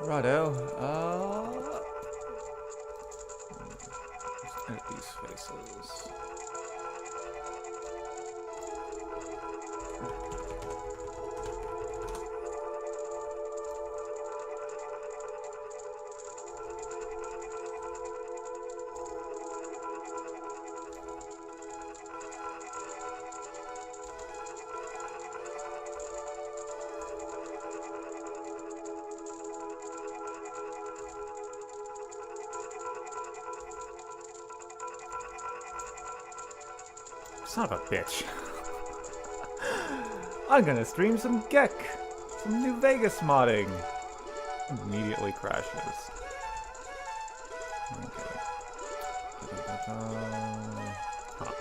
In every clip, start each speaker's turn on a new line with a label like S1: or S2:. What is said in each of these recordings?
S1: Righto. Let's edit these faces. Son of a bitch. I'm gonna stream some Gek. Some New Vegas modding. Immediately crashes. Okay. Huh.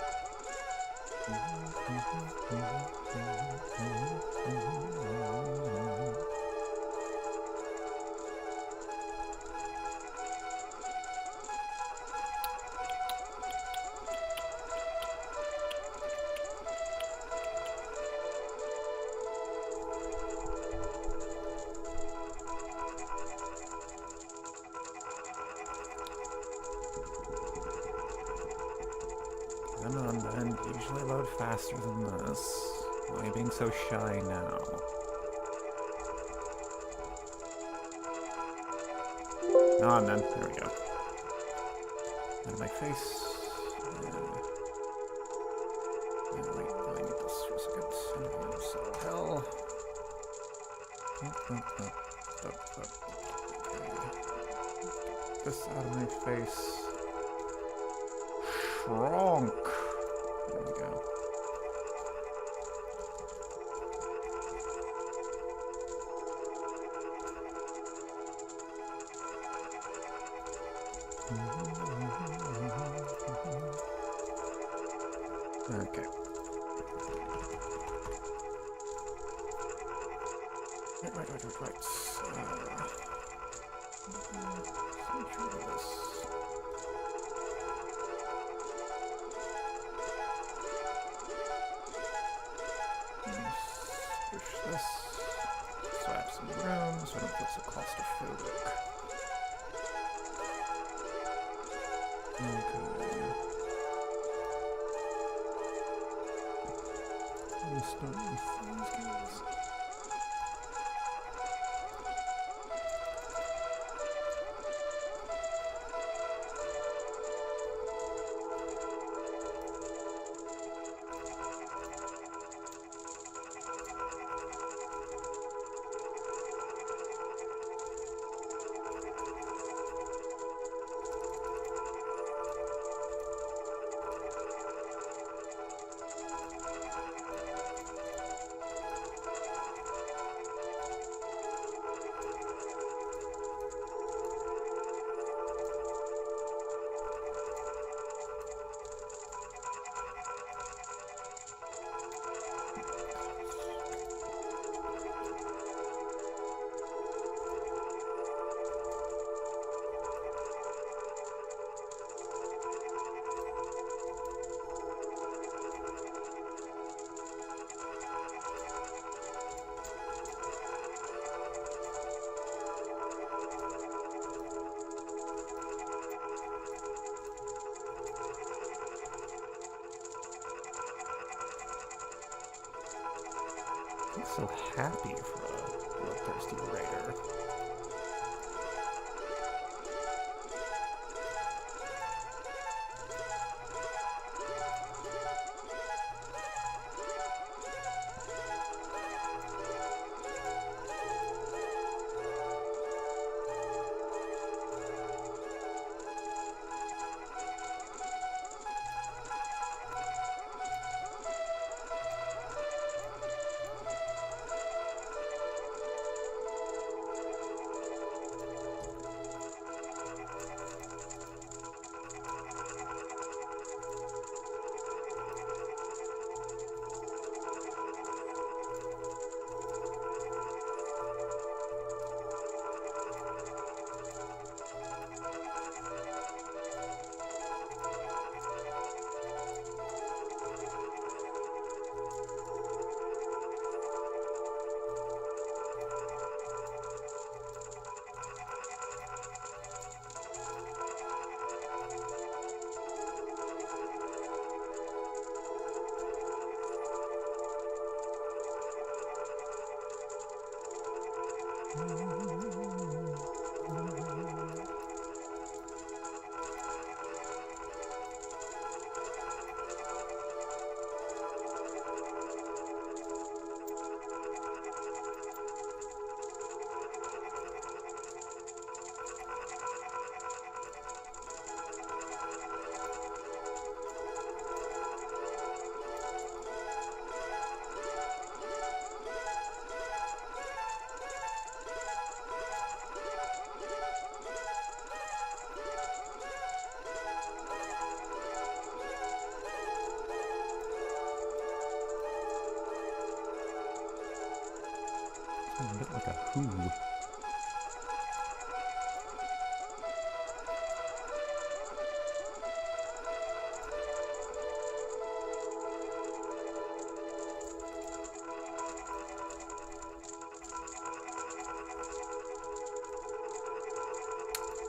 S1: Come on, Ben. Usually load faster than this. Why are you being so shy now? Come on, then. There we go. Out of my face. Wait, I need this for a second. So, hell. Okay. This out of my face. Shrunk. There we go. Okay. Right. Push this. Swap some room so I don't feel so claustrophobic. Okay. Let me start with these guys. I'm so happy for a bloodthirsty raider. A bit like a who.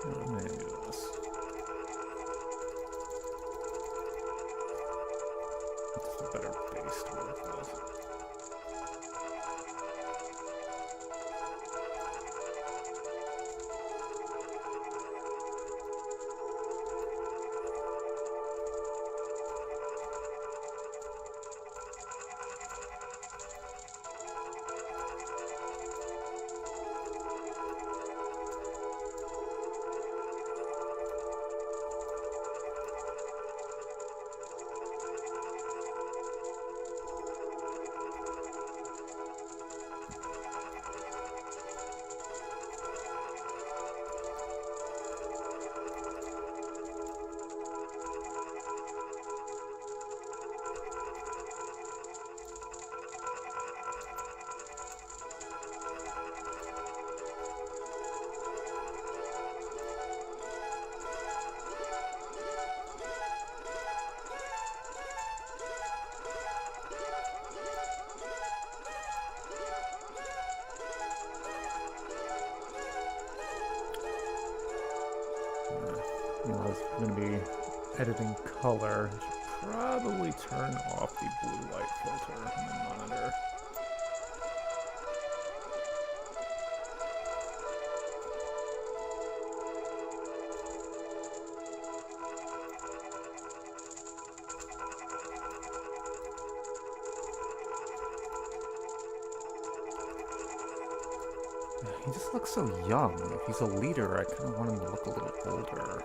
S1: I'm gonna do this. It's a better base to work with. I was going to be editing color. I should probably turn off the blue light filter on the monitor. He just looks so young. If he's a leader, I kind of want him to look a little older.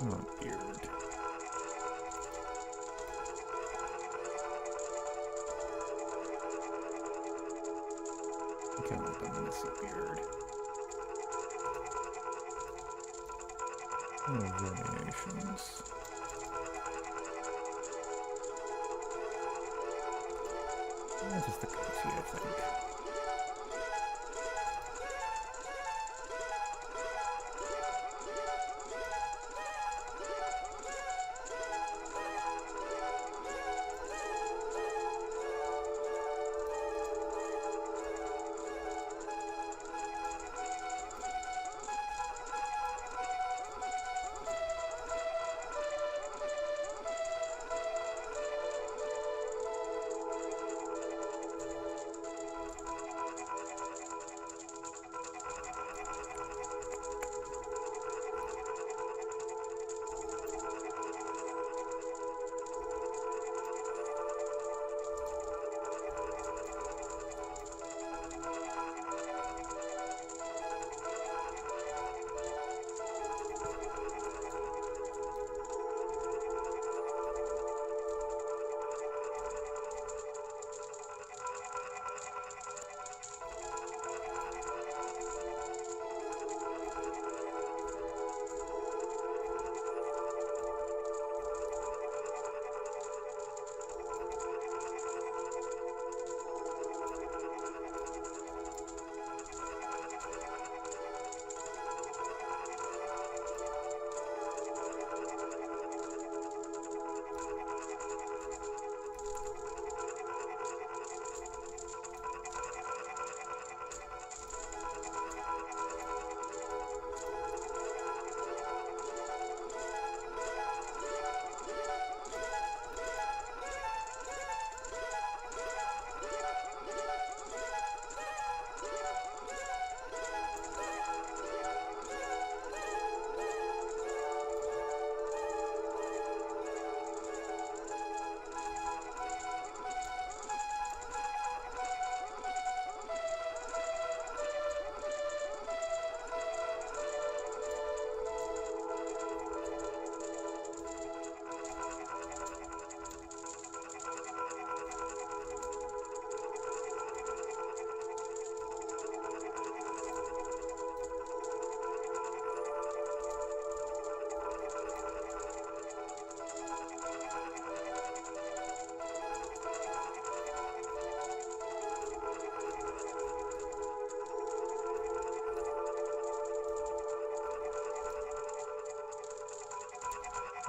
S1: Oh, beard. I can't let them miss a beard. No variations. Just a goatee, I think.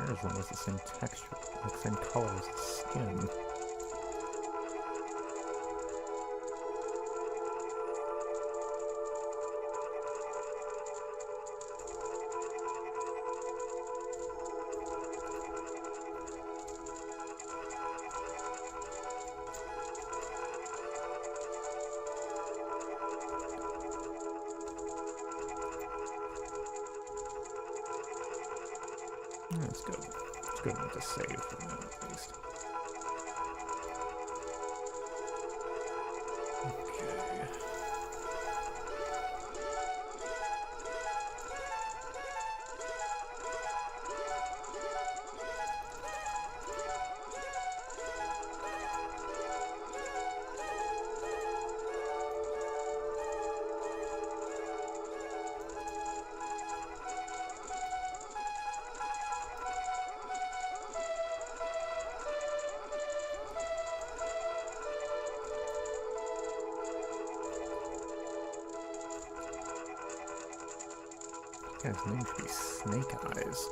S1: hair is almost the same texture, like same color as the skin. That's good. It's good enough to save for now, at least. Okay. Yeah, his name should be Snake Eyes.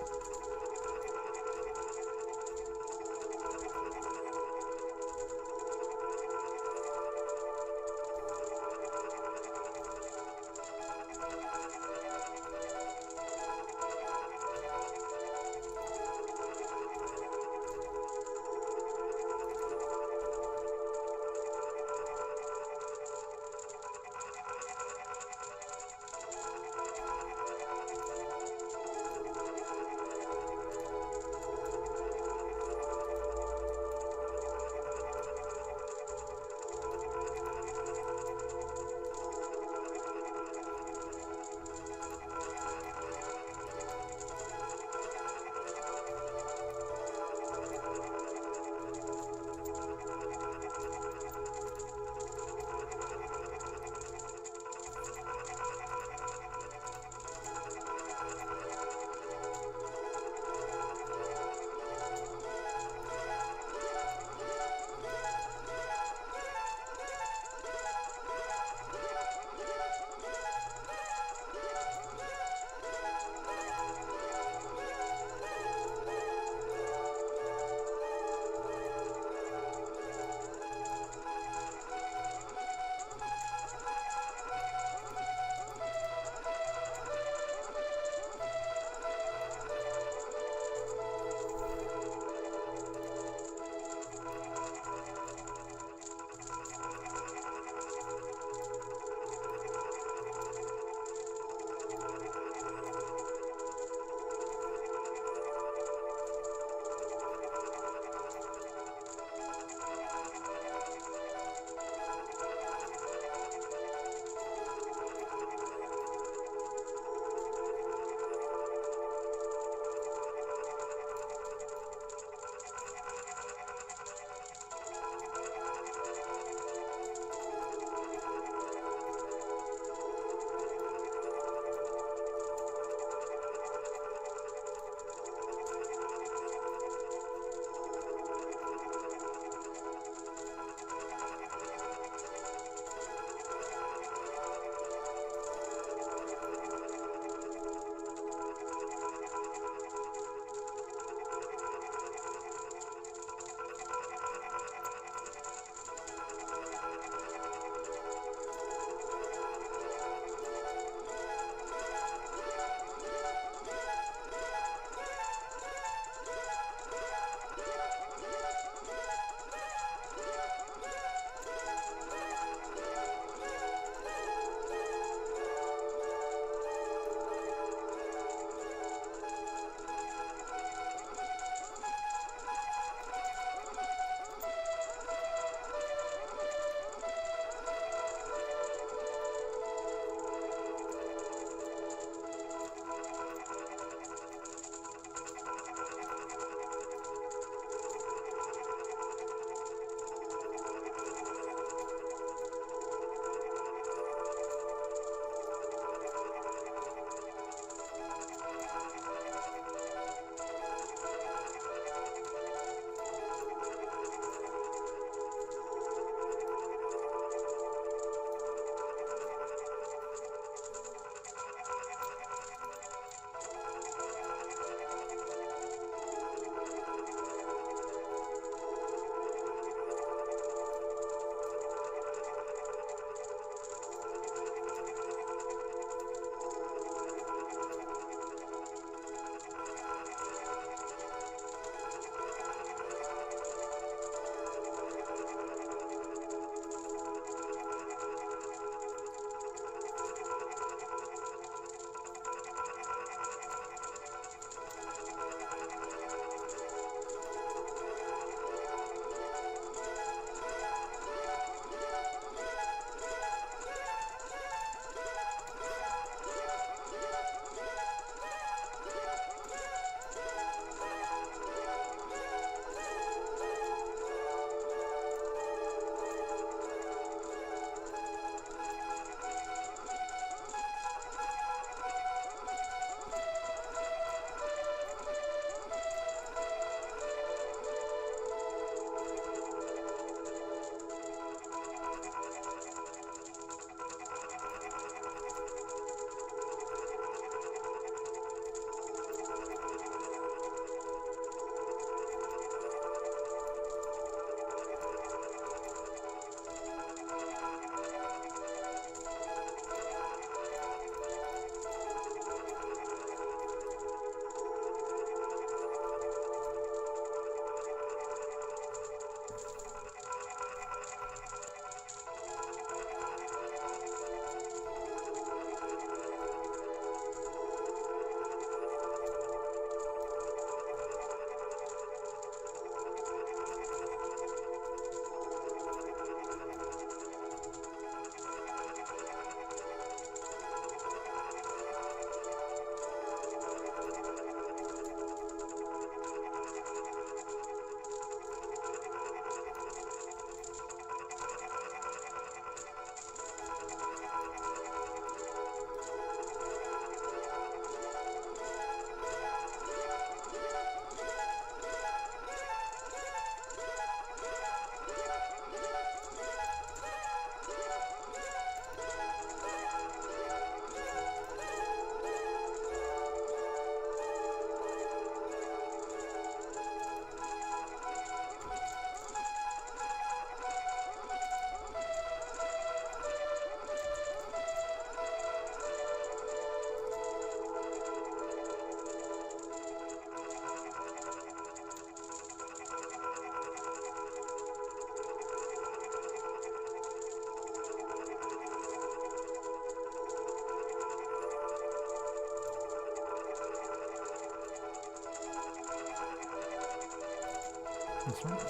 S1: concerned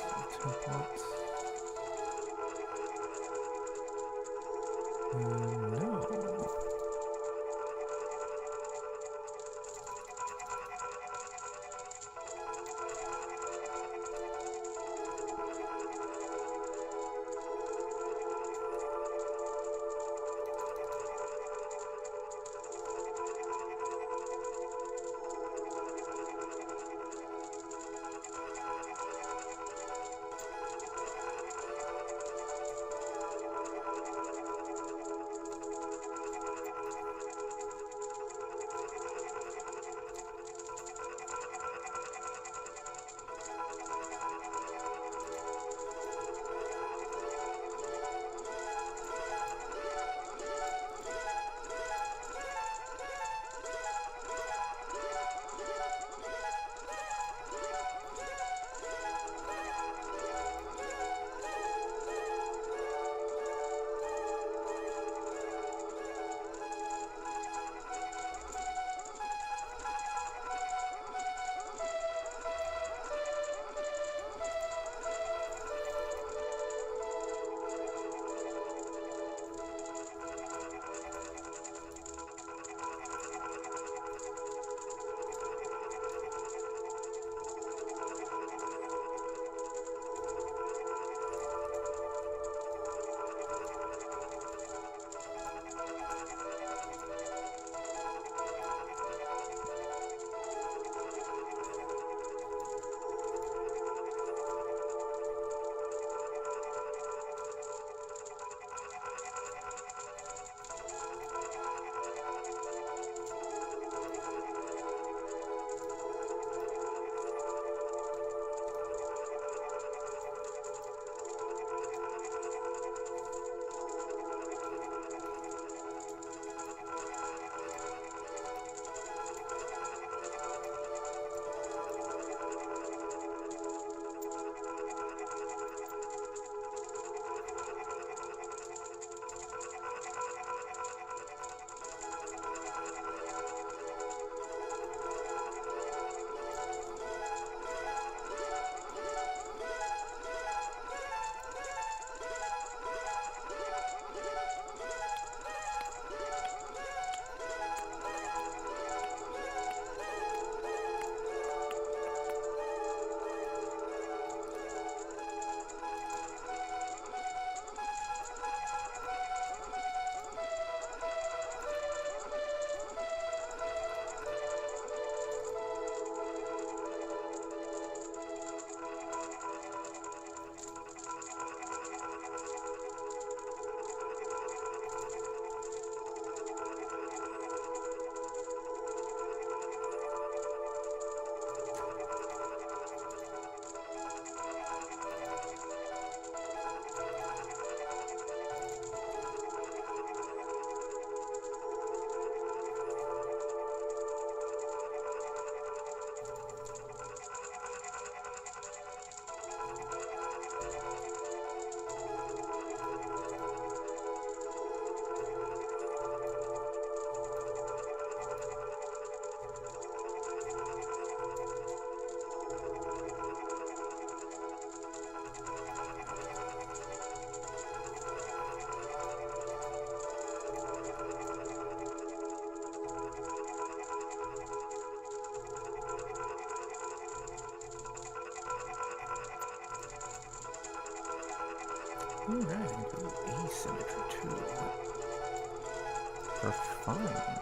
S1: with templates. No. Alright, asymmetry too. For fun.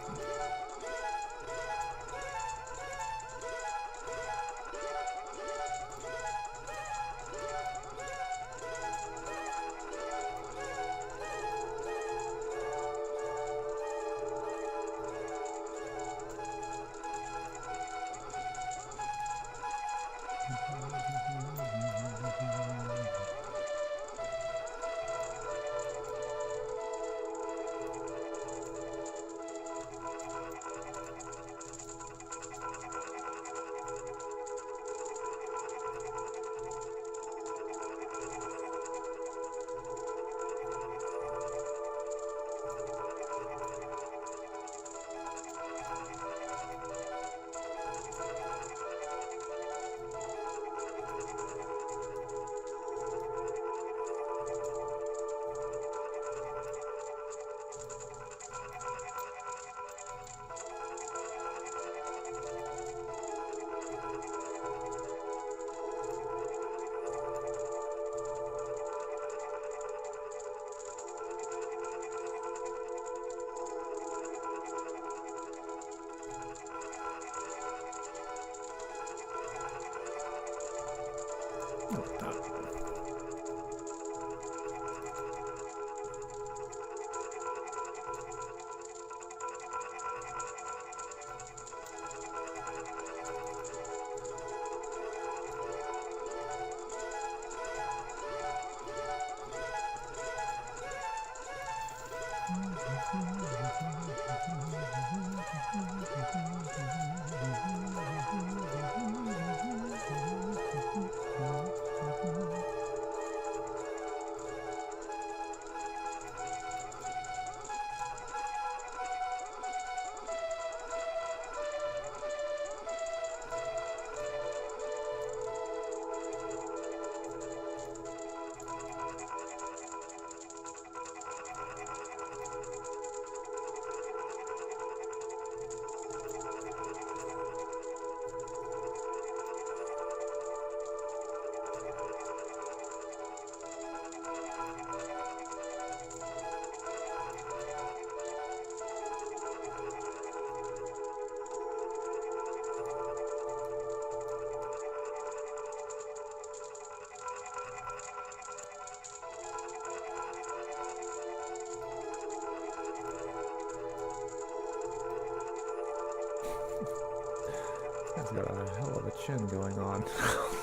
S1: He's got a hell of a chin going on.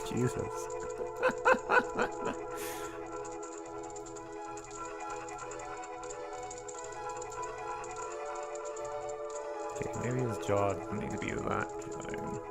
S1: Jesus. Okay, maybe his jaw doesn't need to be that good.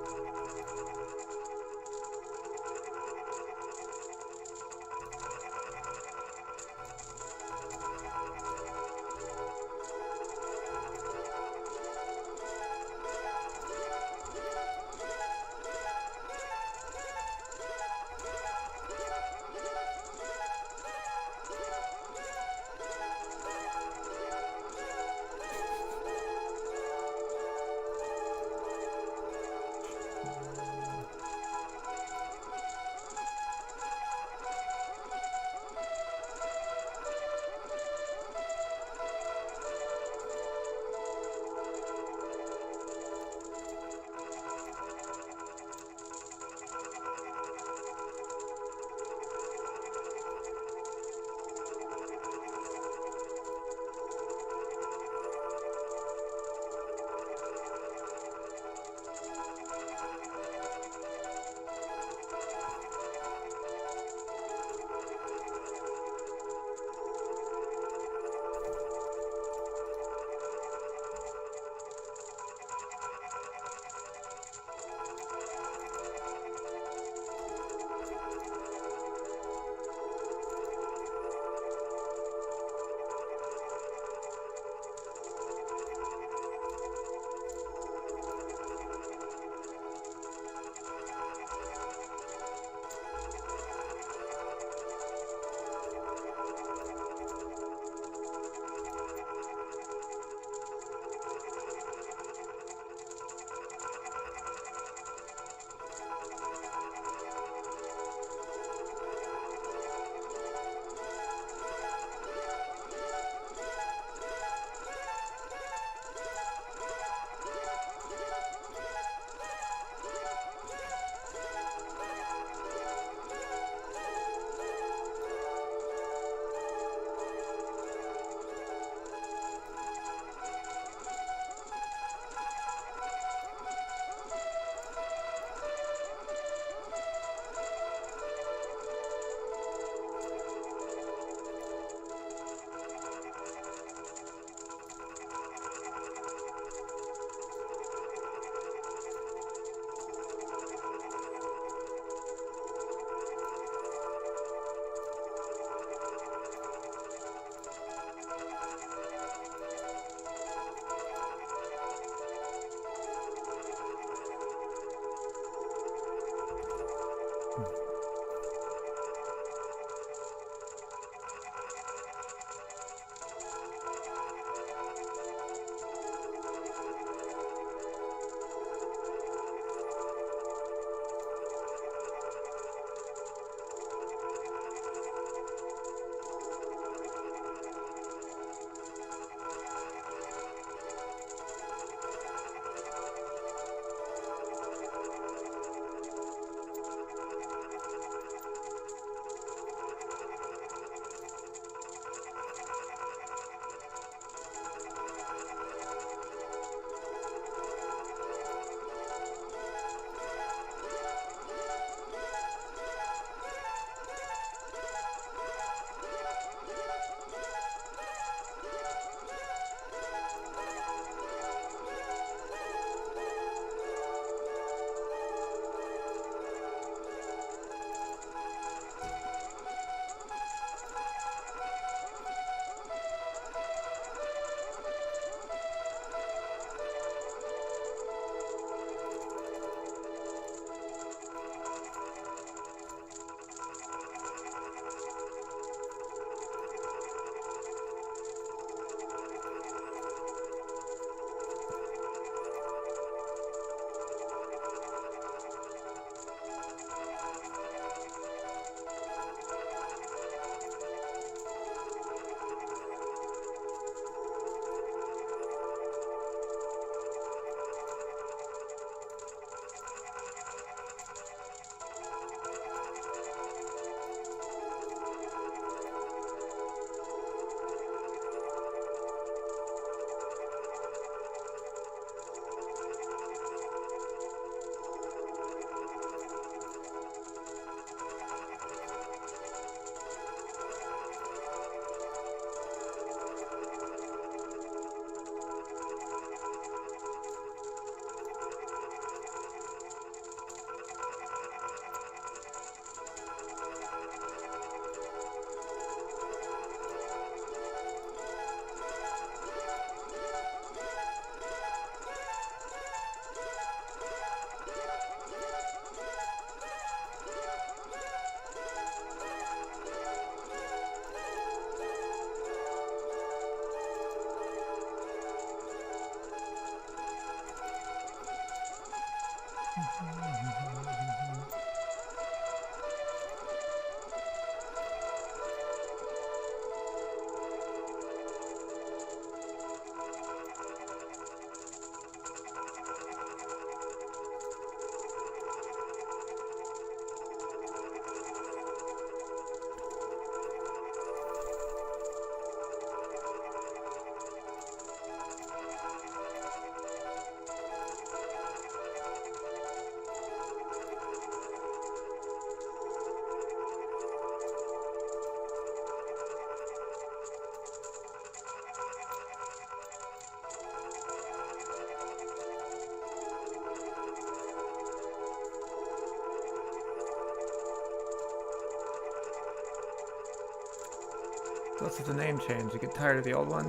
S1: What's with the name change? You get tired of the old one?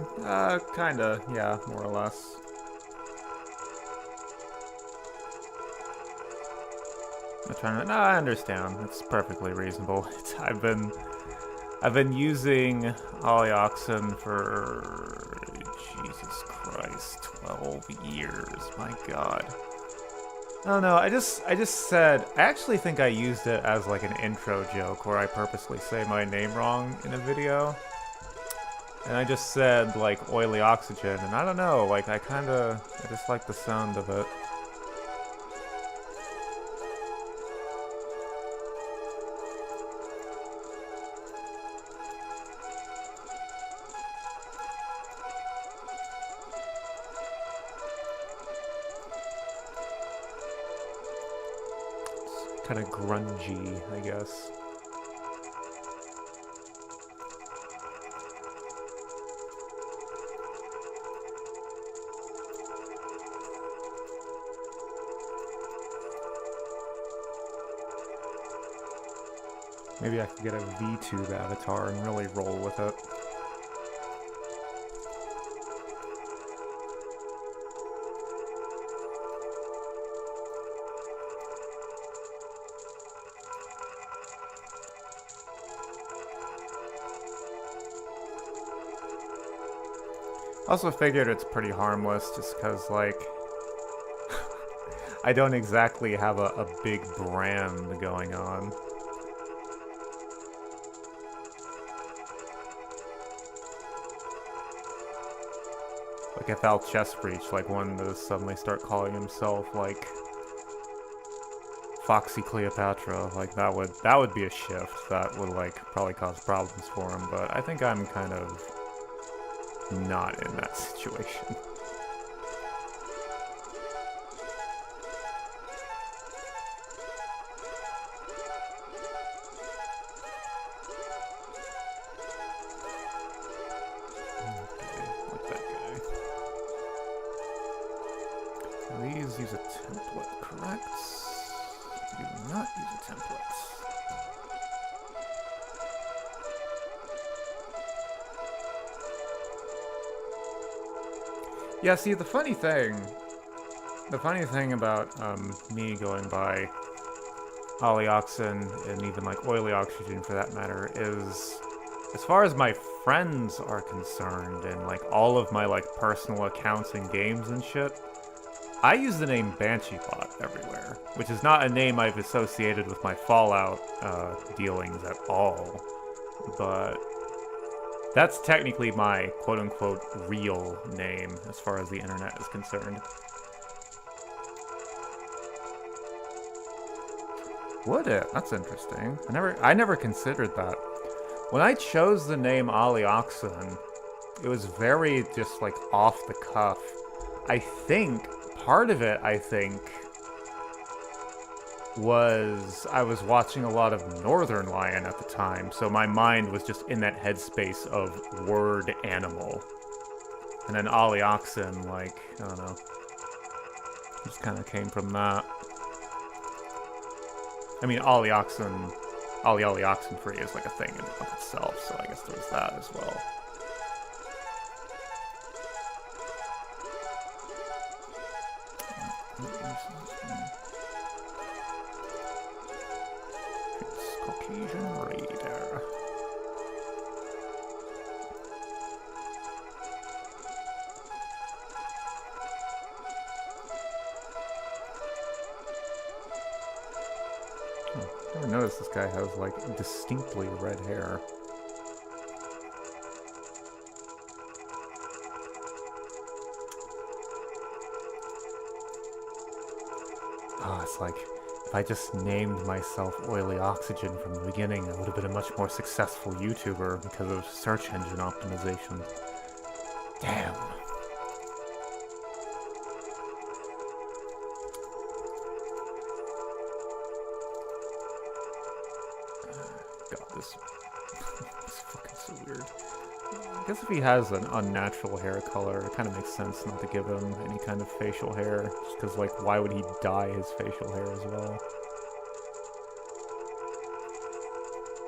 S1: Kinda, yeah, more or less. I'm trying to. No, I understand. It's perfectly reasonable. I've been using Olioxin for Jesus Christ, 12 years. My God. I don't know. I just said. I actually think I used it as like an intro joke where I purposely say my name wrong in a video. And I just said, like, oily oxygen, and I don't know, like, I just like the sound of it. It's kind of grungy, I guess. Maybe I could get a VTube avatar and really roll with it. Also figured it's pretty harmless just because, like, I don't exactly have a big brand going on. Like if Al Chestbreach, like, wanted to suddenly start calling himself, like, Foxy Cleopatra, like, that would be a shift that would, like, probably cause problems for him, but I think I'm kind of not in that situation. These use a template, correct? Do not use a template. Yeah, see, the funny thing about me going by Olioxin and even like oily oxygen for that matter is, as far as my friends are concerned and like all of my like personal accounts and games and shit, I use the name BansheeBot everywhere, which is not a name I've associated with my Fallout dealings at all, but that's technically my quote-unquote real name as far as the internet is concerned. Would it? That's interesting. I never considered that. When I chose the name Olioxin, it was very just like off the cuff. I think part of it, was I was watching a lot of Northern Lion at the time, so my mind was just in that headspace of word animal. And then Olioxin, like, I don't know, just kind of came from that. I mean, Olioxin free is like a thing in and of itself, so I guess there's that as well. Caucasian Raider. I never noticed this guy has, like, distinctly red hair. Oh, it's like, if I just named myself Oily Oxygen from the beginning, I would have been a much more successful YouTuber because of search engine optimization. Damn. God, this is fucking so weird. I guess if he has an unnatural hair color, it kind of makes sense not to give him any kind of facial hair. Just because, like, why would he dye his facial hair as well?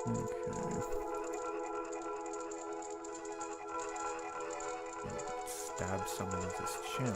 S1: Okay. Stab someone with his chin.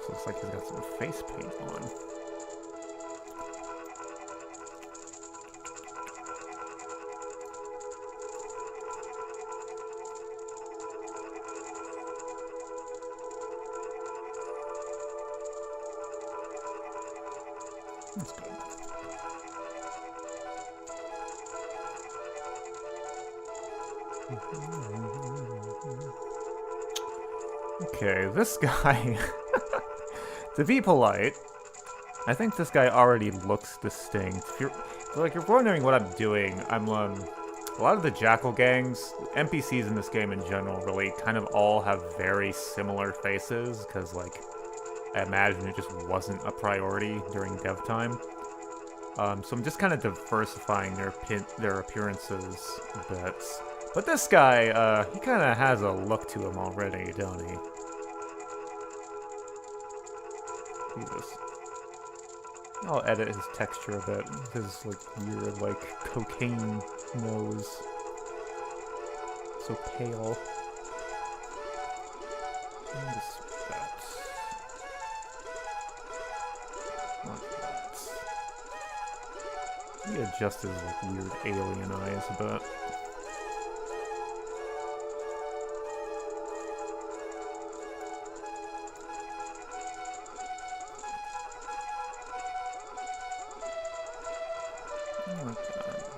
S1: Looks like he's got some face paint on. That's good. Okay, this guy... To be polite, I think this guy already looks distinct. If you're wondering what I'm doing, I'm a lot of the Jackal gangs, NPCs in this game in general, really kind of all have very similar faces, because, like, I imagine it just wasn't a priority during dev time. So I'm just kind of diversifying their appearances a bit. But this guy, he kind of has a look to him already, don't he? I'll edit his texture a bit. His, like, weird, like, cocaine nose. So pale. And his spats. Like that. He adjusts his, like, weird alien eyes a bit.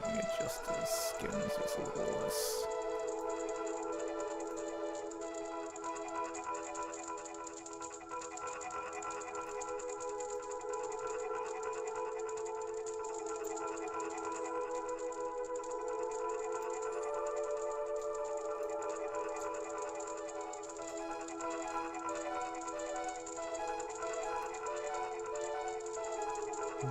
S1: Let me adjust his skin so it's a little less... A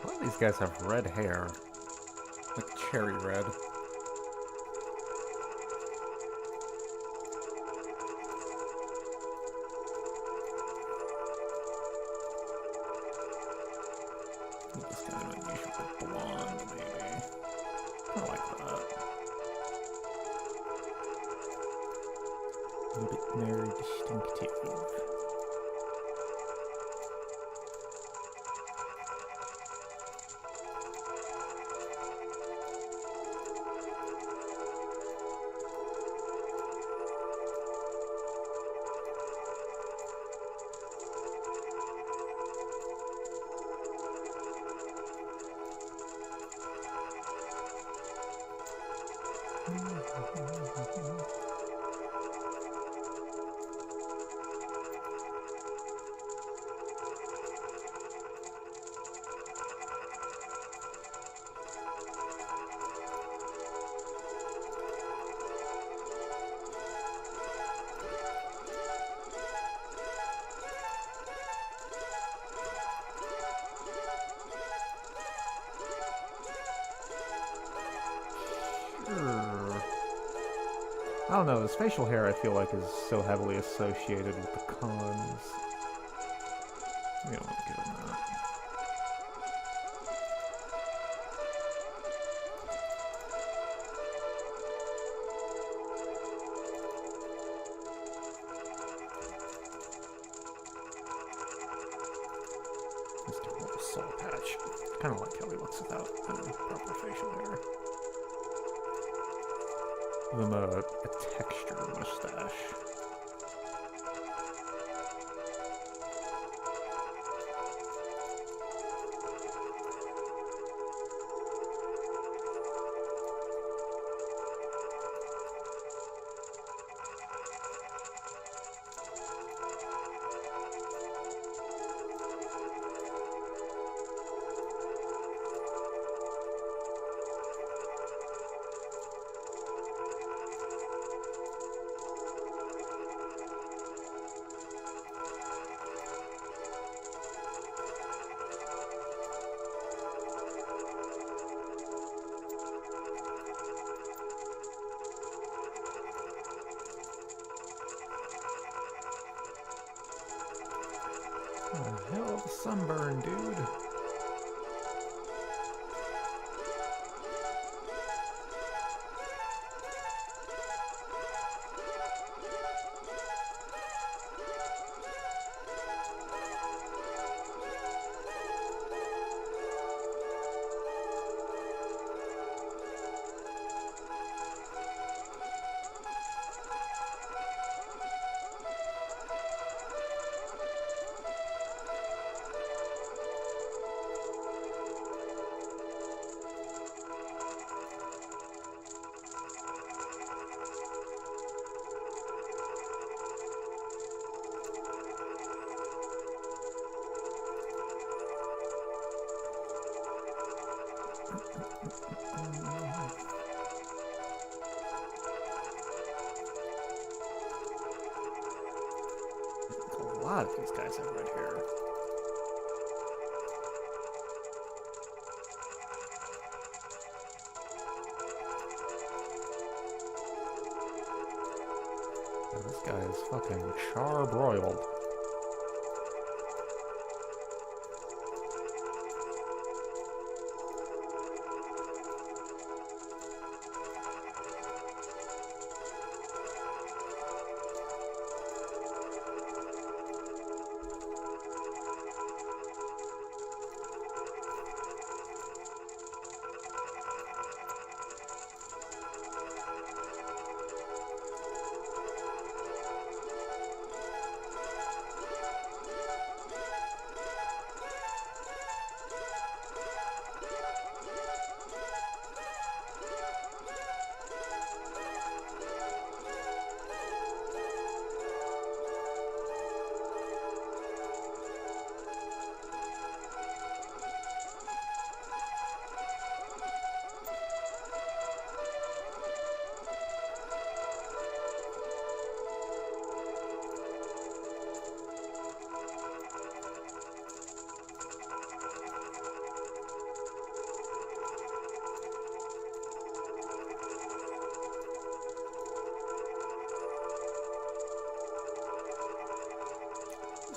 S1: lot of these guys have red hair. Like cherry red. This kind of unusual blonde, maybe. I like that. A little bit more distinctive. I don't know, his facial hair I feel like is so heavily associated with the cons. We don't want to give him that. Let's do a little soul patch. Kind of like how he looks without proper facial hair. Give him a texture mustache. Hell of a sunburn, dude. A lot of these guys have red hair. guy is fucking charbroiled.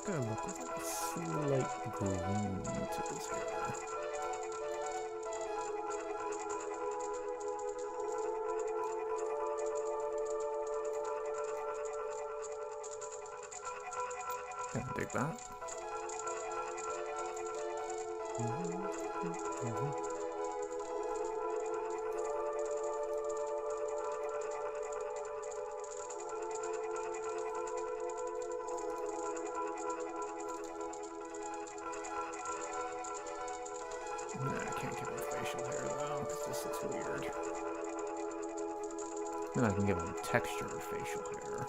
S1: Gonna look with like a slight green to his hair. Can't dig that. Nah, I can't give him facial hair though, because this looks weird. Then I can give him texture facial hair.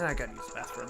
S1: I gotta use the bathroom.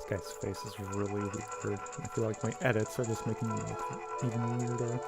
S2: This guy's face is really weird. I feel like my edits are just making me look even weirder.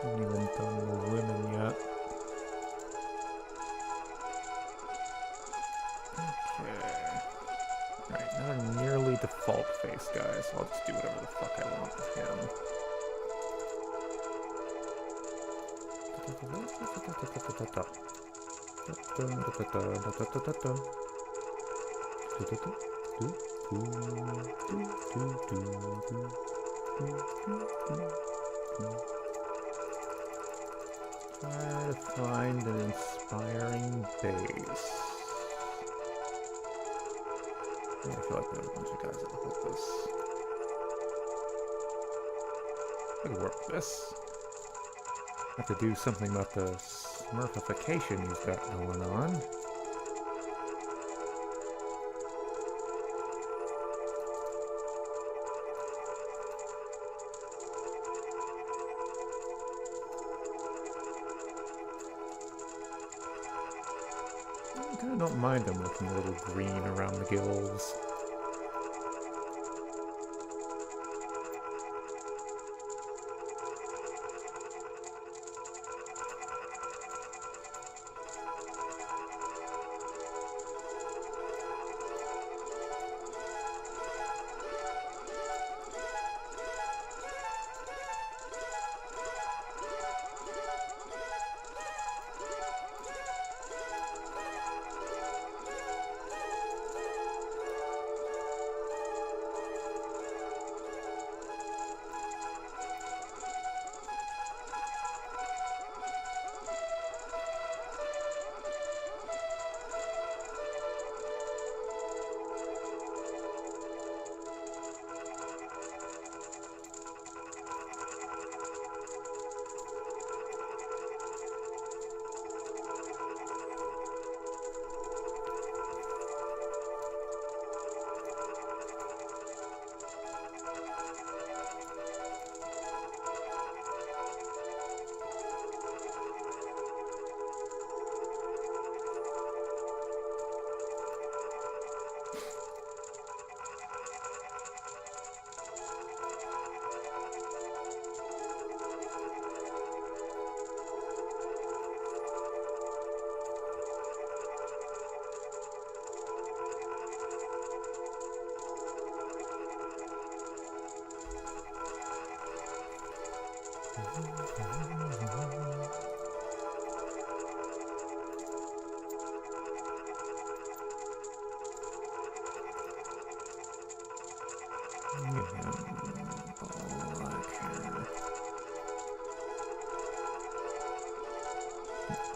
S2: Haven't even done the women yet. Okay. Alright, not a nearly default face, guys. So I'll just do whatever the fuck I want with him. Try to find an inspiring base. Yeah, I feel like there's a bunch of guys that look like this. I could work with this. Have to do something about the smurfification he's got going on. I kinda don't mind him looking a little green around the gills.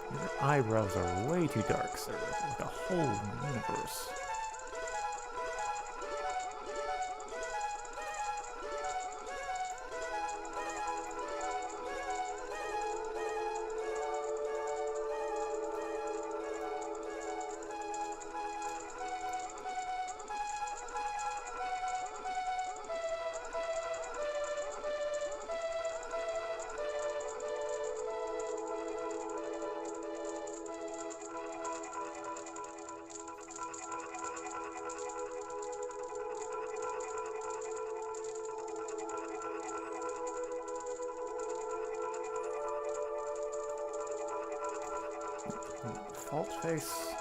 S2: Your eyebrows are way too dark, sir. Like a whole universe.
S1: alt face.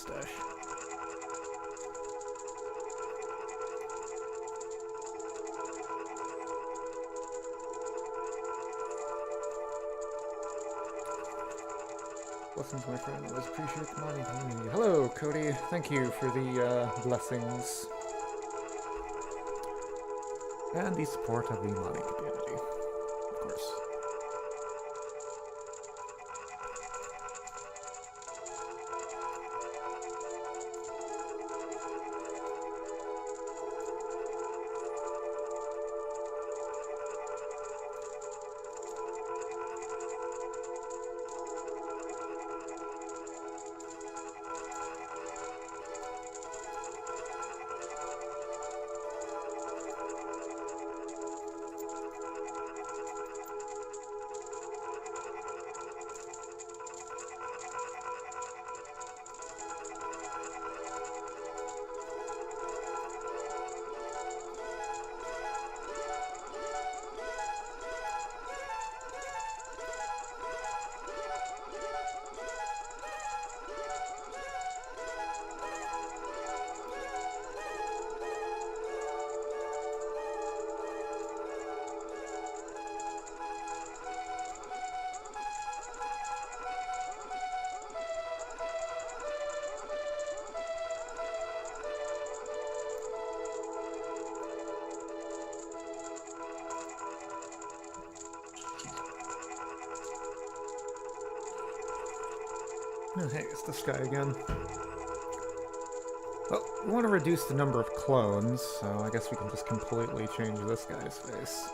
S2: mustache. Blessings, my friend. Always appreciate the modding community. Hello, Cody. Thank you for the blessings. And the support of the modding community, of course. Oh, hey, it's this guy again. Well, we want to reduce the number of clones, so I guess we can just completely change this guy's face.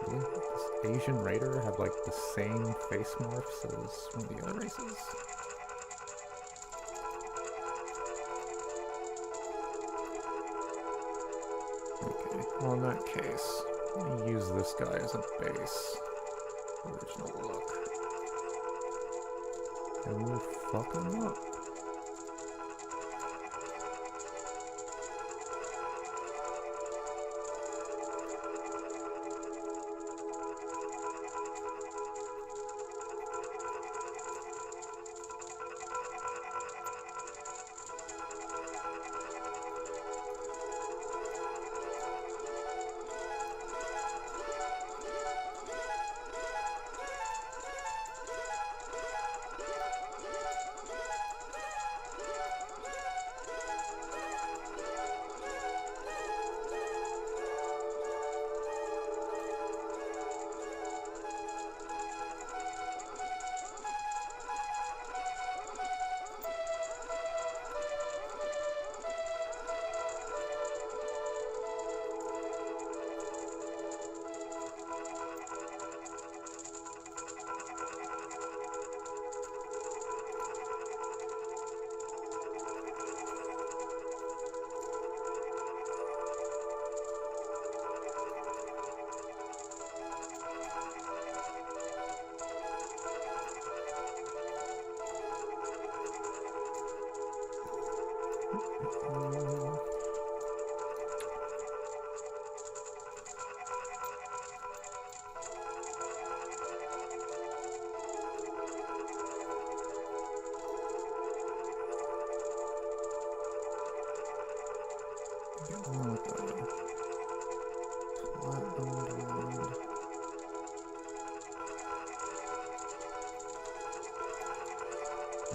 S2: Really? Does Asian Raider have, like, the same face morphs as one of the other races? Well, in that case, let me use this guy as a base. Original look. And we'll fuck him up.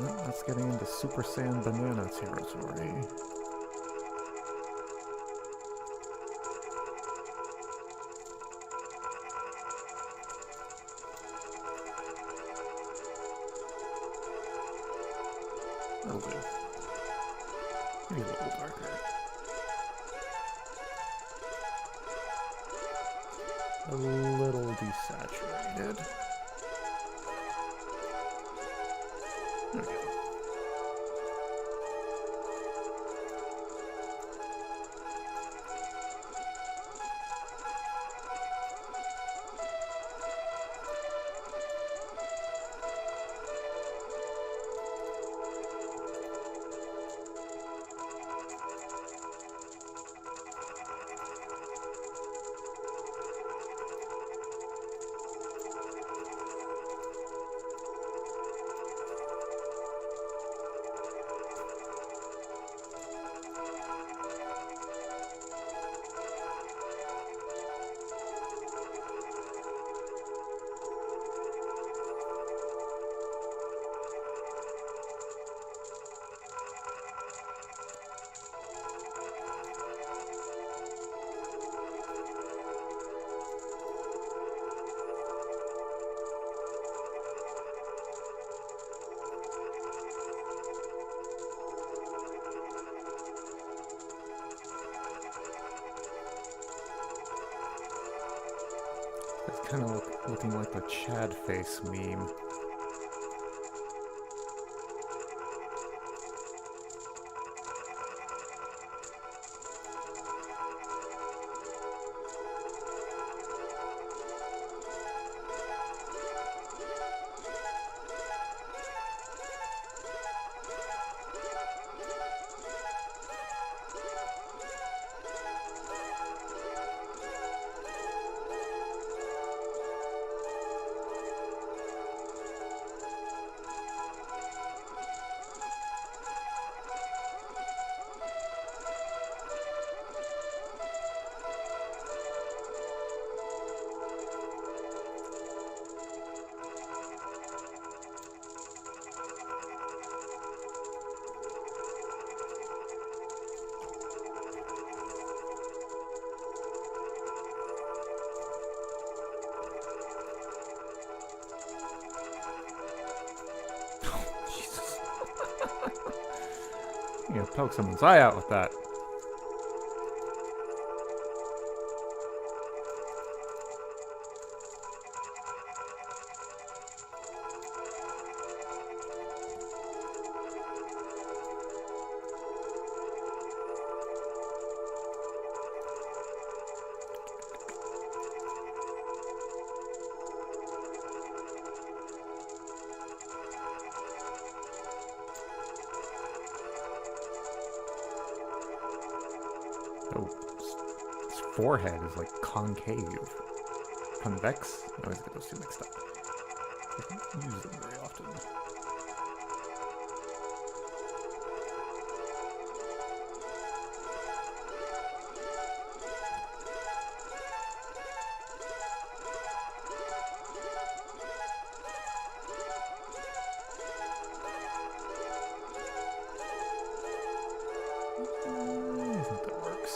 S2: Well, that's getting into Super Saiyan Banana territory. That'll do. Maybe a little darker. A little desaturated. There we go. It's kind of looking like the Chad face meme. You gonna poke someone's eye out with that. Oh, his forehead is like concave. Convex? I always get those two mixed up. I don't use them very often. I think that works.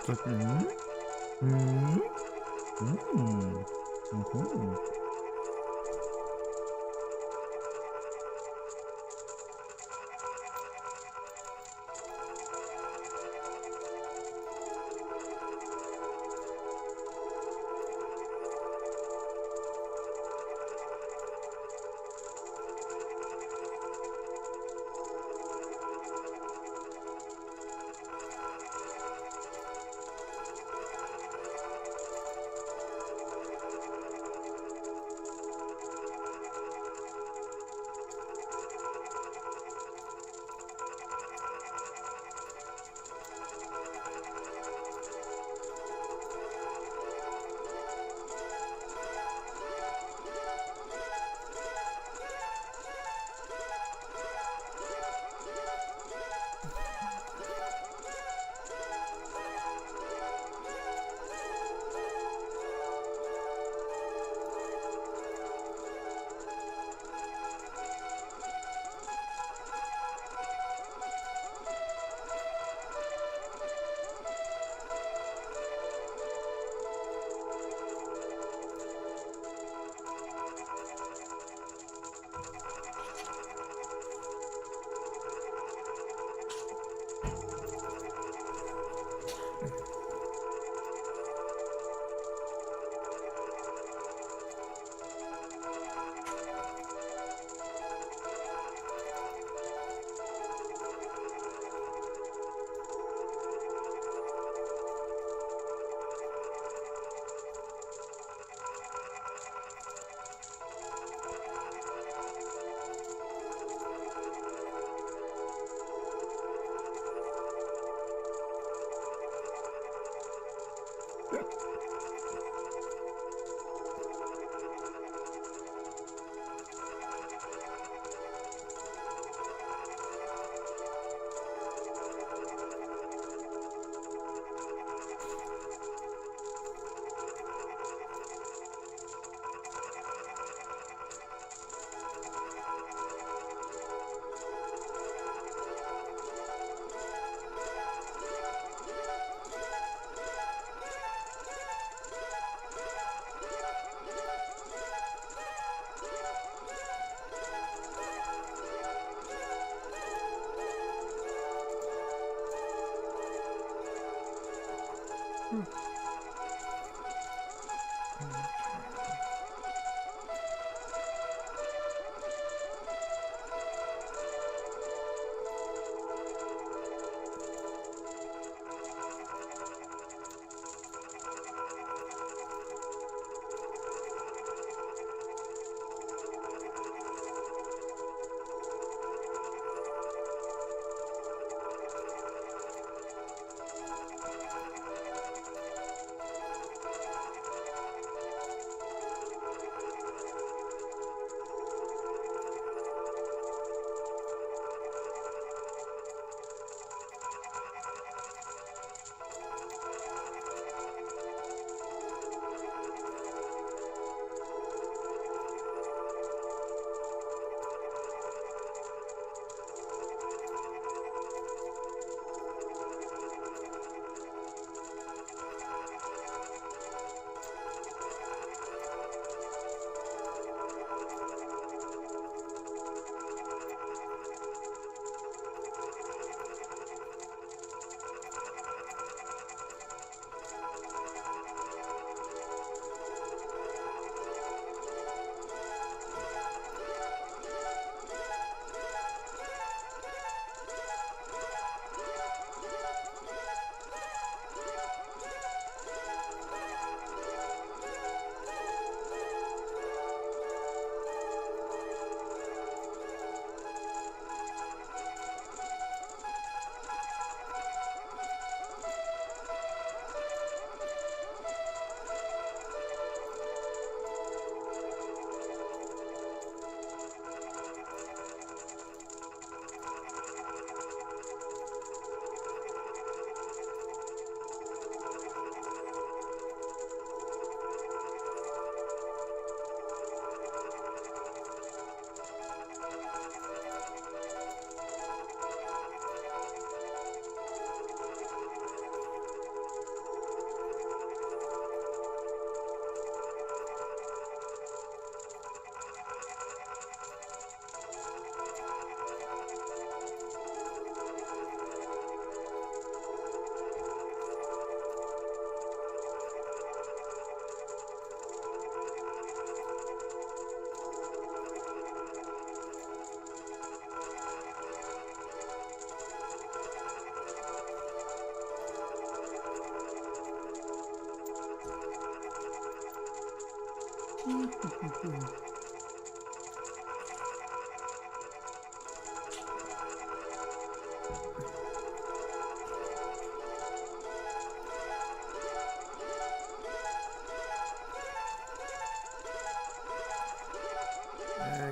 S2: Mm-hmm. Mm-hmm. Mm-hmm. Mm-hmm.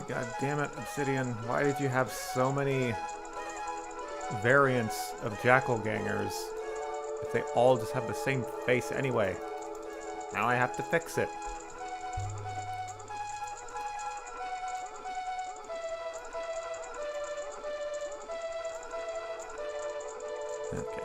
S2: God damn it, Obsidian. Why did you have so many variants of Jackal Gangers if they all just have the same face anyway? Now I have to fix it. Okay.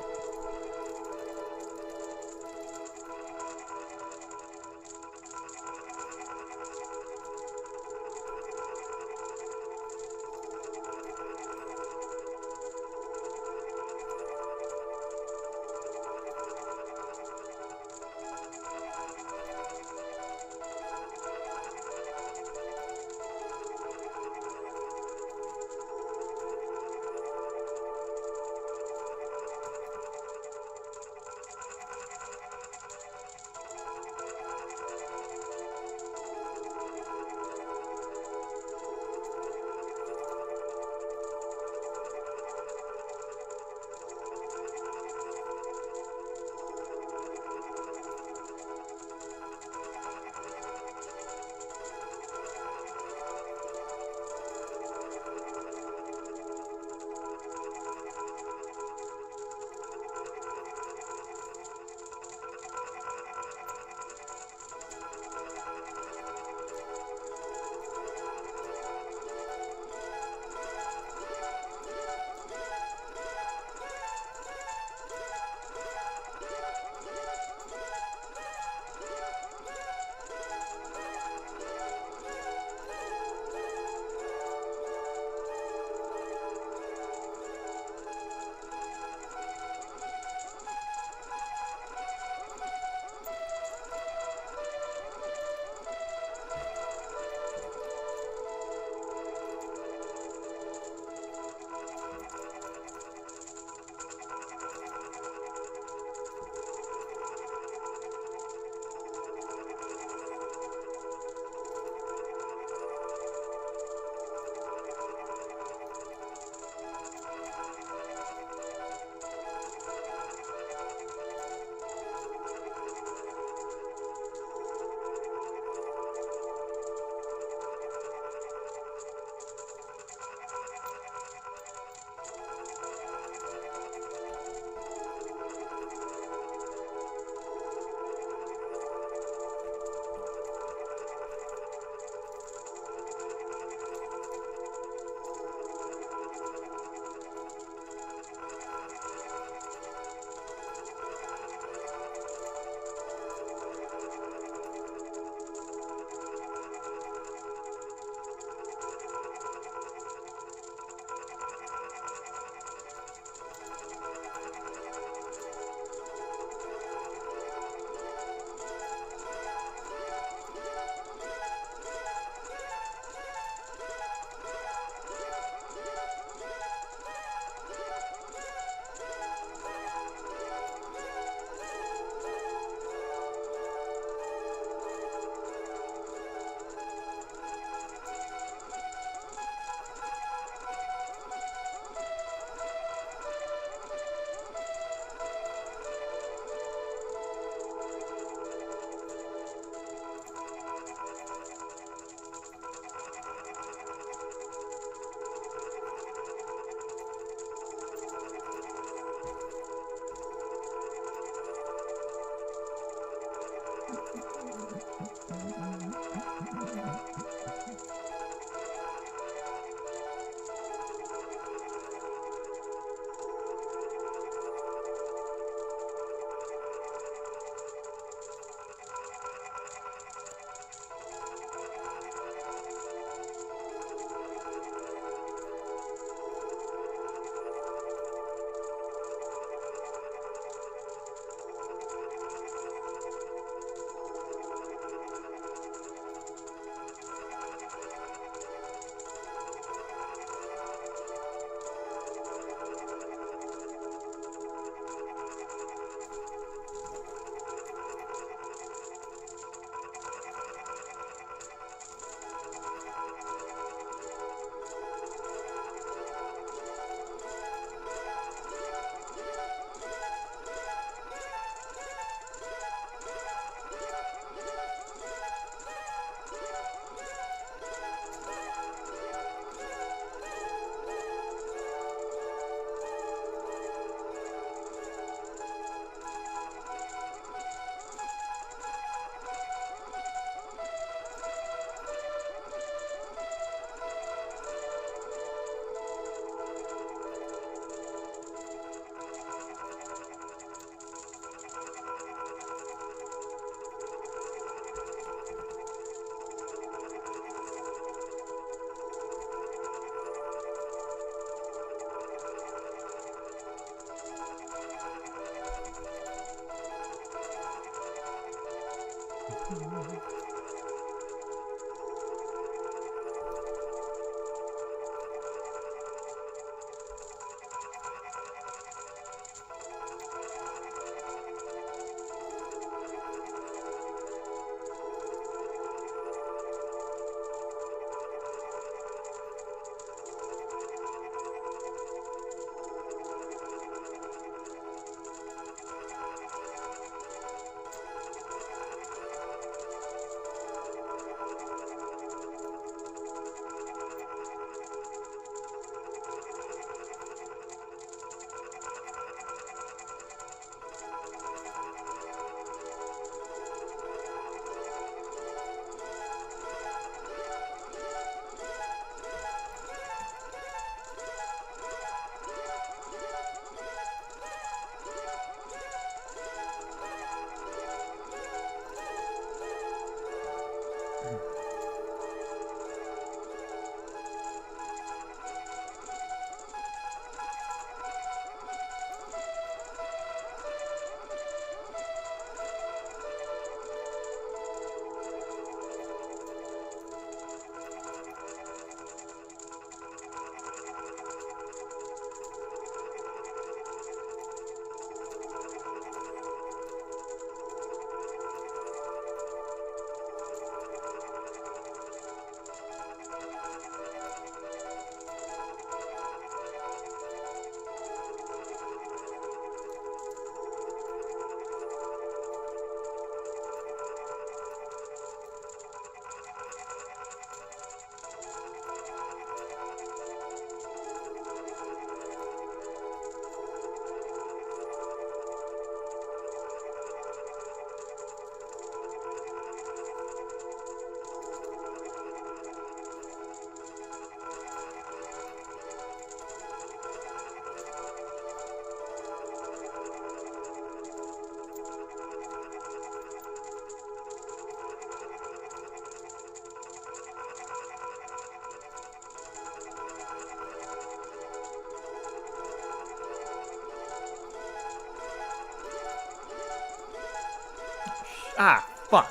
S1: Ah, fuck.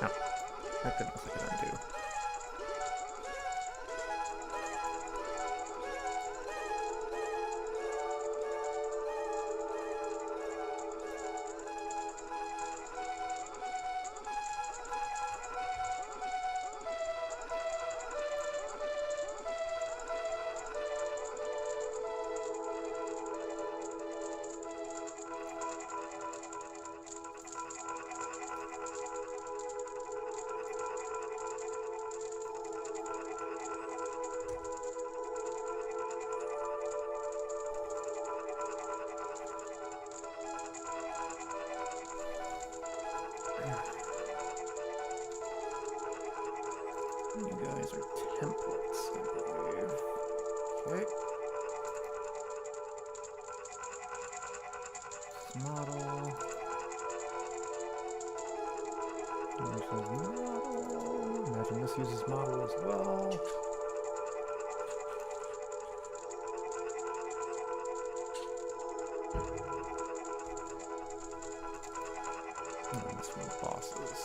S1: Oh, thank goodness I can undo. You guys are templates, I believe. Okay. Model. Uses model. Imagine this uses model as well. And then this one bosses.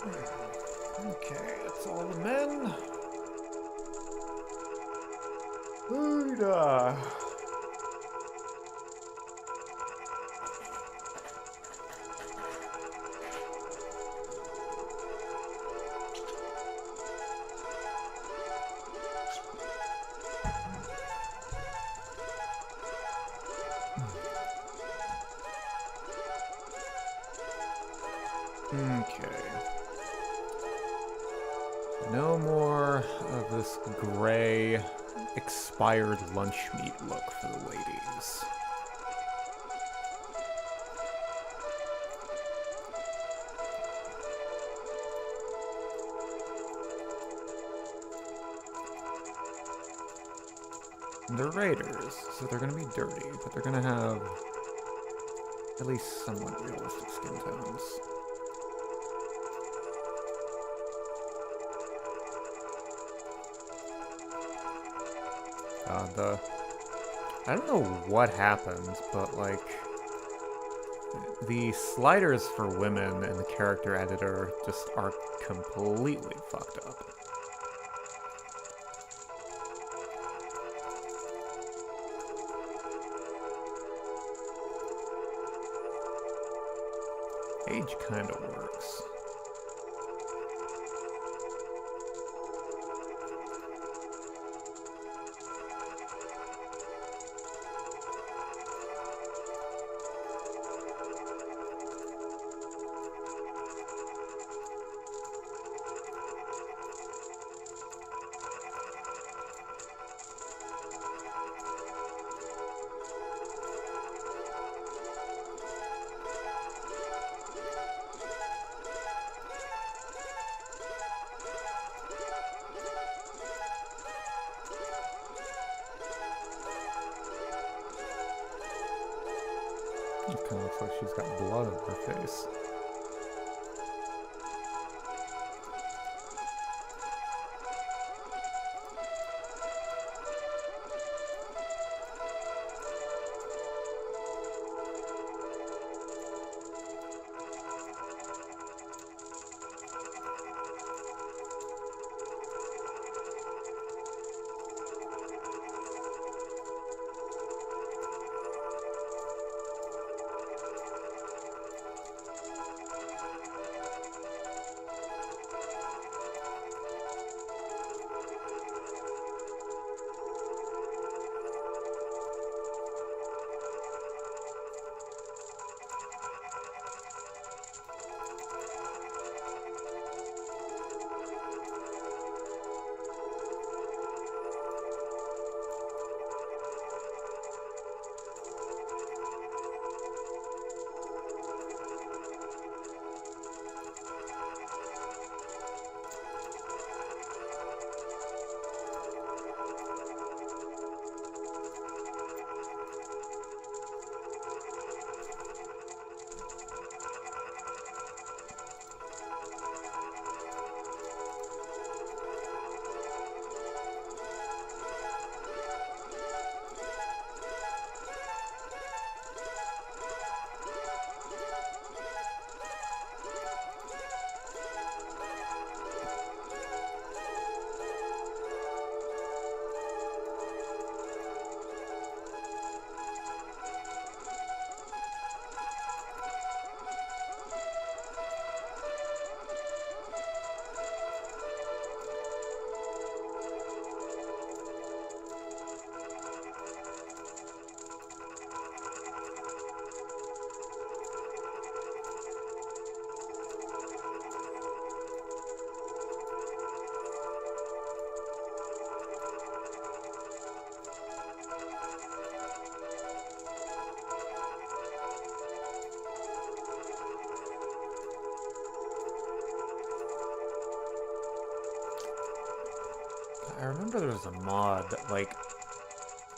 S1: Okay, that's all the men. Buddha. Okay. No more of this gray, expired lunch meat look for the ladies. And they're raiders, so they're gonna be dirty, but they're gonna have at least somewhat realistic skin tones. I don't know what happened, but like the sliders for women in the character editor just are completely fucked up. Age kinda works. It kind of looks like she's got blood on her face. I remember there was a mod that, like,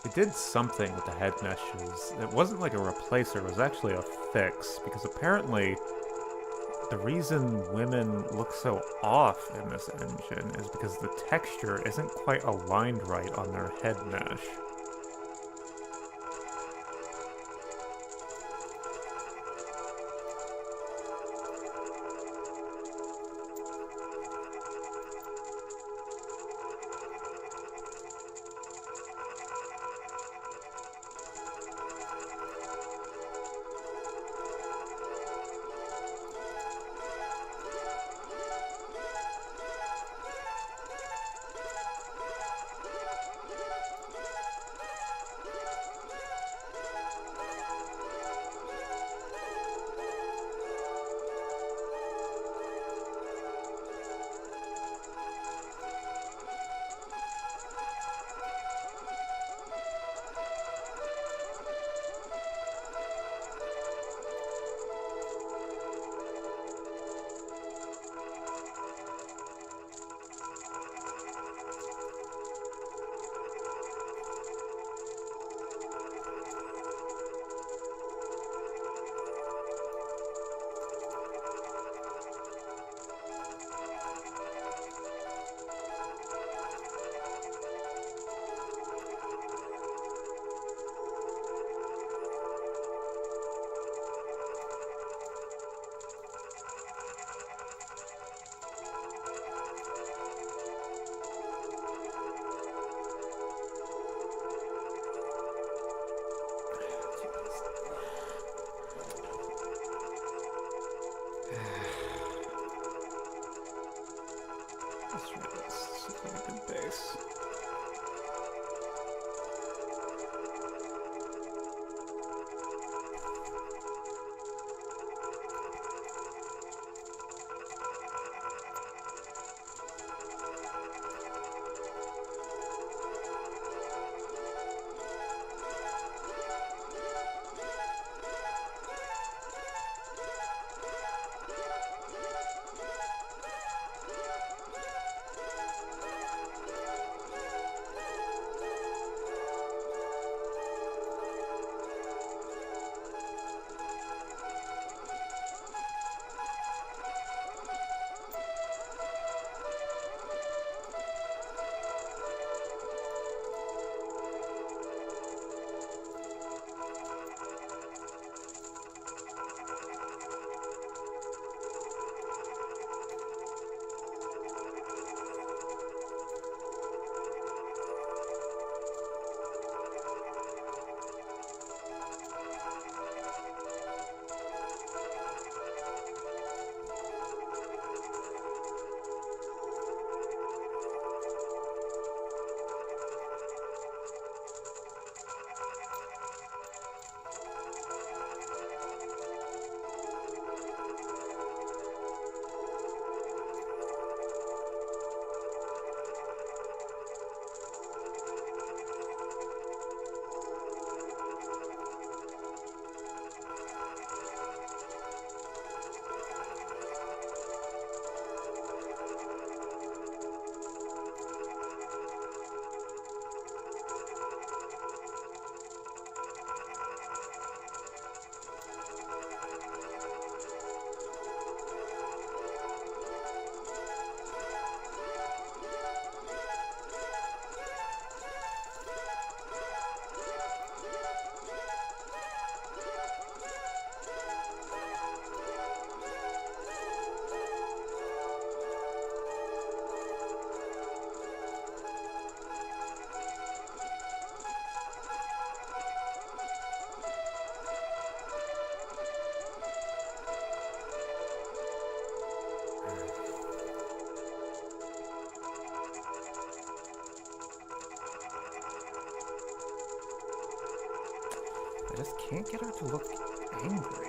S1: it did something with the head meshes. It wasn't like a replacer, it was actually a fix, because apparently the reason women look so off in this engine is because the texture isn't quite aligned right on their head mesh.
S2: Let's try this. See if we get good base. I just can't get her to look angry.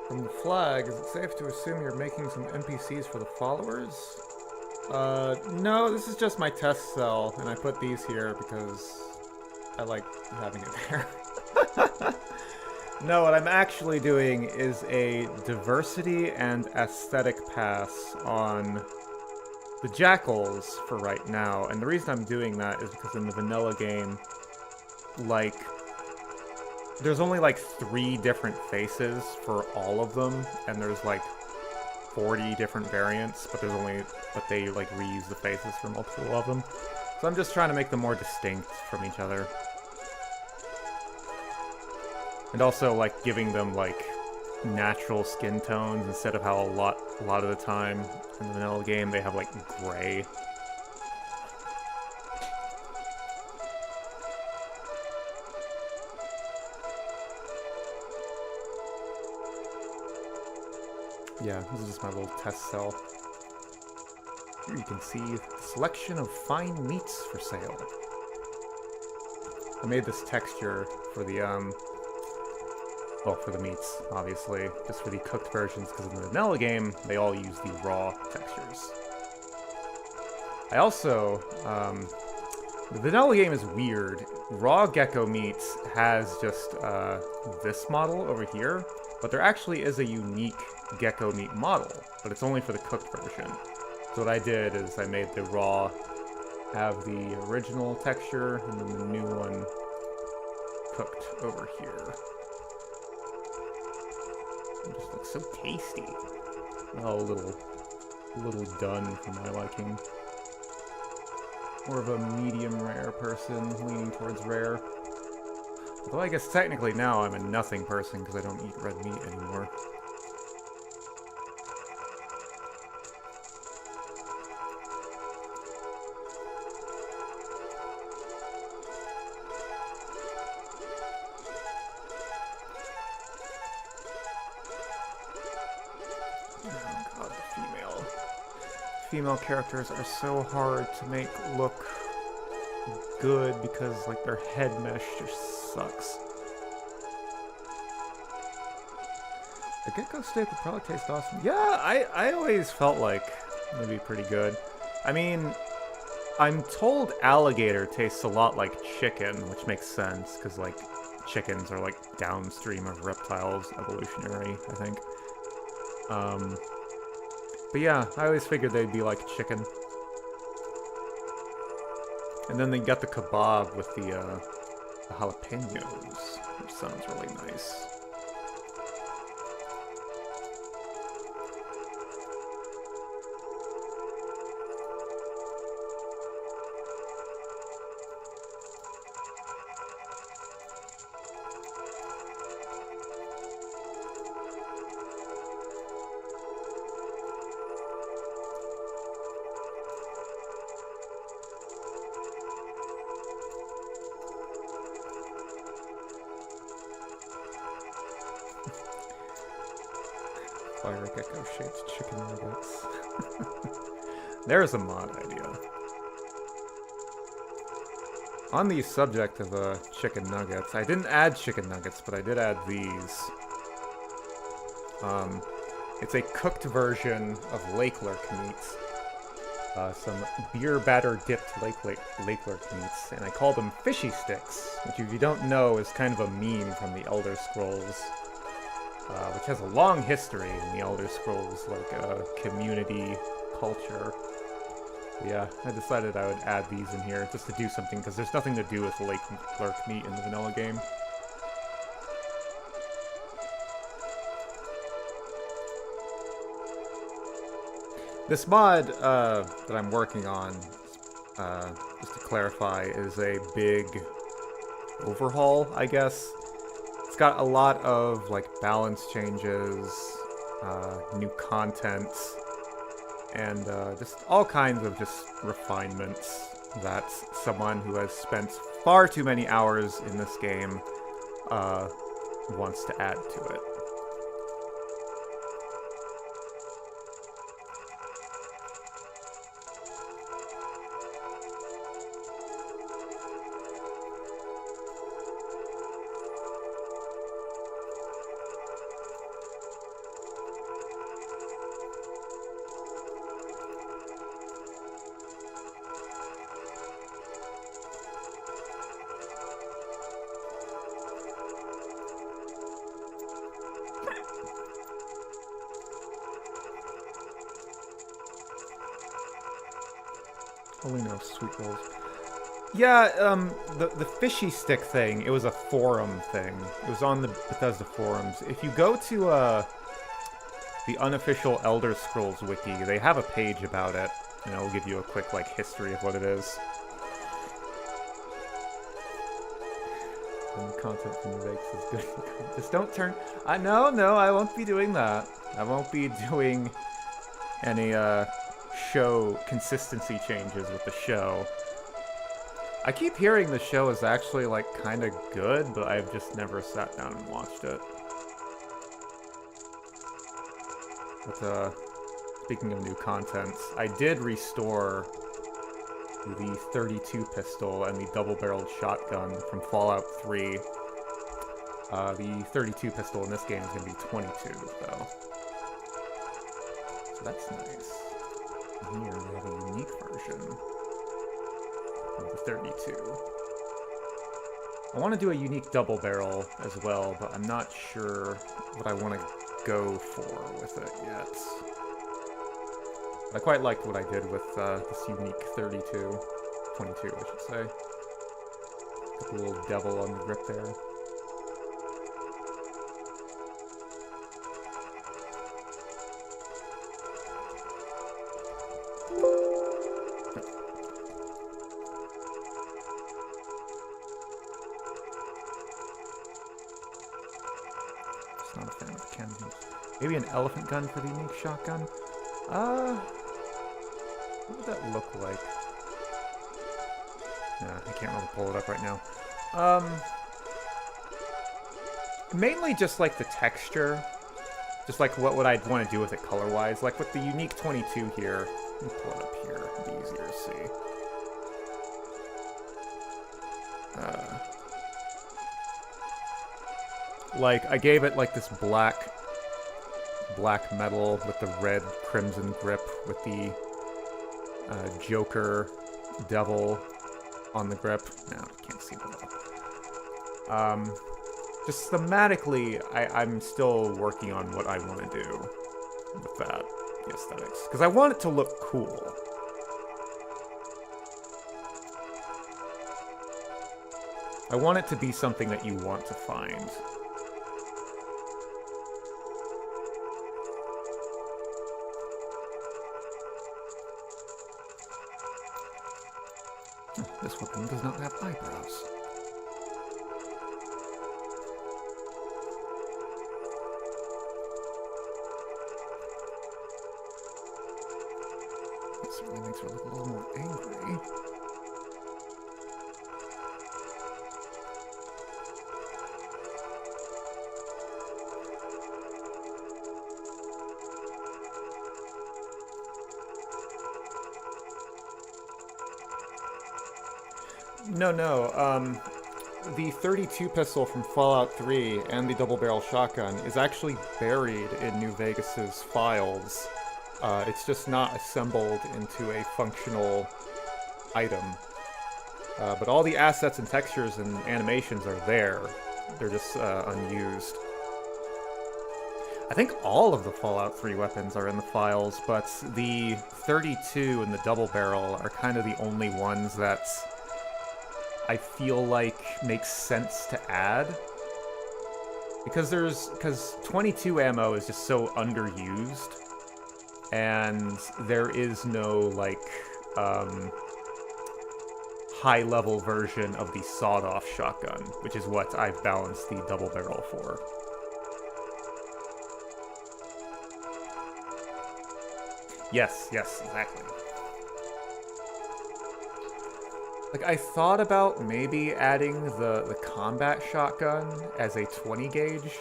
S2: From the flag, is it safe to assume you're making some NPCs for the followers? No, this is just my test cell, and I put these here because I like having it there. No, what I'm actually doing is a diversity and aesthetic pass on the jackals for right now, and the reason I'm doing that is because in the vanilla game, like, there's only like 3 different faces for all of them, and there's like 40 different variants, but they like reuse the faces for multiple of them. So I'm just trying to make them more distinct from each other. And also like giving them like natural skin tones instead of how a lot of the time in the vanilla game they have like gray. Yeah, this is just my little test cell. Here you can see the selection of fine meats for sale. I made this texture for the, well, for the meats, obviously, just for the cooked versions, because in the vanilla game, they all use the raw textures. I also, the vanilla game is weird. Raw gecko meats has just, this model over here, but there actually is a unique gecko meat model, but it's only for the cooked version. So what I did is I made the raw have the original texture, and then the new one cooked over here. It just looks so tasty. Oh, a little done for my liking. More of a medium rare person, leaning towards rare. Although I guess technically now I'm a nothing person because I don't eat red meat anymore. Female characters are so hard to make look good because, like, their head mesh just sucks. The gecko steak would probably taste awesome. Yeah, I always felt like it'd be pretty good. I mean, I'm told alligator tastes a lot like chicken, which makes sense, because, like, chickens are, like, downstream of reptiles evolutionary, I think. But yeah, I always figured they'd be like chicken. And then they got the kebab with the jalapenos, which sounds really nice. Fire gecko-shaped chicken nuggets. There's a mod idea. On the subject of chicken nuggets, I didn't add chicken nuggets, but I did add these. It's a cooked version of lake lurk meats. Some beer batter dipped lake lurk meats, and I call them fishy sticks, which if you don't know is kind of a meme from the Elder Scrolls. Which has a long history in the Elder Scrolls, like, community culture. Yeah, I decided I would add these in here just to do something, because there's nothing to do with lake lurk meat in the vanilla game. This mod that I'm working on, just to clarify, is a big overhaul, I guess. It's got a lot of, like, balance changes, new content, and just all kinds of just refinements that someone who has spent far too many hours in this game wants to add to it. Holy no, sweet rolls. Yeah, the fishy stick thing, it was a forum thing. It was on the Bethesda forums. If you go to, the unofficial Elder Scrolls wiki, they have a page about it, and it'll give you a quick, like, history of what it is. And the content from the Vegas is good. Just don't turn... no, I won't be doing that. I won't be doing any, show consistency changes with the show. I keep hearing the show is actually, like, kind of good, but I've just never sat down and watched it. But, speaking of new content, I did restore the 32 pistol and the double-barreled shotgun from Fallout 3. The 32 pistol in this game is going to be 22, though. So that's nice. And here we have a unique version of the 32. I want to do a unique double barrel as well, but I'm not sure what I want to go for with it yet. I quite liked what I did with this unique 22, I should say. Got the little devil on the grip there. Not a fan of cannons. Maybe an elephant gun for the unique shotgun? What would that look like? Nah, I can't really pull it up right now. Mainly just like the texture. Just like what would I want to do with it color-wise. Like with the unique 22 here. Let me pull it up here. It'll be easier to see. Like, I gave it like this black metal with the red crimson grip with the Joker devil on the grip. No, I can't see that. Just thematically, I'm still working on what I want to do with that, the aesthetics. Because I want it to look cool. I want it to be something that you want to find. This weapon does not have eyebrows. That certainly makes her look a little more angry. No. The 32 pistol from Fallout 3 and the double-barrel shotgun is actually buried in New Vegas's files. It's just not assembled into a functional item. But all the assets and textures and animations are there. They're just unused. I think all of the Fallout 3 weapons are in the files, but the 32 and the double-barrel are kind of the only ones that I feel like makes sense to add. Because 22 ammo is just so underused, and there is no, like, high-level version of the sawed-off shotgun, which is what I've balanced the double barrel for. Yes, exactly. Like, I thought about maybe adding the combat shotgun as a 20 gauge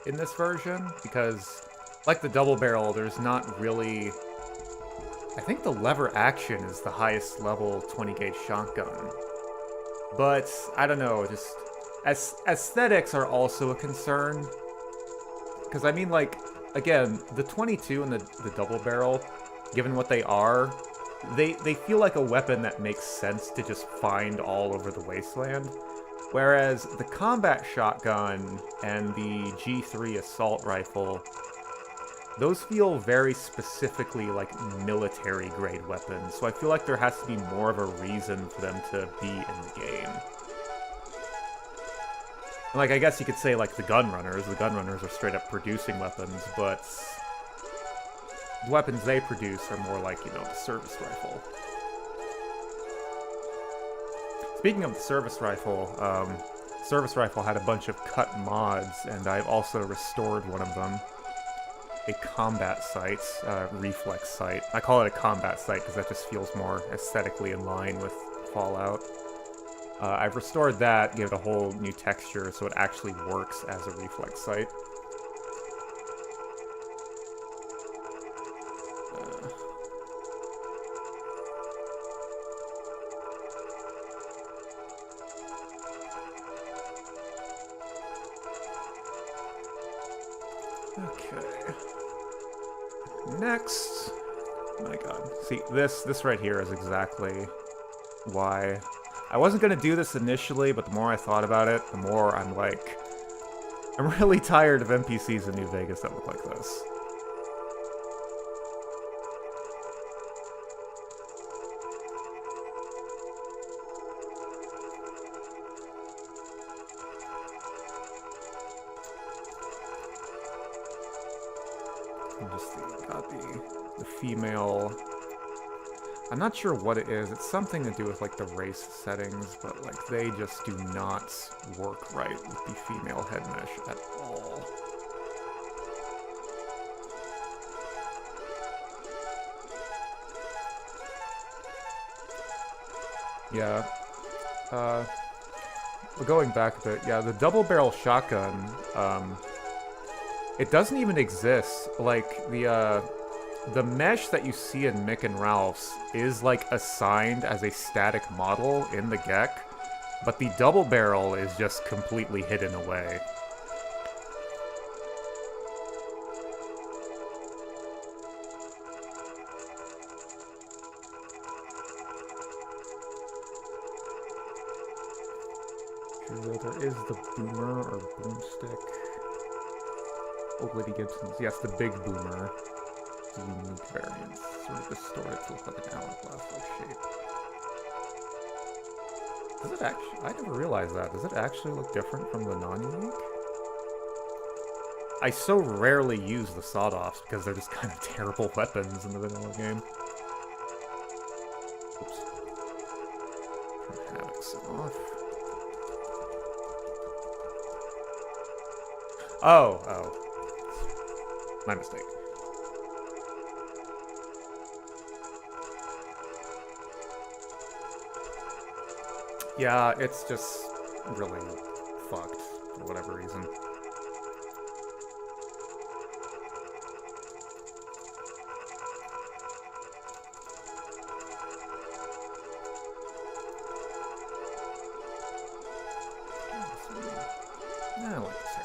S2: in this version, because, like the double barrel, there's not really... I think the lever action is the highest level 20 gauge shotgun. But, I don't know, just... aesthetics are also a concern. Because, I mean, like, again, the 22 and the double barrel, given what they are... They feel like a weapon that makes sense to just find all over the wasteland. Whereas the combat shotgun and the G3 assault rifle, those feel very specifically like military-grade weapons, so I feel like there has to be more of a reason for them to be in the game. Like, I guess you could say, like, the gun runners are straight up producing weapons, but the weapons they produce are more like, you know, the service rifle. Speaking of the service rifle had a bunch of cut mods, and I've also restored one of them. A combat sight, reflex sight. I call it a combat sight because that just feels more aesthetically in line with Fallout. I've restored that, gave it a whole new texture so it actually works as a reflex sight. Okay. Next. Oh my god. See, this right here is exactly why I wasn't gonna do this initially, but the more I thought about it, the more I'm like, I'm really tired of NPCs in New Vegas that look like this. Got the female. I'm not sure what it is. It's something to do with like the race settings, but like they just do not work right with the female head mesh at all. Yeah. Going back a bit, yeah, the double barrel shotgun, it doesn't even exist. Like, the mesh that you see in Mick and Ralph's is, like, assigned as a static model in the GEC, but the double barrel is just completely hidden away. There is the boomer or boomstick. Old Lady Gibson's. Yes, the big boomer. The unique variant. Sort of distorted to look like an hourglass-like shape. Does it actually? I never realized that. Does it actually look different from the non-unique? I so rarely use the sawed-offs because they're just kind of terrible weapons in the vanilla game. Oops. Havoc's off. Oh. My mistake. Yeah, it's just really fucked for whatever reason. I like this hair.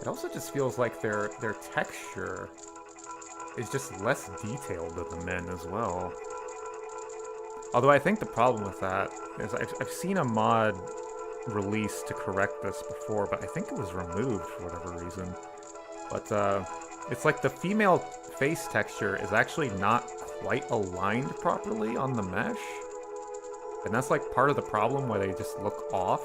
S2: It also just feels like their texture is just less detailed than the men as well. Although I think the problem with that is I've seen a mod released to correct this before, but I think it was removed for whatever reason. But it's like the female face texture is actually not quite aligned properly on the mesh. And that's like part of the problem where they just look off.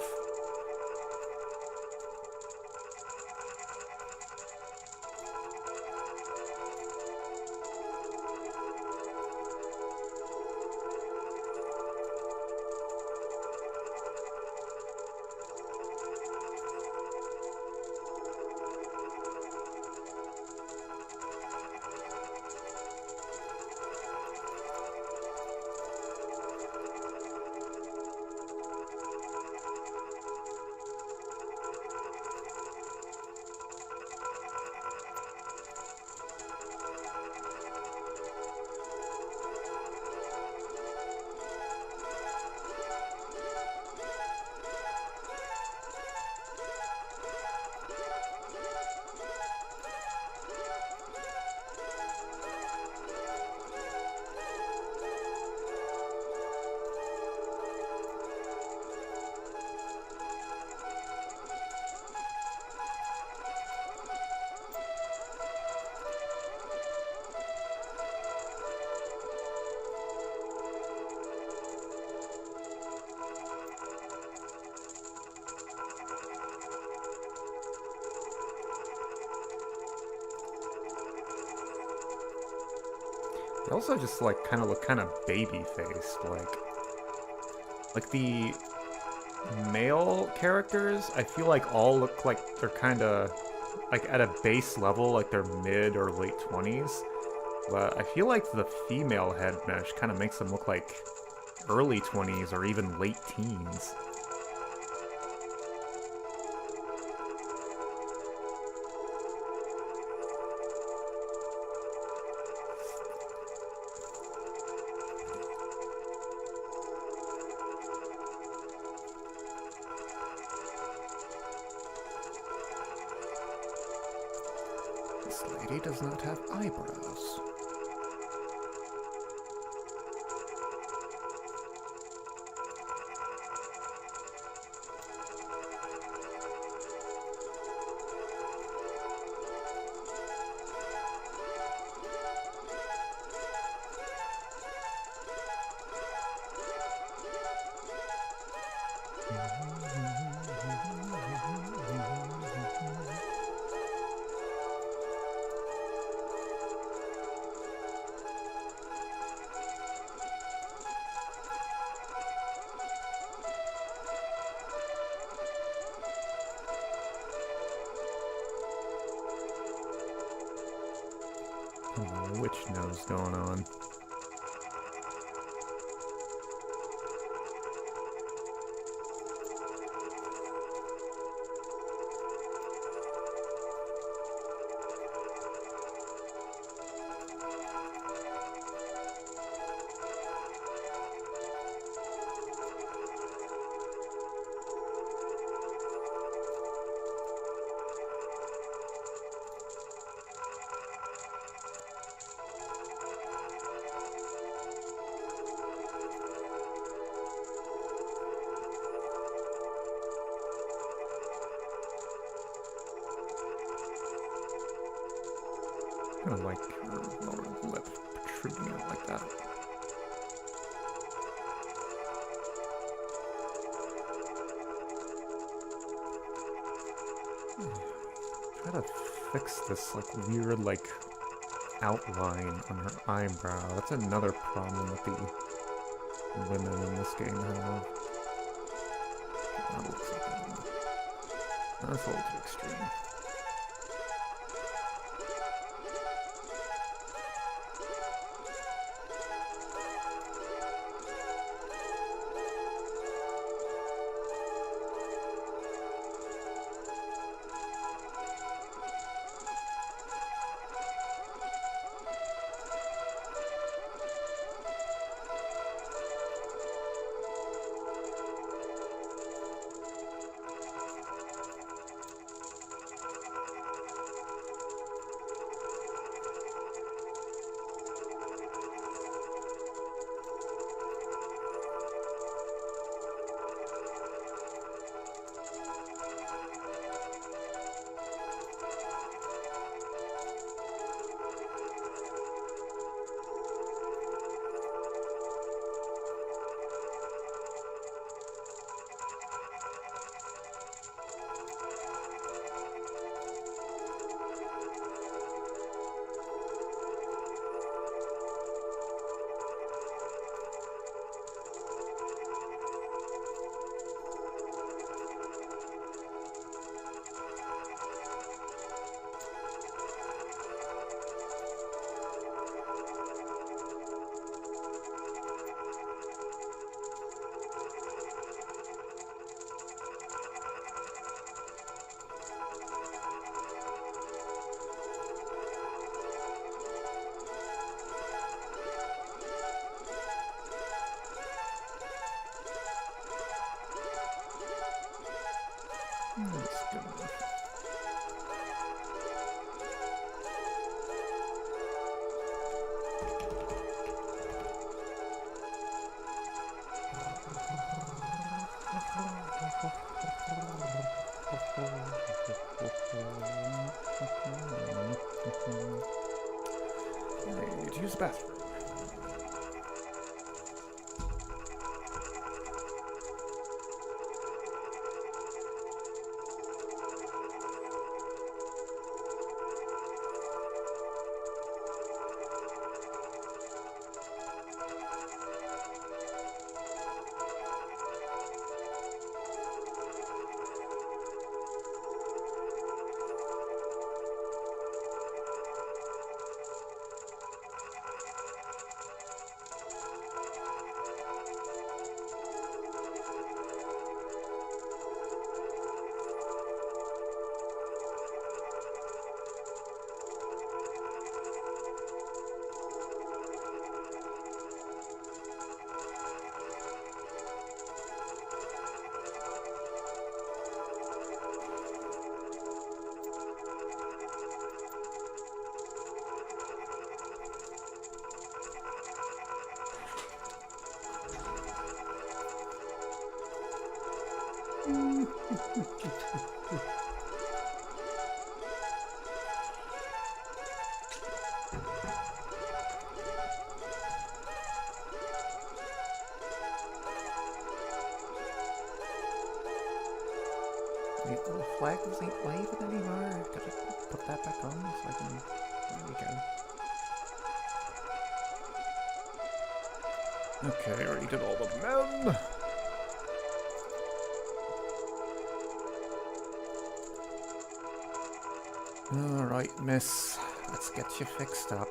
S2: They also just like kind of look kind of baby-faced, like the male characters. I feel like all look like they're kind of like at a base level, like they're mid or late 20s. But I feel like the female head mesh kind of makes them look like early 20s or even late teens. This lady does not have eyebrows. Witch nose going on. Kind of like her lower lip protruding out like that. Try to fix this like weird like outline on her eyebrow. That's another problem that the women in this game have. That looks like that's a little too extreme. That's good enough. I need to use the bathroom.
S1: The little flags ain't waving anymore. Gotta put that back on so I can. There we go. Okay, already did all the men. Alright, miss. Let's get you fixed up.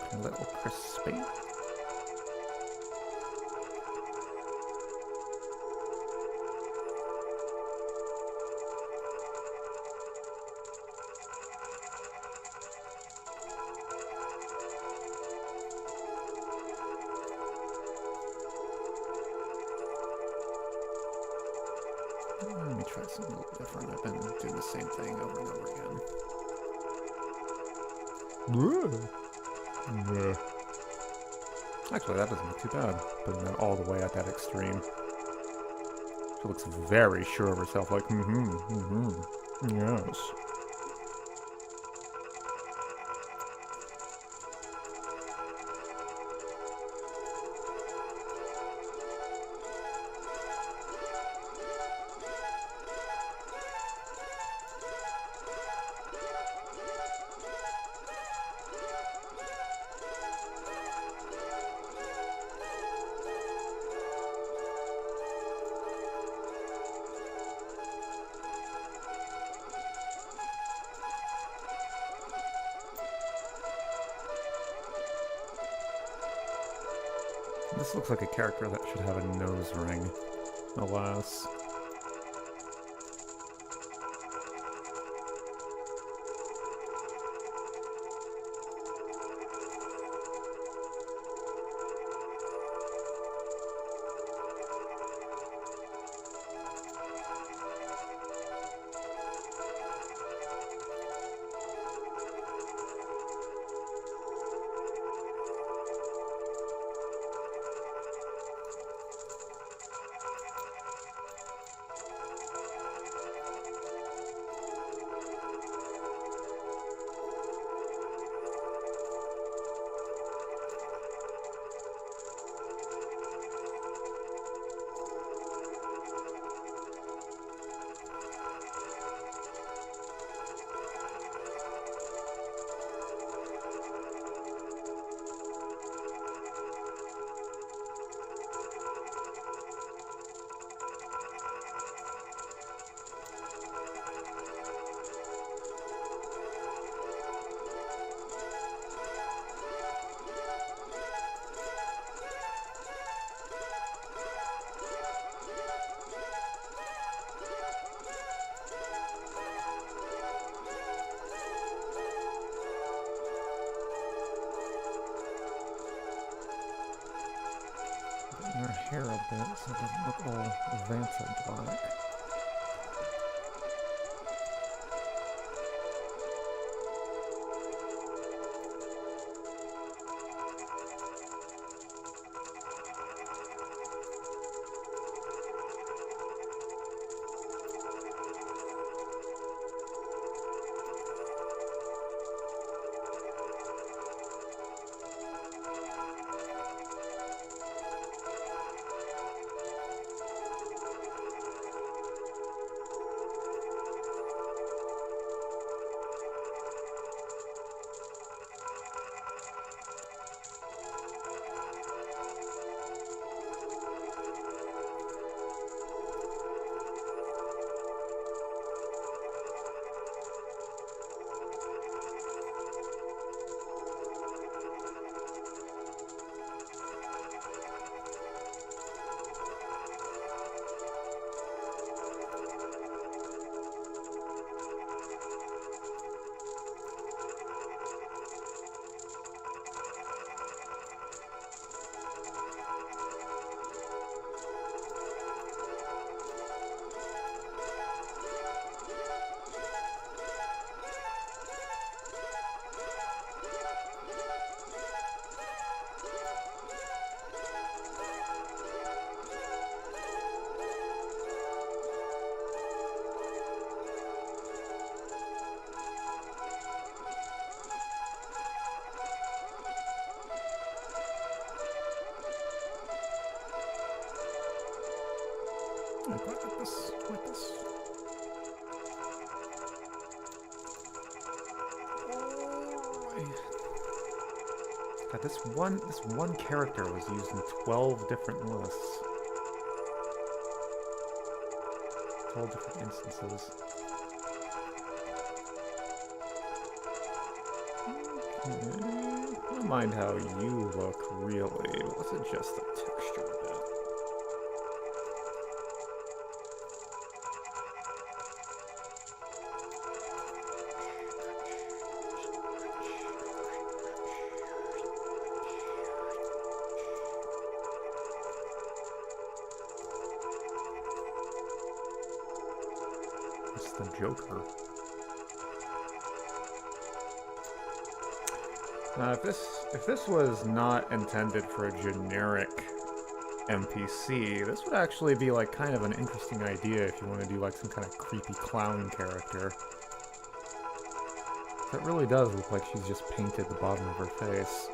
S1: A little crispy. Let me try something a little different. I've been doing the same thing over and over again. Actually, that doesn't look too bad. Putting that all the way at that extreme. She looks very sure of herself, like, yes. This looks like a character that should have a nose ring, alas. Her hair a bit so it doesn't look all Vanta black. Like this, like this.
S2: God, this one character was used in 12 different lists. 12 different instances. Okay. I don't mind how you look, really. Let's adjust the texture a bit. It's the Joker. Now, if this was not intended for a generic NPC, this would actually be like kind of an interesting idea if you want to do like some kind of creepy clown character. It really does look like she's just painted the bottom of her face.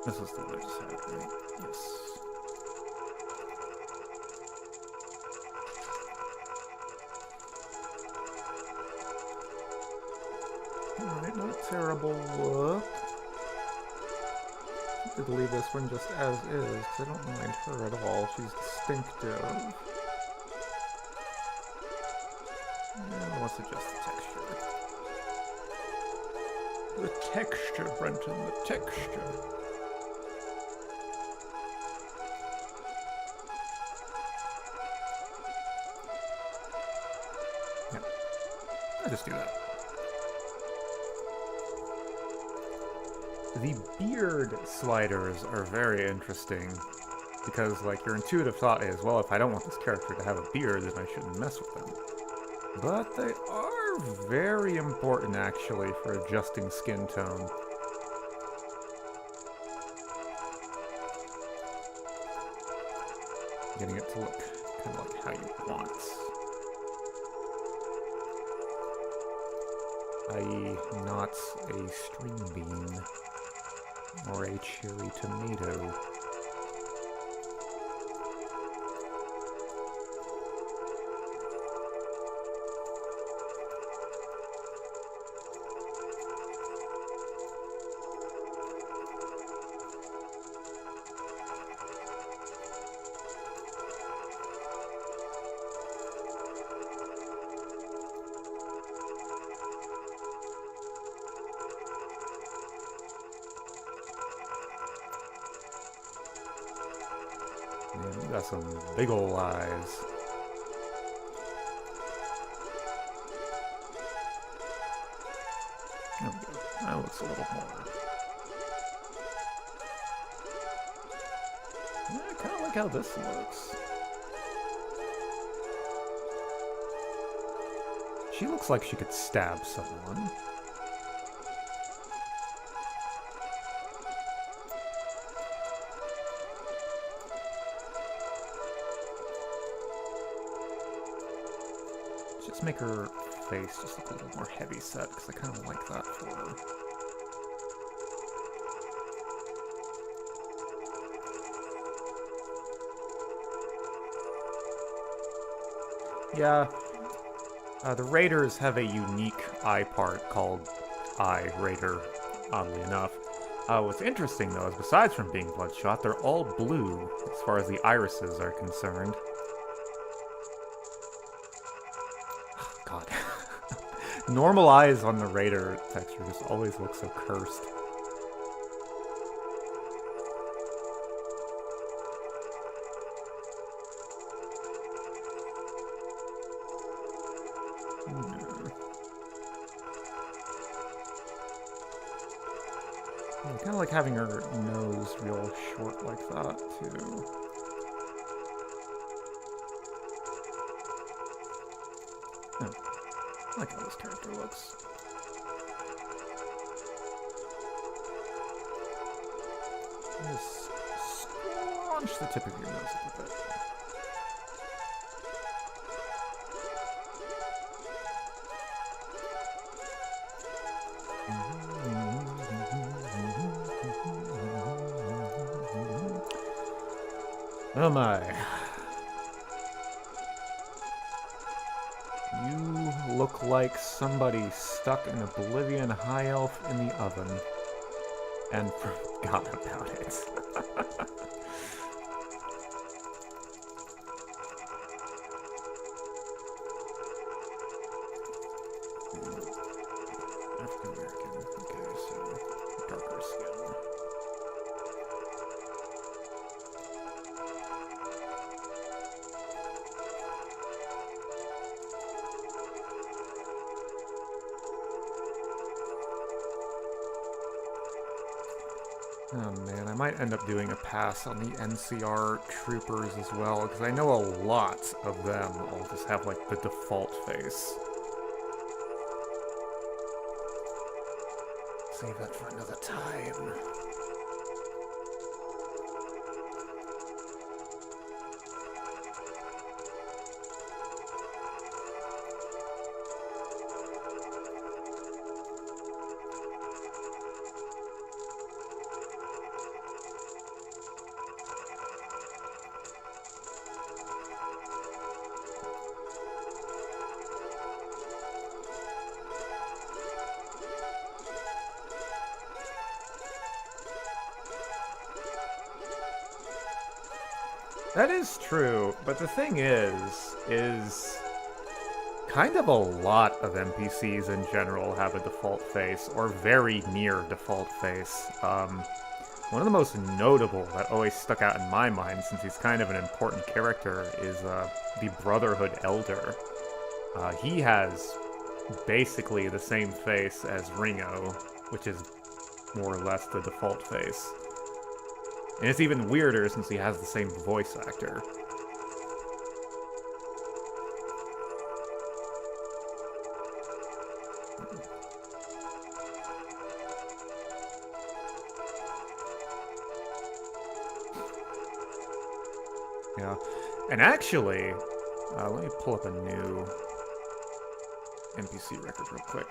S2: This is the one I just had, right? Yes. Alright, not a terrible look. I could leave this one just as is, because I don't mind her at all. She's distinctive. Yeah, let's adjust the texture. The texture, Brenton, the texture. I'll just do that. The beard sliders are very interesting because, like, your intuitive thought is, well, if I don't want this character to have a beard, then I shouldn't mess with them. But they are very important, actually, for adjusting skin tone. Getting it to look kind of like how you want. I.e., not a string bean or a cherry tomato. Man, you got some big ol' eyes. There we go. That looks a little more. Yeah, I kind of like how this looks. She looks like she could stab someone. Just make her face just look a little more heavy set, because I kind of like that for her. Yeah, the Raiders have a unique eye part called Eye Raider, oddly enough. What's interesting, though, is besides from being bloodshot, they're all blue as far as the irises are concerned. Oh, God. Normal eyes on the Raider texture just always look so cursed. I kind of like having her nose real short like that, too. Oh, I like how this character looks. Just scrunch the tip of your nose a bit. Oh my. You look like somebody stuck an Oblivion High Elf in the oven and forgot about it. African American. Okay, so darker skin. Oh man, I might end up doing a pass on the NCR troopers as well, because I know a lot of them all just have like the default face. Save that for another time. That is true, but the thing is kind of a lot of NPCs in general have a default face, or very near default face. One of the most notable that always stuck out in my mind, since he's kind of an important character, is the Brotherhood Elder. He has basically the same face as Ringo, which is more or less the default face. And it's even weirder since he has the same voice actor. Yeah. And actually, let me pull up a new NPC record real quick.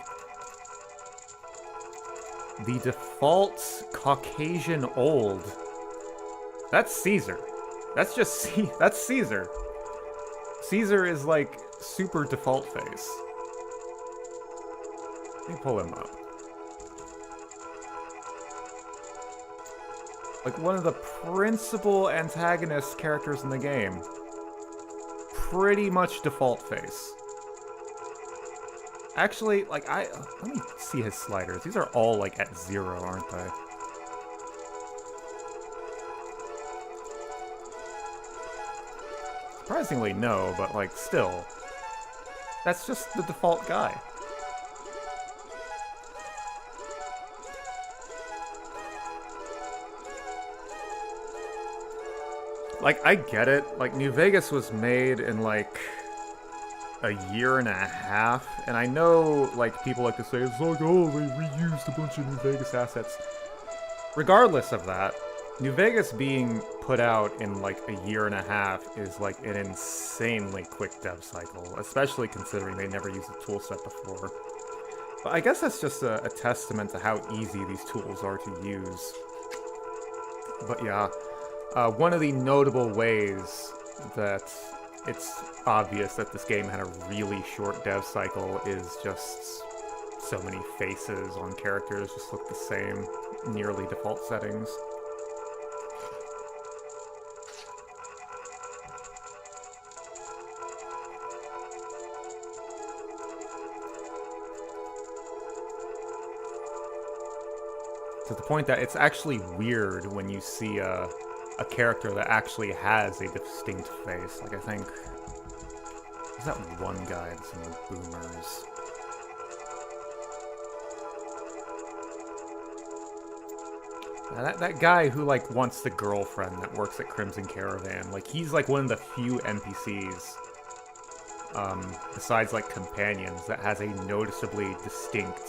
S2: The default Caucasian old. That's Caesar. That's just that's Caesar. Caesar is like super default face. Let me pull him up. Like one of the principal antagonist characters in the game. Pretty much default face. Actually, like let me see his sliders. These are all like at 0, aren't they? Surprisingly, no, but like still. That's just the default guy. Like, I get it. Like, New Vegas was made in like a year and a half, and I know like people like to say it's like, oh, they reused a bunch of New Vegas assets. Regardless of that, New Vegas being put out in like a year and a half is like an insanely quick dev cycle, especially considering they never used the toolset before. But I guess that's just a testament to how easy these tools are to use. But yeah, one of the notable ways that it's obvious that this game had a really short dev cycle is just so many faces on characters just look the same, nearly default settings. To the point that it's actually weird when you see a character that actually has a distinct face. Like, I think... There's that one guy that's in the Boomers. That guy who, like, wants the girlfriend that works at Crimson Caravan. Like, he's, like, one of the few NPCs, besides, like, companions, that has a noticeably distinct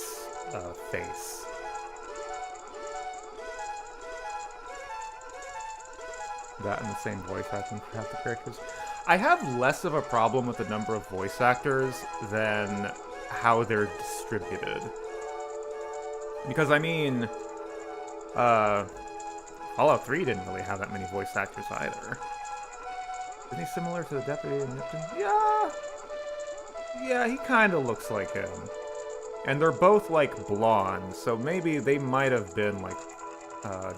S2: face. That and the same voice acting for half the characters. I have less of a problem with the number of voice actors than how they're distributed. Because, I mean, Fallout 3 didn't really have that many voice actors either. Isn't he similar to the deputy in Nipton? Yeah! Yeah, he kind of looks like him. And they're both, like, blonde, so maybe they might have been, like,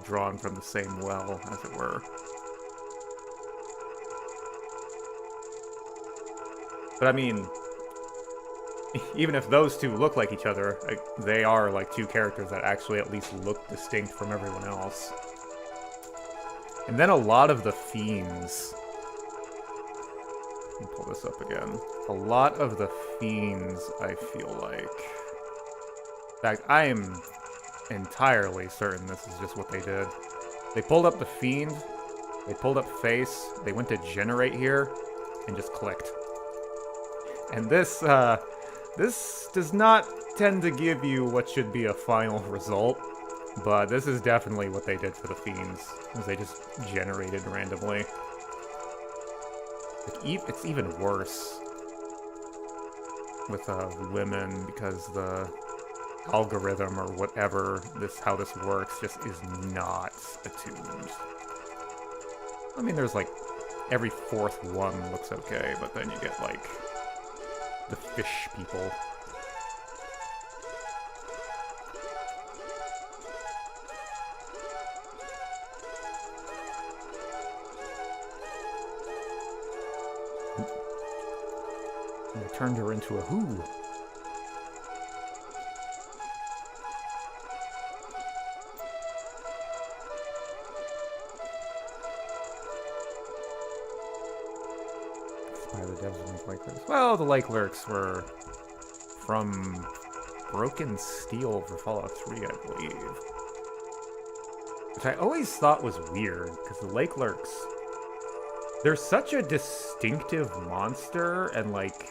S2: drawn from the same well, as it were. But I mean, even if those two look like each other, they are like two characters that actually at least look distinct from everyone else. And then a lot of the fiends... Let me pull this up again. A lot of the fiends, I feel like... In fact, I am entirely certain this is just what they did. They pulled up the fiend, they pulled up face, they went to generate here, and just clicked. And this does not tend to give you what should be a final result, but this is definitely what they did for the fiends, is they just generated randomly. Like, it's even worse with women, because the algorithm or whatever how this works just is not attuned. I mean, there's like every fourth one looks okay, but then you get like the fish people. And they turned her into a who? The devs make Lake Lurks. Well, the Lake Lurks were from Broken Steel for Fallout 3, I believe. Which I always thought was weird, because the Lake Lurks, they're such a distinctive monster, and like,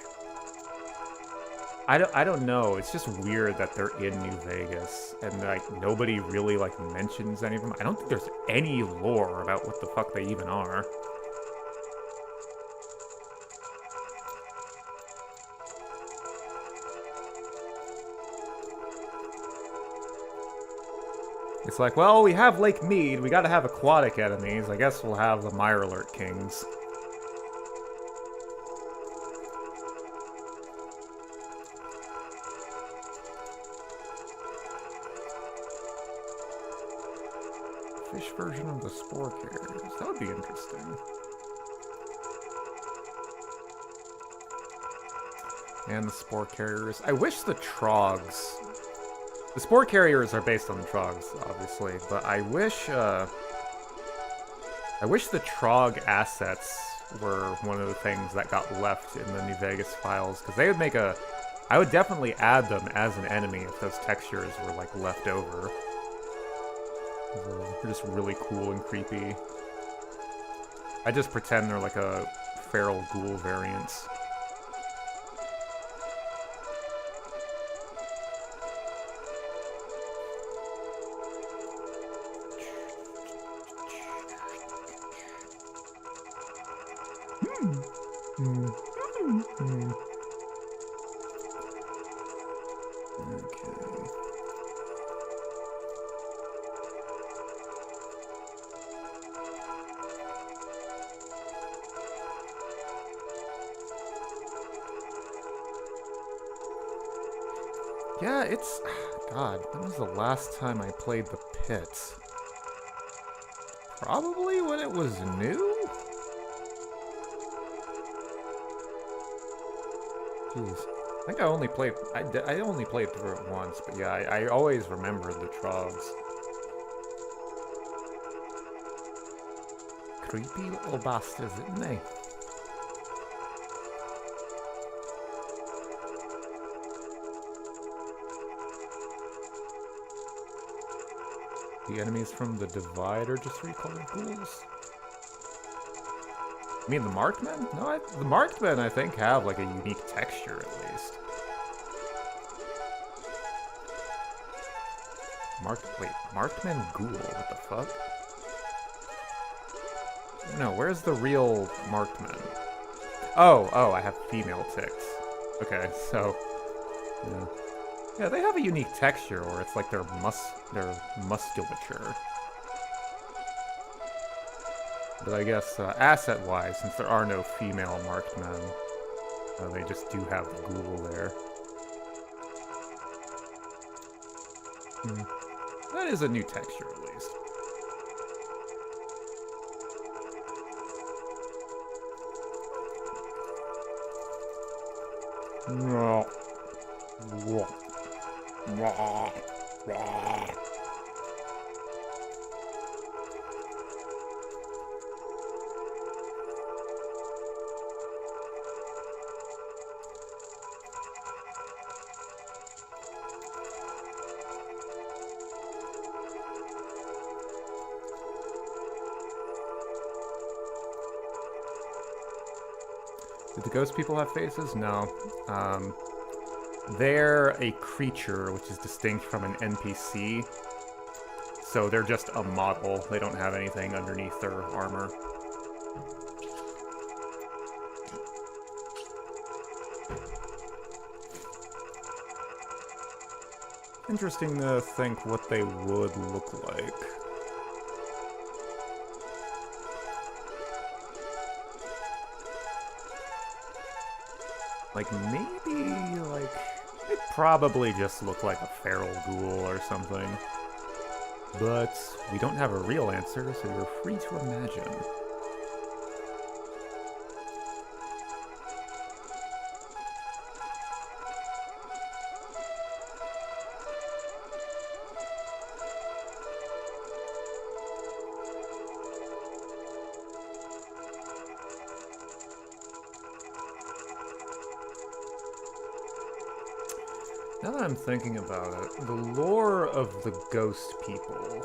S2: I don't know, it's just weird that they're in New Vegas, and like, nobody really like mentions any of them. I don't think there's any lore about what the fuck they even are. It's like, well, we have Lake Mead, we gotta have aquatic enemies, I guess we'll have the Mirelurk Kings. Fish version of the Spore Carriers, that would be interesting. And the Spore Carriers. I wish the Trogs... The Spore Carriers are based on the Trogs, obviously, but I wish the Trog assets were one of the things that got left in the New Vegas files, because they would make I would definitely add them as an enemy if those textures were, like, left over. They're just really cool and creepy. I just pretend they're like a feral ghoul variants.
S1: Okay. Yeah, it's... God, when was the last time I played the Pit? Probably when it was new? Jeez. I think I only played... I only played through it once, but yeah, I always remembered the trogs. Creepy little bastards, isn't they? The enemies from the Divide are just recolored ghouls. I mean, the marked men? No, the marked men, I think, have like a unique texture at least. Marked men ghoul? What the fuck? No, where's the real marked men? Oh, I have female ticks. Okay, so yeah. Yeah, they have a unique texture where it's like their musculature. But I guess asset-wise, since there are no female marked men, they just do have the ghoul there. That is a new texture, at least. No. Did the ghost people have faces? No. They're a creature, which is distinct from an NPC. So they're just a model. They don't have anything underneath their armor. Interesting to think what they would look like. Like, maybe, like... It probably just look like a feral ghoul or something. But we don't have a real answer, so you're free to imagine. Now that I'm thinking about it, the lore of the ghost people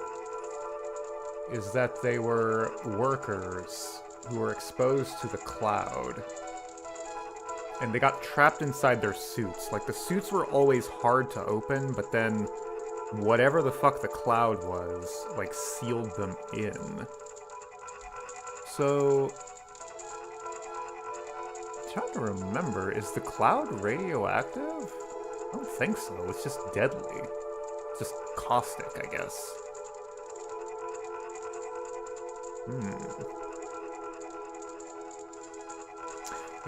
S1: is that they were workers who were exposed to the cloud. And they got trapped inside their suits. Like, the suits were always hard to open, but then whatever the fuck the cloud was, like, sealed them in. So... I'm trying to remember, is the cloud radioactive? I don't think so. It's just deadly. It's just caustic, I guess.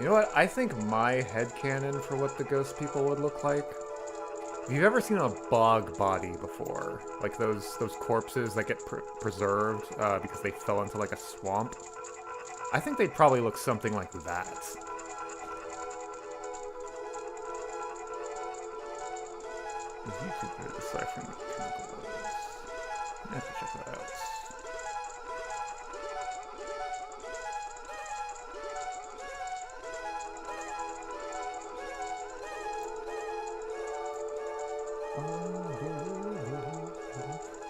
S1: You know what? I think my headcanon for what the ghost people would look like... Have you ever seen a bog body before? Like those corpses that get preserved because they fell into like a swamp? I think they'd probably look something like that. Is YouTube good at deciphering what chemical is? I have to check that out.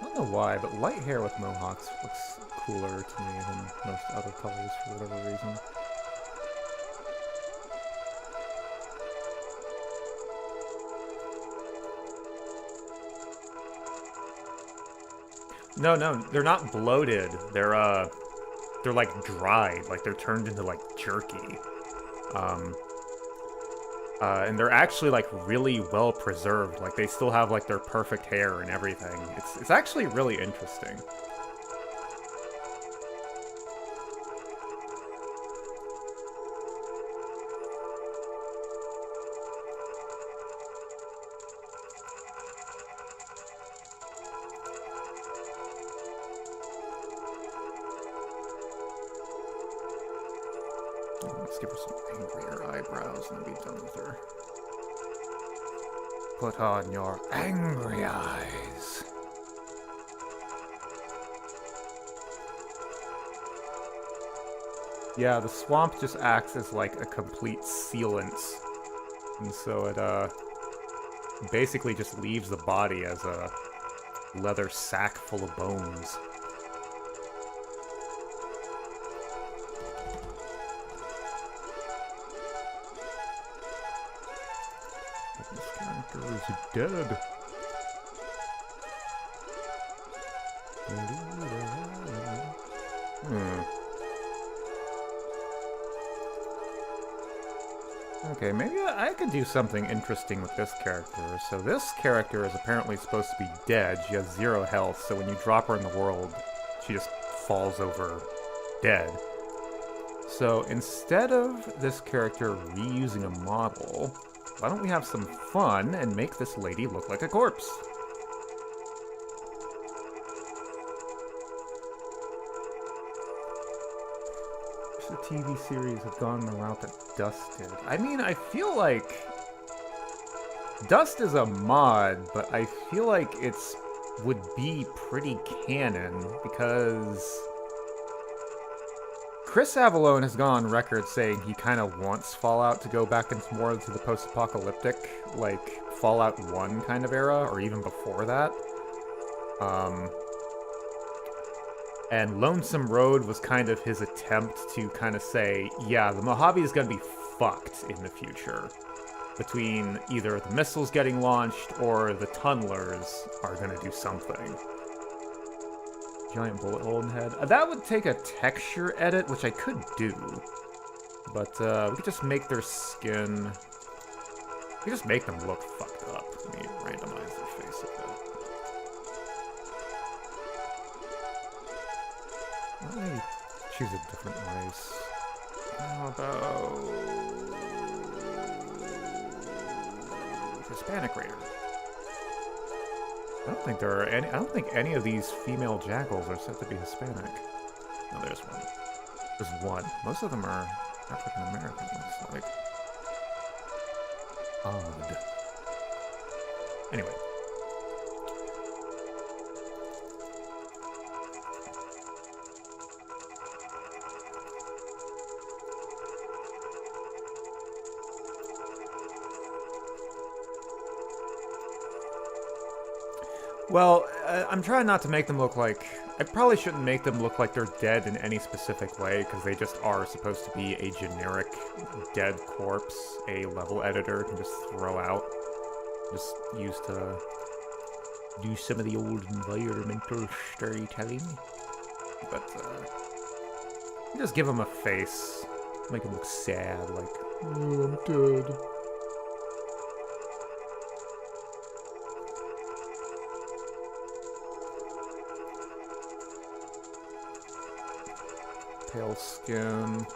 S1: I don't know why, but light hair with mohawks looks cooler to me than most other colors for whatever reason. No, they're not bloated. They're
S2: they're like dried, like they're turned into like jerky. And they're actually like really well preserved. Like they still have like their perfect hair and everything. It's actually really interesting. Let's give her some angrier eyebrows and be done with her. Put on your angry eyes. Yeah, the swamp just acts as like a complete sealant. And so it basically just leaves the body as a leather sack full of bones. This character is dead. Okay, maybe I could do something interesting with this character. So this character is apparently supposed to be dead. She has 0 health, so when you drop her in the world, she just falls over dead. So instead of this character reusing a model, why don't we have some fun and make this lady look like a corpse? The TV series have gone the route that Dust did. I mean, I feel like Dust is a mod, but I feel like it's would be pretty canon because Chris Avellone has gone on record saying he kind of wants Fallout to go back into more into the post-apocalyptic, like Fallout 1 kind of era, or even before that. And Lonesome Road was kind of his attempt to kind of say, yeah, the Mojave is going to be fucked in the future. Between either the missiles getting launched or the tunnelers are going to do something. Giant bullet hole in the head. That would take a texture edit, which I could do. But we could just make their skin... We could just make them look fucked up. Let me randomize their face a bit. Let me choose a different race. How about Hispanic Raider? I don't think there are any. I don't think any of these female jackals are said to be Hispanic. No, there's one. There's one. Most of them are African American. Looks like odd. Anyway. Well, I'm trying not to make them look like... I probably shouldn't make them look like they're dead in any specific way, because they just are supposed to be a generic dead corpse a level editor can just throw out. Just used to do some of the old environmental storytelling. But, just give them a face. Make them look sad, like, oh, I'm dead. Pale skin.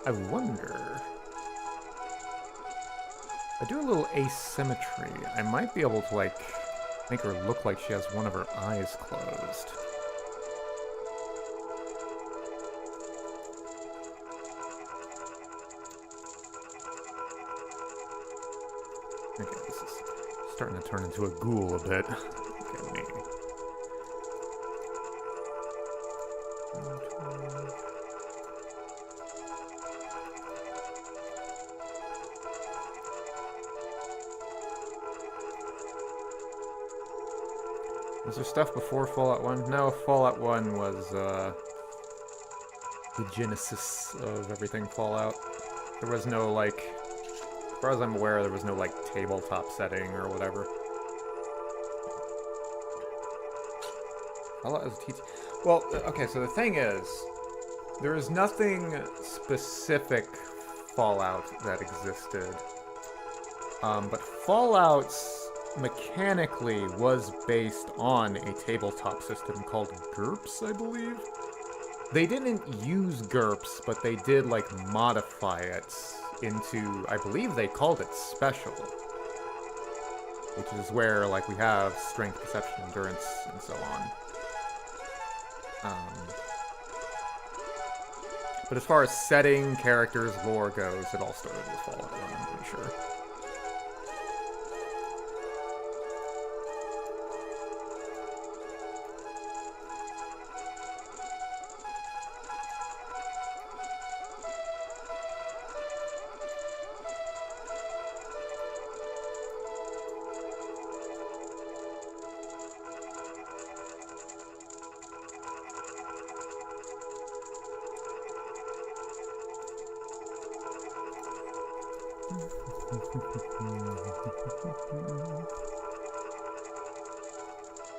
S2: I wonder... I do a little asymmetry. I might be able to, like, make her look like she has one of her eyes closed. Okay, this is starting to turn into a ghoul a bit. Look at me. Was there stuff before Fallout 1? No, Fallout 1 was the genesis of everything Fallout. There was no, like, as far as I'm aware, there was no, like, tabletop setting or whatever. Fallout is TT. Well, okay, so the thing is, there is nothing specific Fallout that existed. But Fallout's mechanically was based on a tabletop system called GURPS, I believe. They didn't use GURPS, but they did, like, modify it into, I believe they called it Special. Which is where, like, we have strength, perception, endurance, and so on. But as far as setting, characters, lore goes, it all started with Fallout 1, I'm pretty sure.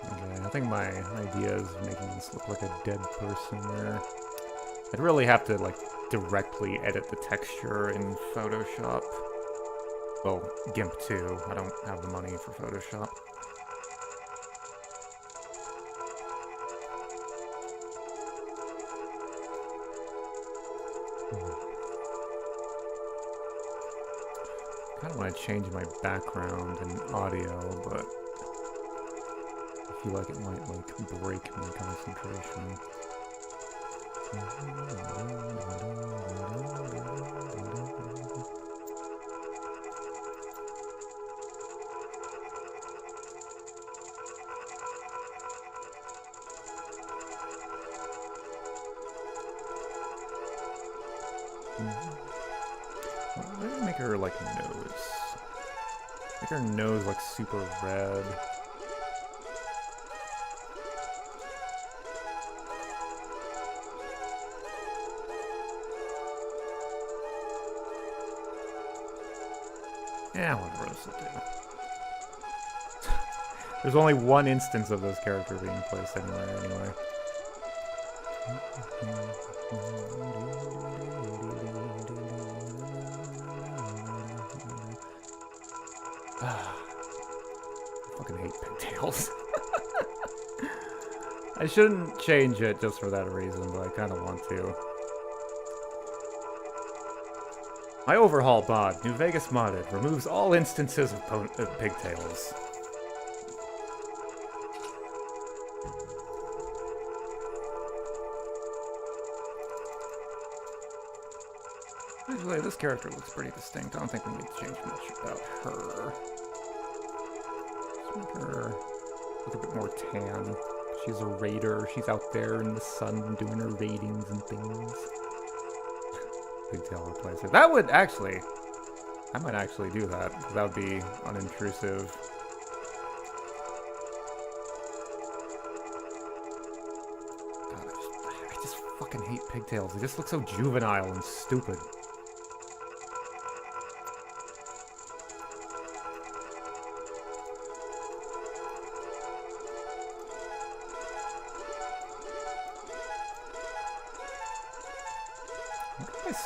S2: Okay, I think my idea is making this look like a dead person there. I'd really have to, like, directly edit the texture in Photoshop. Well, GIMP too. I don't have the money for Photoshop. I kind of want to change my background and audio, but I feel like it might, like, break my concentration. Maybe make her, like, nose. Make her nose, like, super red. Yeah, whatever this will do. There's only one instance of this character being placed anywhere, anyway. I fucking hate pigtails. I shouldn't change it just for that reason, but I kind of want to. My overhaul mod, New Vegas modded, removes all instances of pigtails. Actually, this character looks pretty distinct. I don't think we need to change much about her. Let's make her look a bit more tan. She's a raider. She's out there in the sun doing her raidings and things. Pigtail replacer. That would actually... I might actually do that. That would be unintrusive. God, I just fucking hate pigtails. They just look so juvenile and stupid.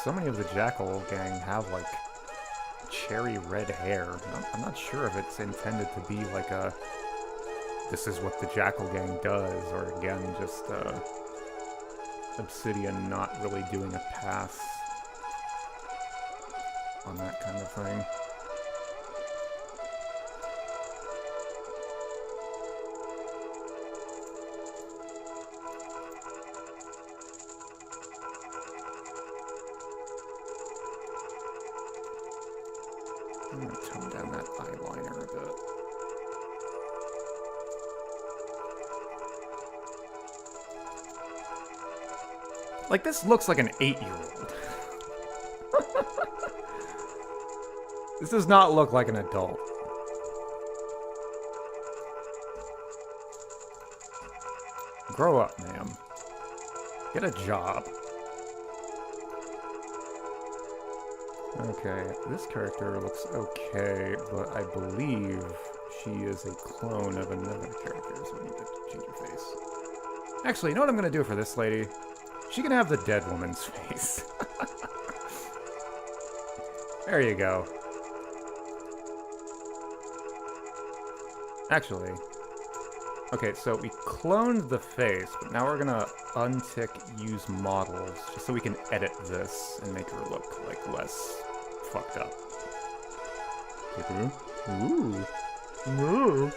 S2: So many of the Jackal gang have, like, cherry red hair. I'm not sure if it's intended to be like a... This is what the Jackal gang does, or again, just Obsidian not really doing a pass on that kind of thing. I'm gonna tone down that eyeliner a bit. Like, this looks like an 8-year-old. This does not look like an adult. Grow up, ma'am. Get a job. Okay, this character looks okay, but I believe she is a clone of another character, so I need to change her face. Actually, you know what I'm gonna do for this lady? She can have the dead woman's face. There you go. Actually, okay, so we cloned the face, but now we're gonna untick use models, just so we can edit this and make her look, like, less fucked up. Ooh. No.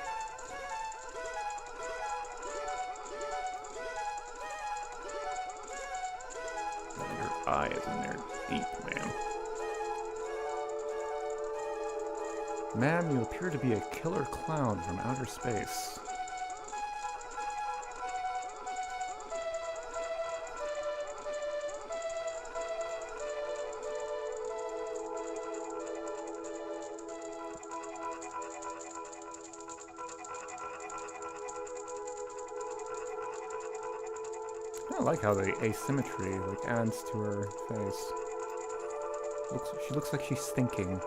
S2: Your eye is in there deep, ma'am. Ma'am, you appear to be a killer clown from outer space. I like how the asymmetry adds to her face. She looks like she's thinking.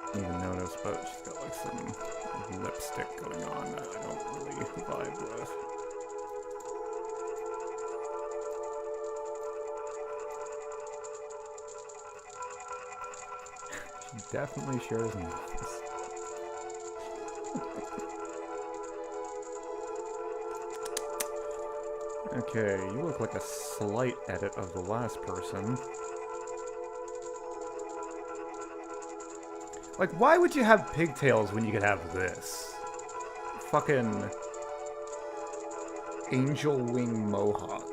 S2: I didn't even notice, but she's got like some lipstick going on that I don't really vibe with. She definitely shares an office. Okay, you look like a slight edit of the last person. Like, why would you have pigtails when you could have this? Fucking angel wing mohawk.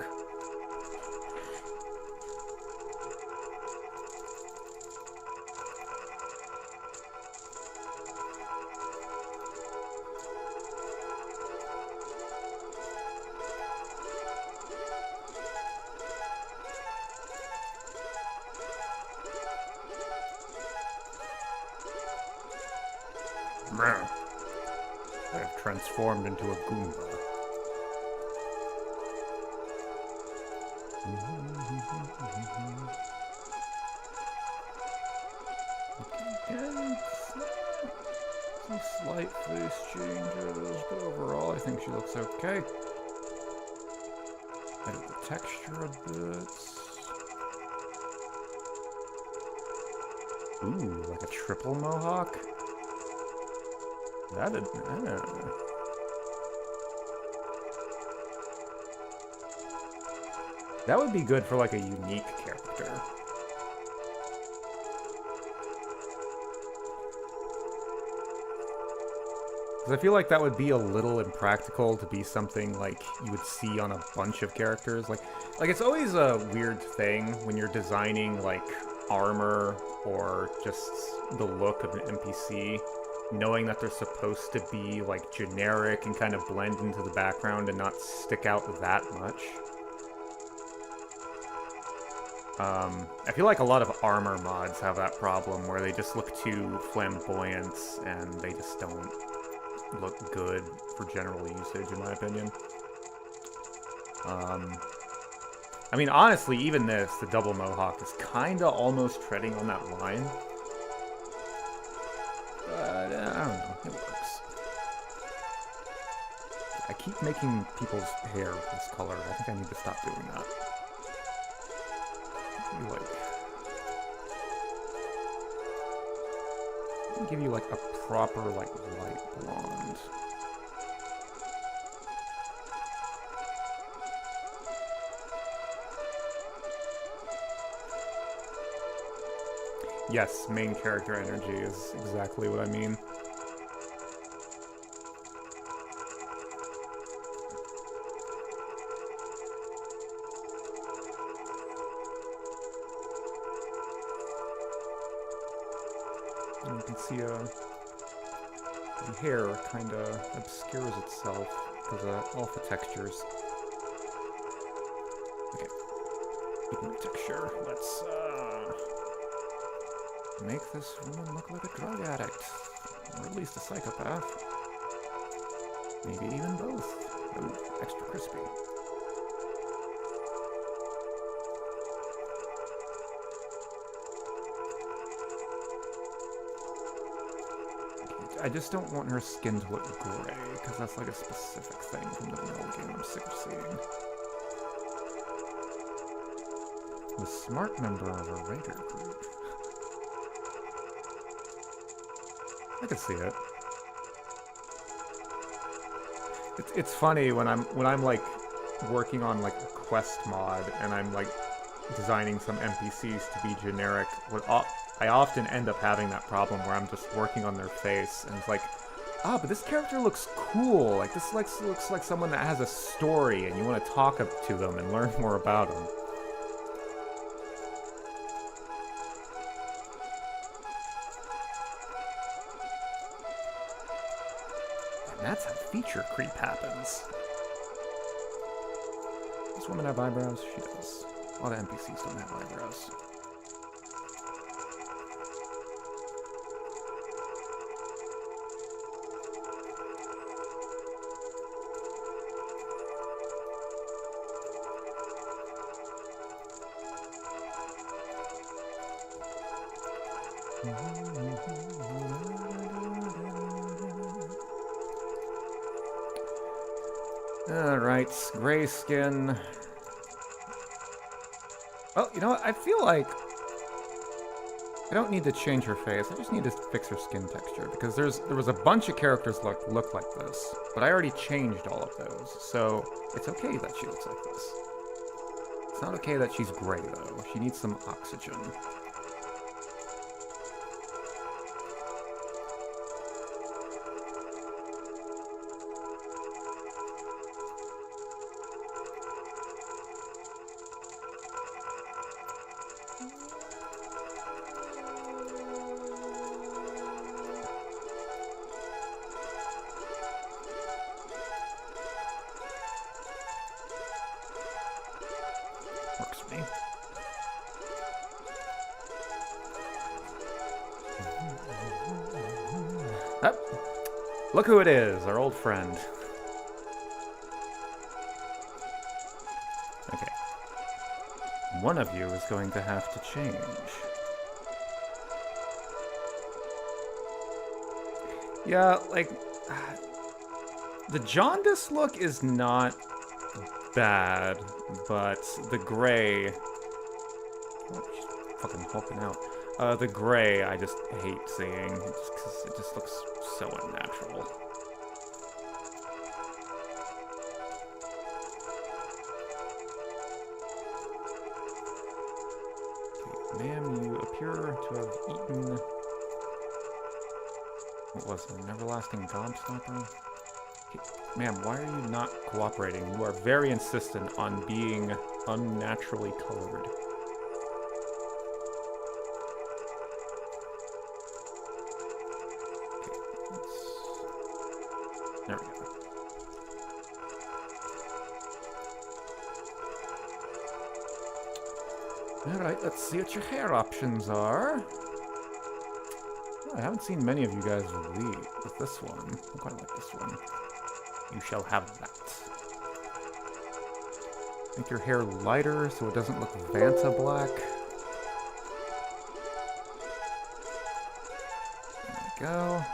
S2: I have transformed into a Goomba. Okay, some slight face changes, but overall I think she looks okay. Edit the texture a bit. Ooh, like a triple mohawk? That would be good for like a unique character. Because I feel like that would be a little impractical to be something like you would see on a bunch of characters. Like it's always a weird thing when you're designing like armor or just the look of an NPC, knowing that they're supposed to be like generic and kind of blend into the background and not stick out that much. I feel like a lot of armor mods have that problem where they just look too flamboyant and they just don't look good for general usage, in my opinion. I mean, honestly, even this, the double mohawk, is kinda almost treading on that line. But, I don't know, it works. I keep making people's hair this color. I think I need to stop doing that. Give you like a proper like light blonde. Yes, main character energy is exactly what I mean. And you can see the hair kind of obscures itself because of alpha textures. Okay, speaking of texture, let's make this woman look like a drug addict, or at least a psychopath. Maybe even both. Ooh, extra crispy. I just don't want her skin to look gray, because that's like a specific thing from the vanilla game I'm sick of seeing. The smart member of a raider group. I can see it. It's funny when I'm like working on like a quest mod and I'm like designing some NPCs to be generic. I often end up having that problem where I'm just working on their face and it's like, but this character looks cool. Like this looks like someone that has a story and you want to talk to them and learn more about them. And that's how feature creep happens. Does this woman have eyebrows? She does. A lot of NPCs don't have eyebrows. Alright, gray skin. Well, you know what? I feel like I don't need to change her face. I just need to fix her skin texture because there was a bunch of characters look like this, but I already changed all of those, so it's okay that she looks like this. It's not okay that she's gray though. She needs some oxygen. Works for me. Look who it is, our old friend. Okay. One of you is going to have to change. Yeah, like, the jaundice look is not bad, but the gray... Oh, she's fucking hulking out. The gray, I just hate seeing, because it just looks so unnatural. Okay, ma'am, you appear to have eaten... What was it, an everlasting gobstopper? Okay, ma'am, why are you not cooperating? You are very insistent on being unnaturally colored. There we go. Alright, let's see what your hair options are. Oh, I haven't seen many of you guys lead with this one. I quite like this one. You shall have that. Make your hair lighter so it doesn't look Vanta black. There we go.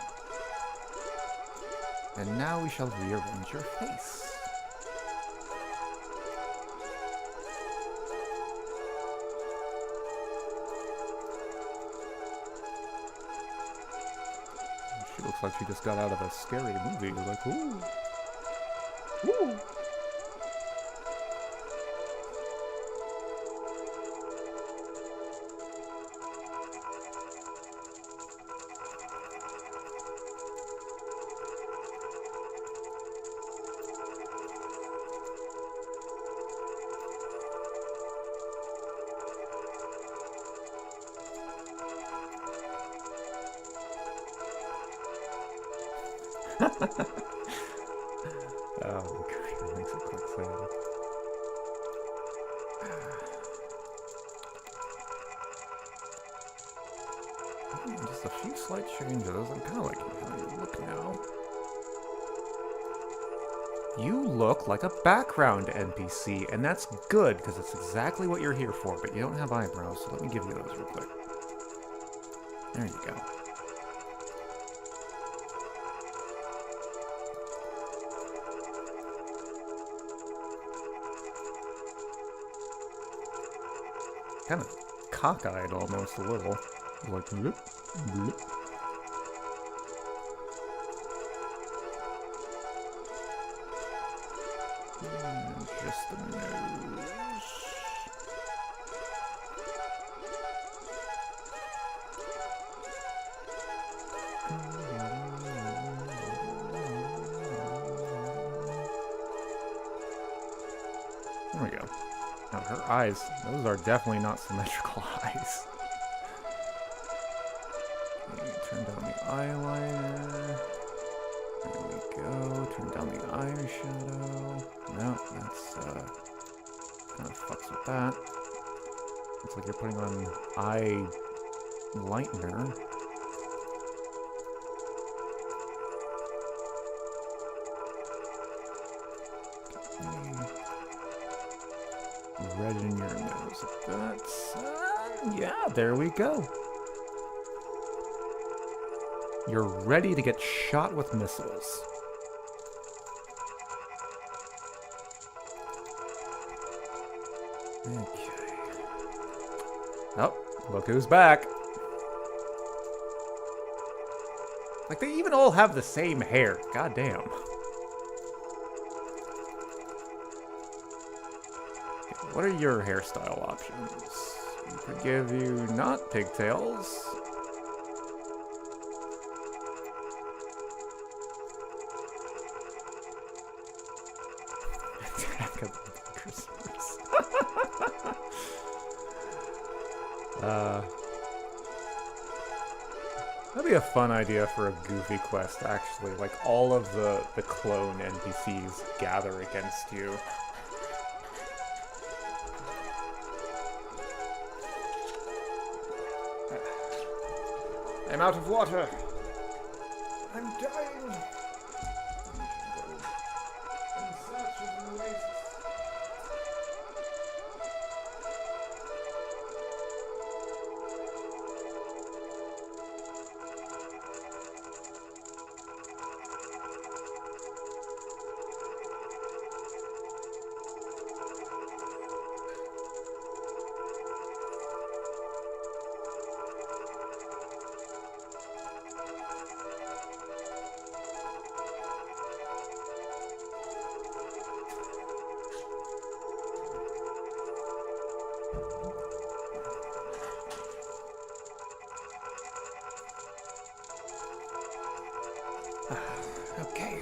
S2: And now we shall rearrange your face. She looks like she just got out of a scary movie. Like, ooh. Ooh. Oh, God, makes it quick sad. Just a few slight changes. I'm kind of like how you look now. You look like a background NPC, and that's good, because that's exactly what you're here for, but you don't have eyebrows, so let me give you those real quick. There you go. Kind of cockeyed almost a little. Like, bloop, bloop. And just the nose. There we go. Now her eyes, those are definitely not symmetrical eyes. Okay, turn down the eyeliner. There we go. Turn down the eyeshadow. No, that's kind of fucks with that. Looks like you're putting on eyeliner. Redden your nose. That's yeah, there we go. You're ready to get shot with missiles. Okay. Oh, look who's back. Like, they even all have the same hair. God damn. What are your hairstyle options? We could give you not pigtails. Attack of the Christmas. That'd be a fun idea for a goofy quest, actually. Like, all of the clone NPCs gather against you. I'm out of water. I'm dying. In search of an oasis. Okay.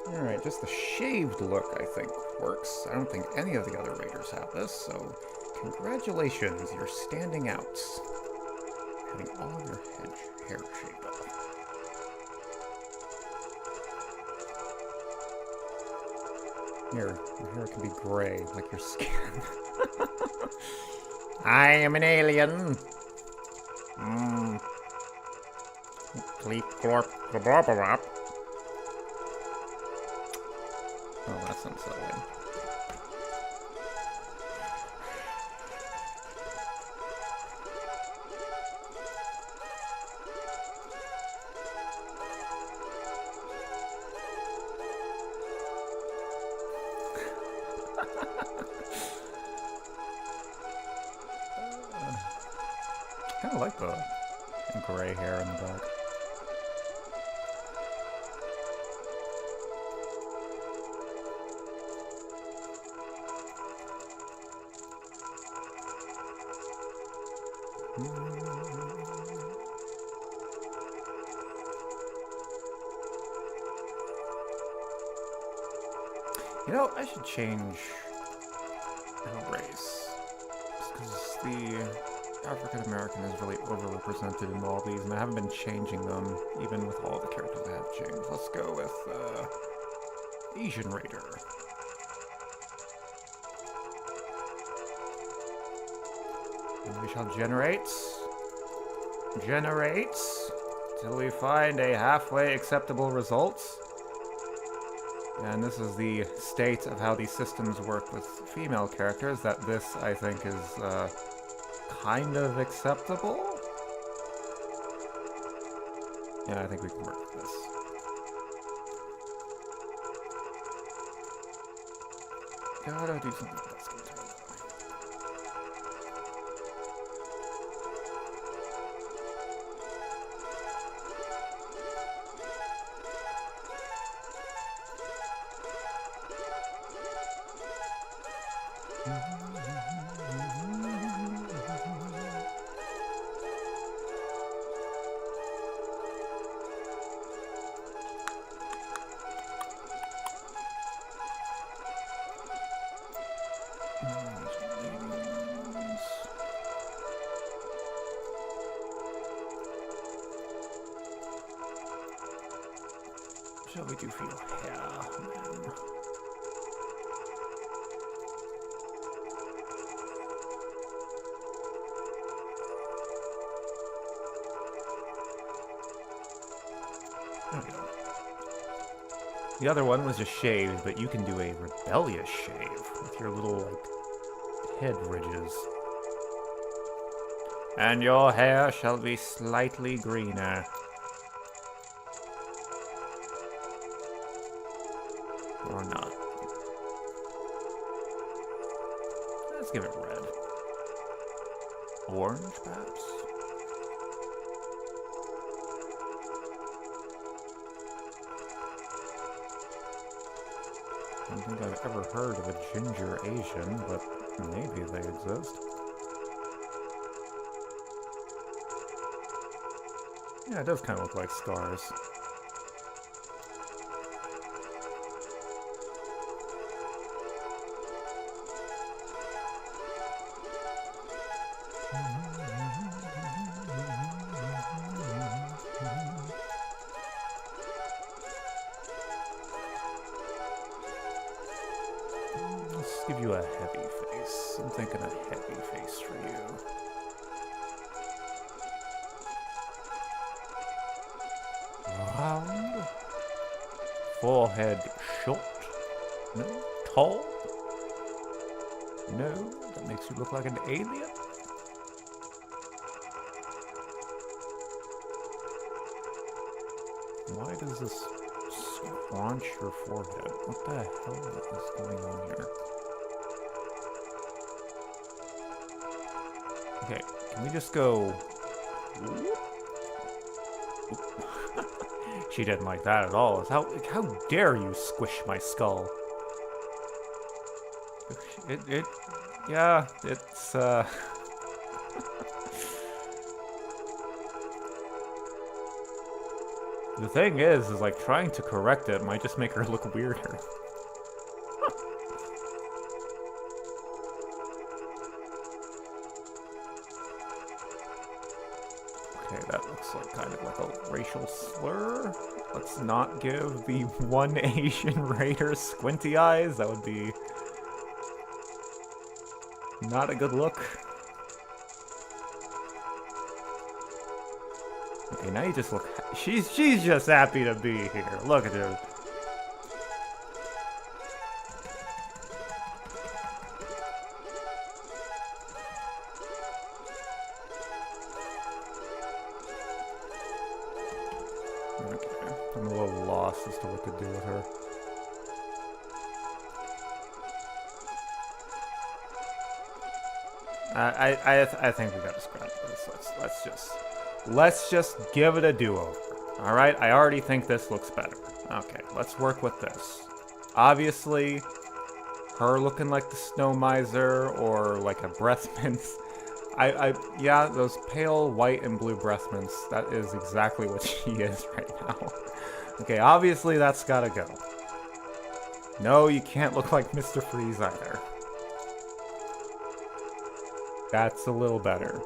S2: Alright, just the shaved look, I think, works. I don't think any of the other raiders have this, so congratulations, you're standing out. Having all of your hair shaved off. Here, your hair can be gray, like your skin. I am an alien. Bleep, glorp, glorp, glorp. Oh, that's unsettling. I kind of like the gray hair in the back. You know, I should change our race. Just because the African American is really overrepresented in all these, and I haven't been changing them, even with all the characters I have changed. Let's go with Asian Raider. And we shall generate till we find a halfway acceptable result. And this is the state of how these systems work with female characters, that this, I think, is kind of acceptable. Yeah, I think we can work with this. Gotta do something with that skin tone. Shall we do for your hair, man? There we go. The other one was just shaved, but you can do a rebellious shave with your little, like, head ridges. And your hair shall be slightly greener. Or not. Let's give it red. Orange, perhaps? I don't think I've ever heard of a ginger Asian, but maybe they exist. Yeah, it does kind of look like scars. Let's give you a heavy face. I'm thinking a heavy face for you. Round. Forehead short. No. Tall. No. That makes you look like an alien. Why does this scrunch your forehead? What the hell is going on here? Okay, can we just go... She didn't like that at all. How dare you squish my skull? Yeah, it's, The thing is like, trying to correct it might just make her look weirder. Okay, that looks like kind of like a racial slur. Let's not give the one Asian raider squinty eyes. That would be not a good look. Okay, now you just look... She's just happy to be here. Look at her. Okay, I'm a little lost as to what to do with her. I think we gotta scrap this. Let's just give it a do-over. Alright, I already think this looks better. Okay, let's work with this. Obviously, her looking like the Snow Miser or like a breath mint. Yeah, those pale white and blue breath mints, that is exactly what she is right now. Okay, obviously that's gotta go. No, you can't look like Mr. Freeze either. That's a little better.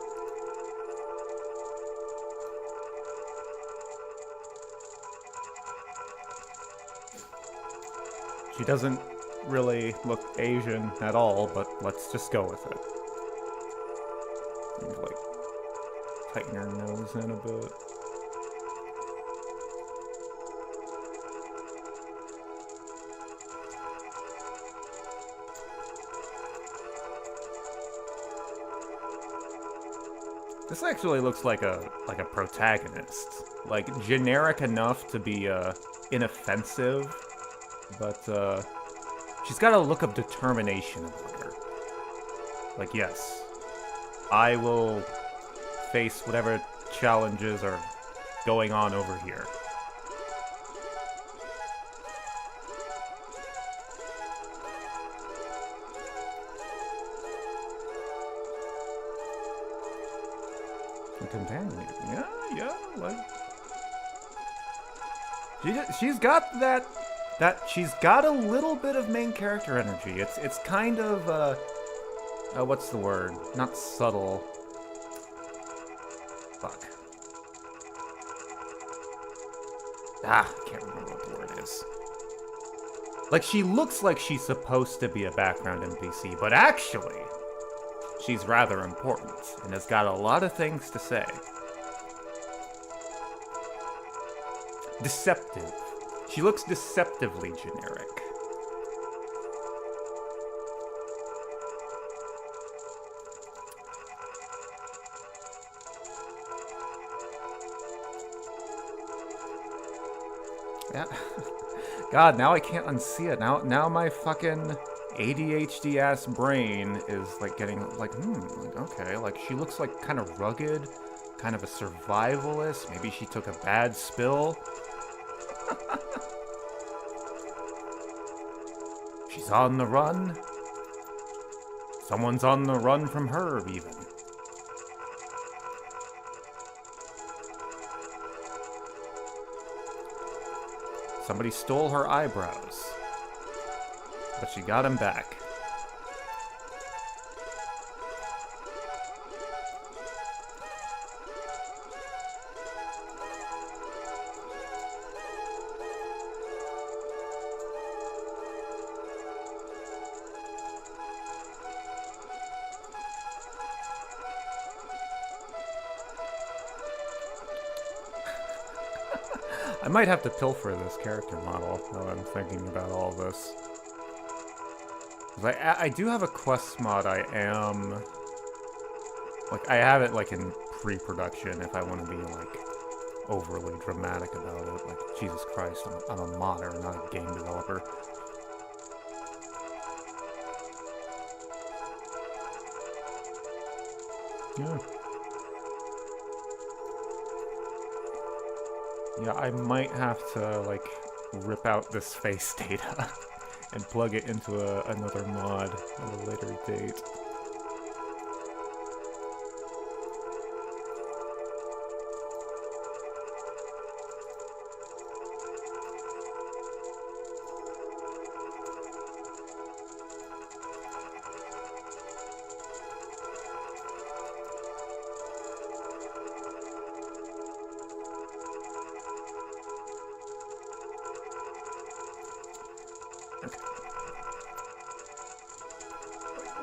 S2: She doesn't really look Asian at all, but let's just go with it. Maybe, like, tighten her nose in a bit. This actually looks like a protagonist. Like, generic enough to be inoffensive, but she's got a look of determination about her. Like, yes, I will face whatever challenges are going on over here. Companion, yeah, like she's got that she's got a little bit of main character energy. It's kind of what's the word? Not subtle. Fuck. I can't remember what the word is. Like, she looks like she's supposed to be a background NPC, but actually, she's rather important and has got a lot of things to say. Deceptive. She looks deceptively generic. Yeah. God, now I can't unsee it. Now my fucking ADHD ass brain is like getting like, okay, like she looks like kind of rugged, kind of a survivalist. Maybe she took a bad spill. She's on the run. Someone's on the run from her, even. Somebody stole her eyebrows, but she got them back. I might have to pilfer this character model now that I'm thinking about all this. I do have a quest mod I am... Like, I have it, like, in pre-production if I want to be, like, overly dramatic about it. Like, Jesus Christ, I'm a modder, not a game developer. Yeah. Yeah, I might have to, like, rip out this face data and plug it into another mod at a later date.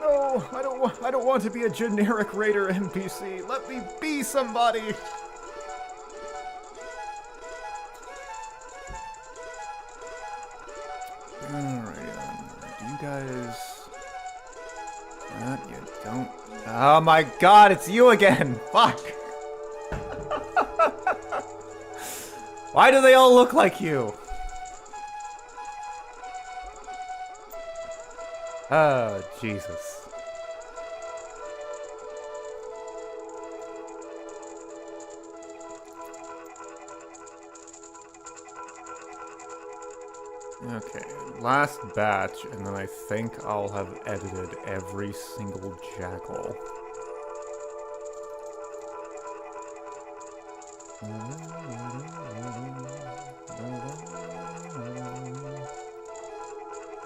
S2: No, I don't want to be a generic raider NPC. Let me be somebody. Alright, do you guys... you don't... Oh my god, it's you again! Fuck! Why do they all look like you? Oh, Jesus. Okay, last batch, and then I think I'll have edited every single jackal.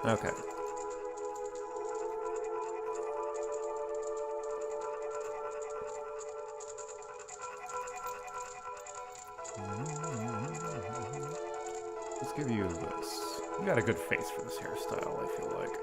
S2: Okay. Let's give you this. You got a good face for this hairstyle, I feel like.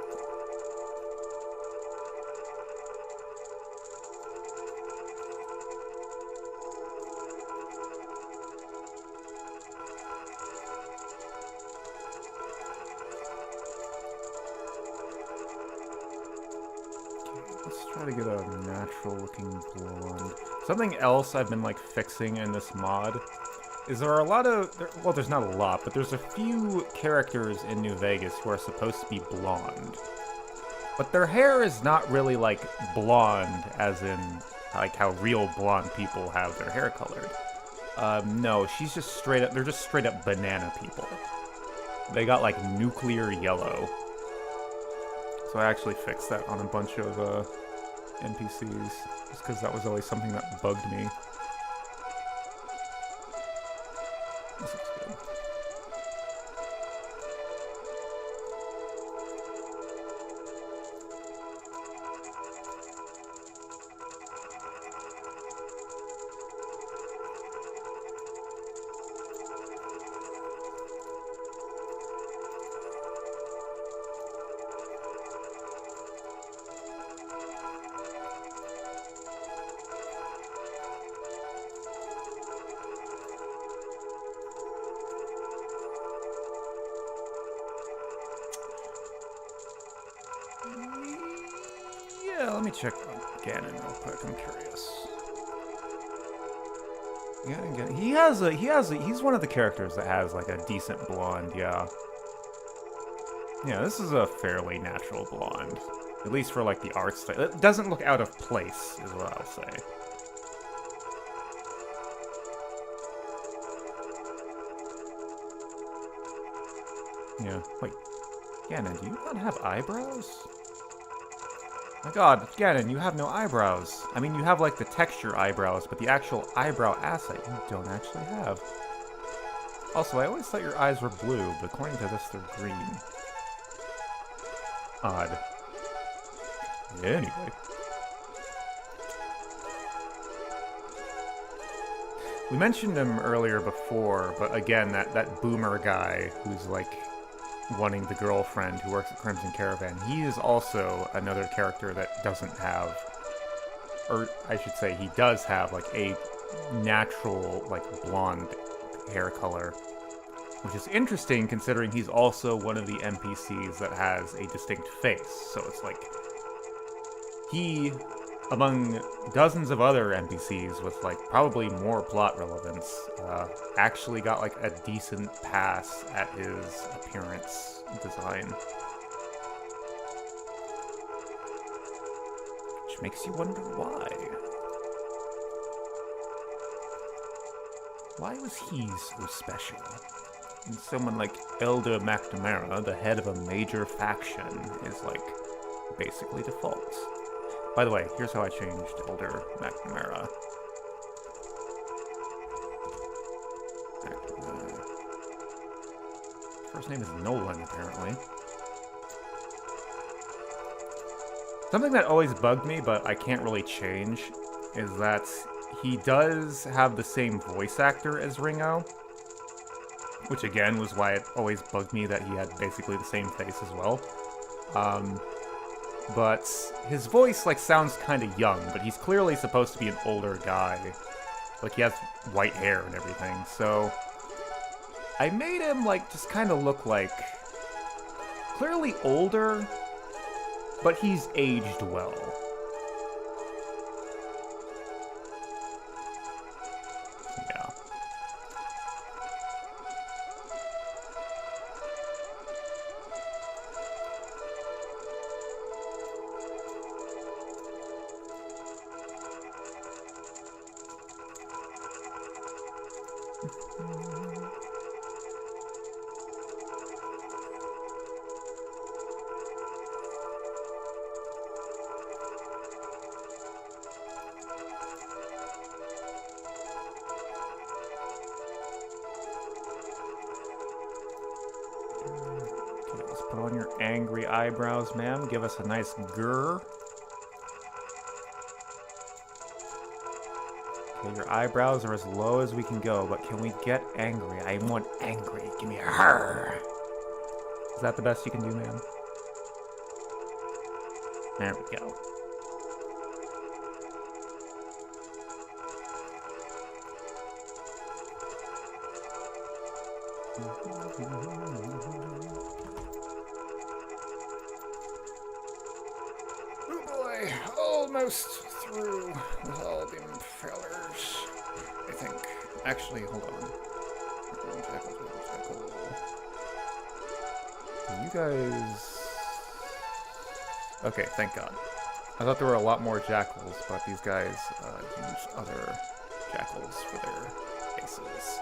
S2: Okay, let's
S1: Try to get a natural-looking blonde. Something else I've been like fixing in this mod is there are a lot of well, there's not a lot, but there's a few characters in New Vegas who are supposed to be blonde, but their hair is not really like blonde, as in like how real blonde people have their hair colored. No, she's just straight up. They're just straight up banana people. They got like nuclear yellow. So I actually fixed that on a bunch of NPCs, just because that was always something that bugged me. This looks good. Yeah, let me check on Ganon real quick. I'm curious. Yeah, he's one of the characters that has like a decent blonde. Yeah. Yeah, this is a fairly natural blonde, at least for like the art style. It doesn't look out of place, is what I'll say. Yeah. Wait, Ganon, do you not have eyebrows? My god, Ganon, you have no eyebrows. I mean, you have, like, the texture eyebrows, but the actual eyebrow asset you don't actually have. Also, I always thought your eyes were blue, but according to this, they're green. Odd. Anyway. We mentioned him earlier before, but again, that boomer guy who's, like, wanting the girlfriend who works at Crimson Caravan, he is also another character that doesn't have, or I should say he does have, like, a natural, like, blonde hair color, which is interesting considering he's also one of the NPCs that has a distinct face. So it's like, he, among dozens of other NPCs with, like, probably more plot relevance, actually got, like, a decent pass at his appearance design. Which makes you wonder why. Why was he so special? And someone like Elder McNamara, the head of a major faction, is, like, basically default. By the way, here's how I changed Elder McNamara. First name is Nolan, apparently. Something that always bugged me, but I can't really change, is that he does have the same voice actor as Ringo, which again was why it always bugged me that he had basically the same face as well. But his voice, like, sounds kind of young, but he's clearly supposed to be an older guy. Like, he has white hair and everything, so I made him, like, just kind of look like clearly older, but he's aged well. Yeah. Put on your angry eyebrows, ma'am. Give us a nice grr. Okay, your eyebrows are as low as we can go, but can we get angry? I want angry. Give me a her. Is that the best you can do, ma'am? There we go.
S2: almost through with all them fellers, I think. Actually, hold on. Jackal. You guys... Okay, thank God. I thought there were a lot more jackals, but these guys use other jackals for their bases.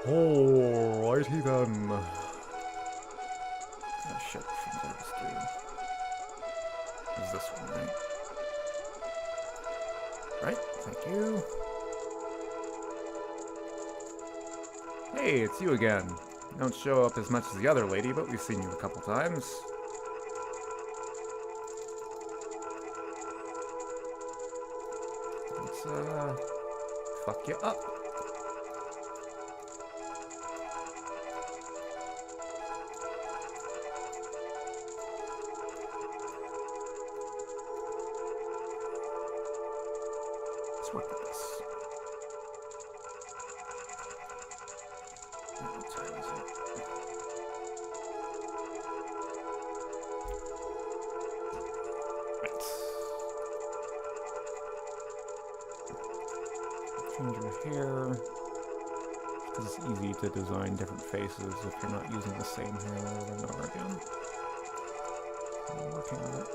S2: Alrighty then. Oh shit, from there this dude. Is this one, right? Right, thank you. Hey, it's you again. You don't show up as much as the other lady, but we've seen you a couple times. Let's, fuck you up. Let's work with this. What time is it? Right. Change your hair. Because it's easy to design different faces if you're not using the same hair over and over again. I'm working on it.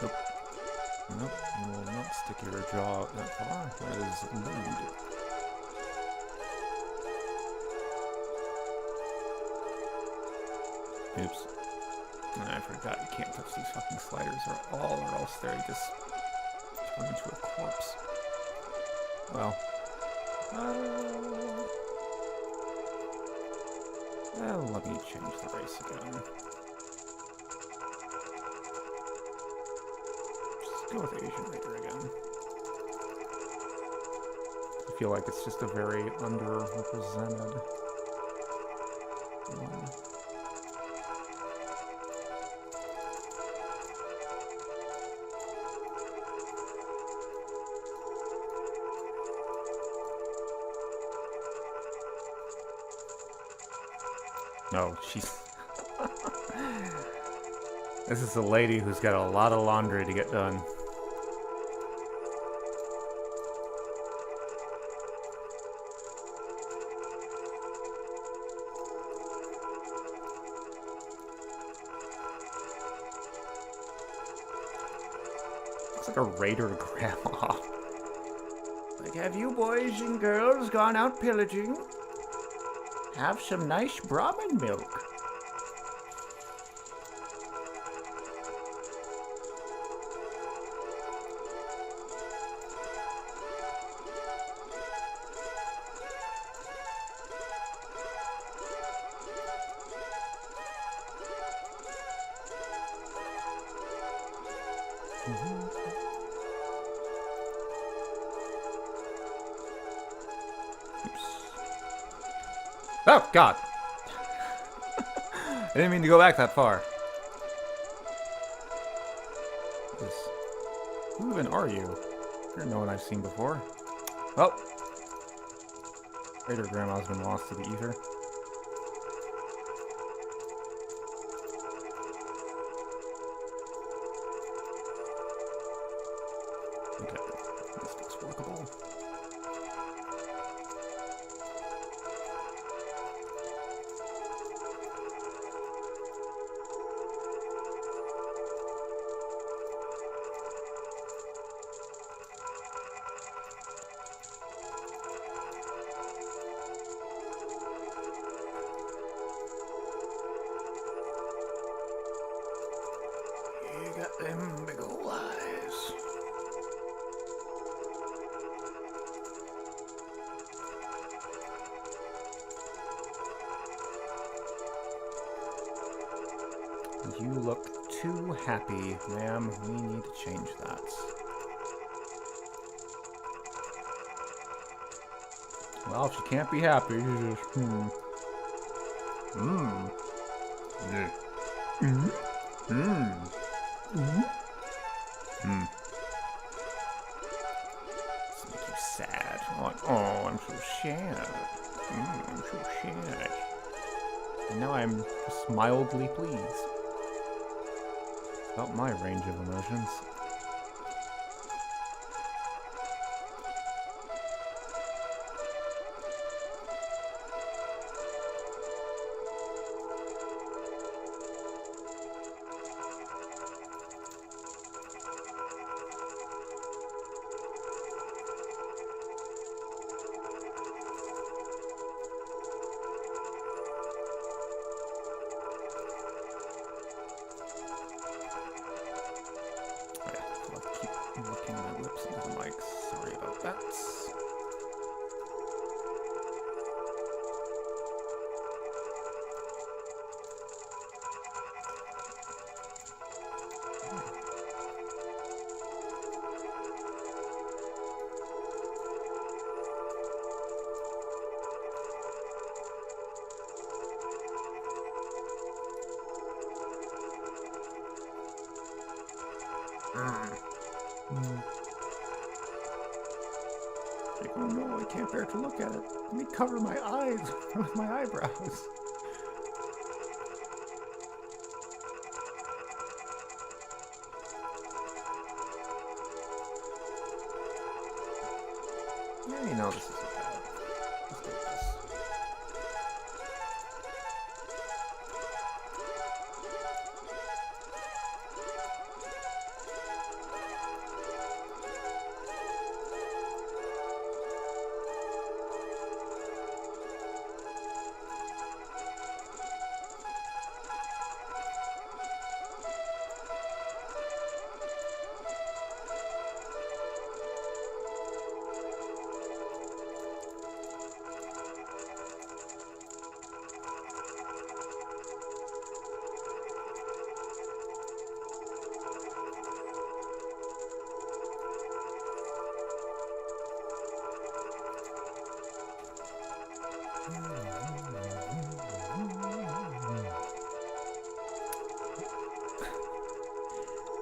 S2: Nope. Nope, you will not stick your jaw that far. That is lewd. Oops. I forgot you can't touch these fucking sliders at all, or else they just turn into a corpse. Well. Well, let me change the race again. Go with Asian Raider again. I feel like it's just a very underrepresented one. No, she's... This is a lady who's got a lot of laundry to get done. Looks like a raider grandma. Like, have you boys and girls gone out pillaging? Have some nice Brahmin milk. Oh, God! I didn't mean to go back that far. Who even are you? You're no one I've seen before. Well, Raider Grandma's been lost to the ether. Okay, this looks workable. Got them big ol' eyes. You look too happy, ma'am. We need to change that. Well, if she can't be happy, you just, Yeah.
S1: This makes you sad. Like, oh, I'm so sad. I'm so sad.
S2: And now I'm just mildly pleased. About my range of emotions.
S1: Looking my lips into the mic. Sorry about that. Like, oh no, I can't bear to look at it. Let me cover my eyes with my eyebrows. Yeah, you know this isn't bad. Let's do this.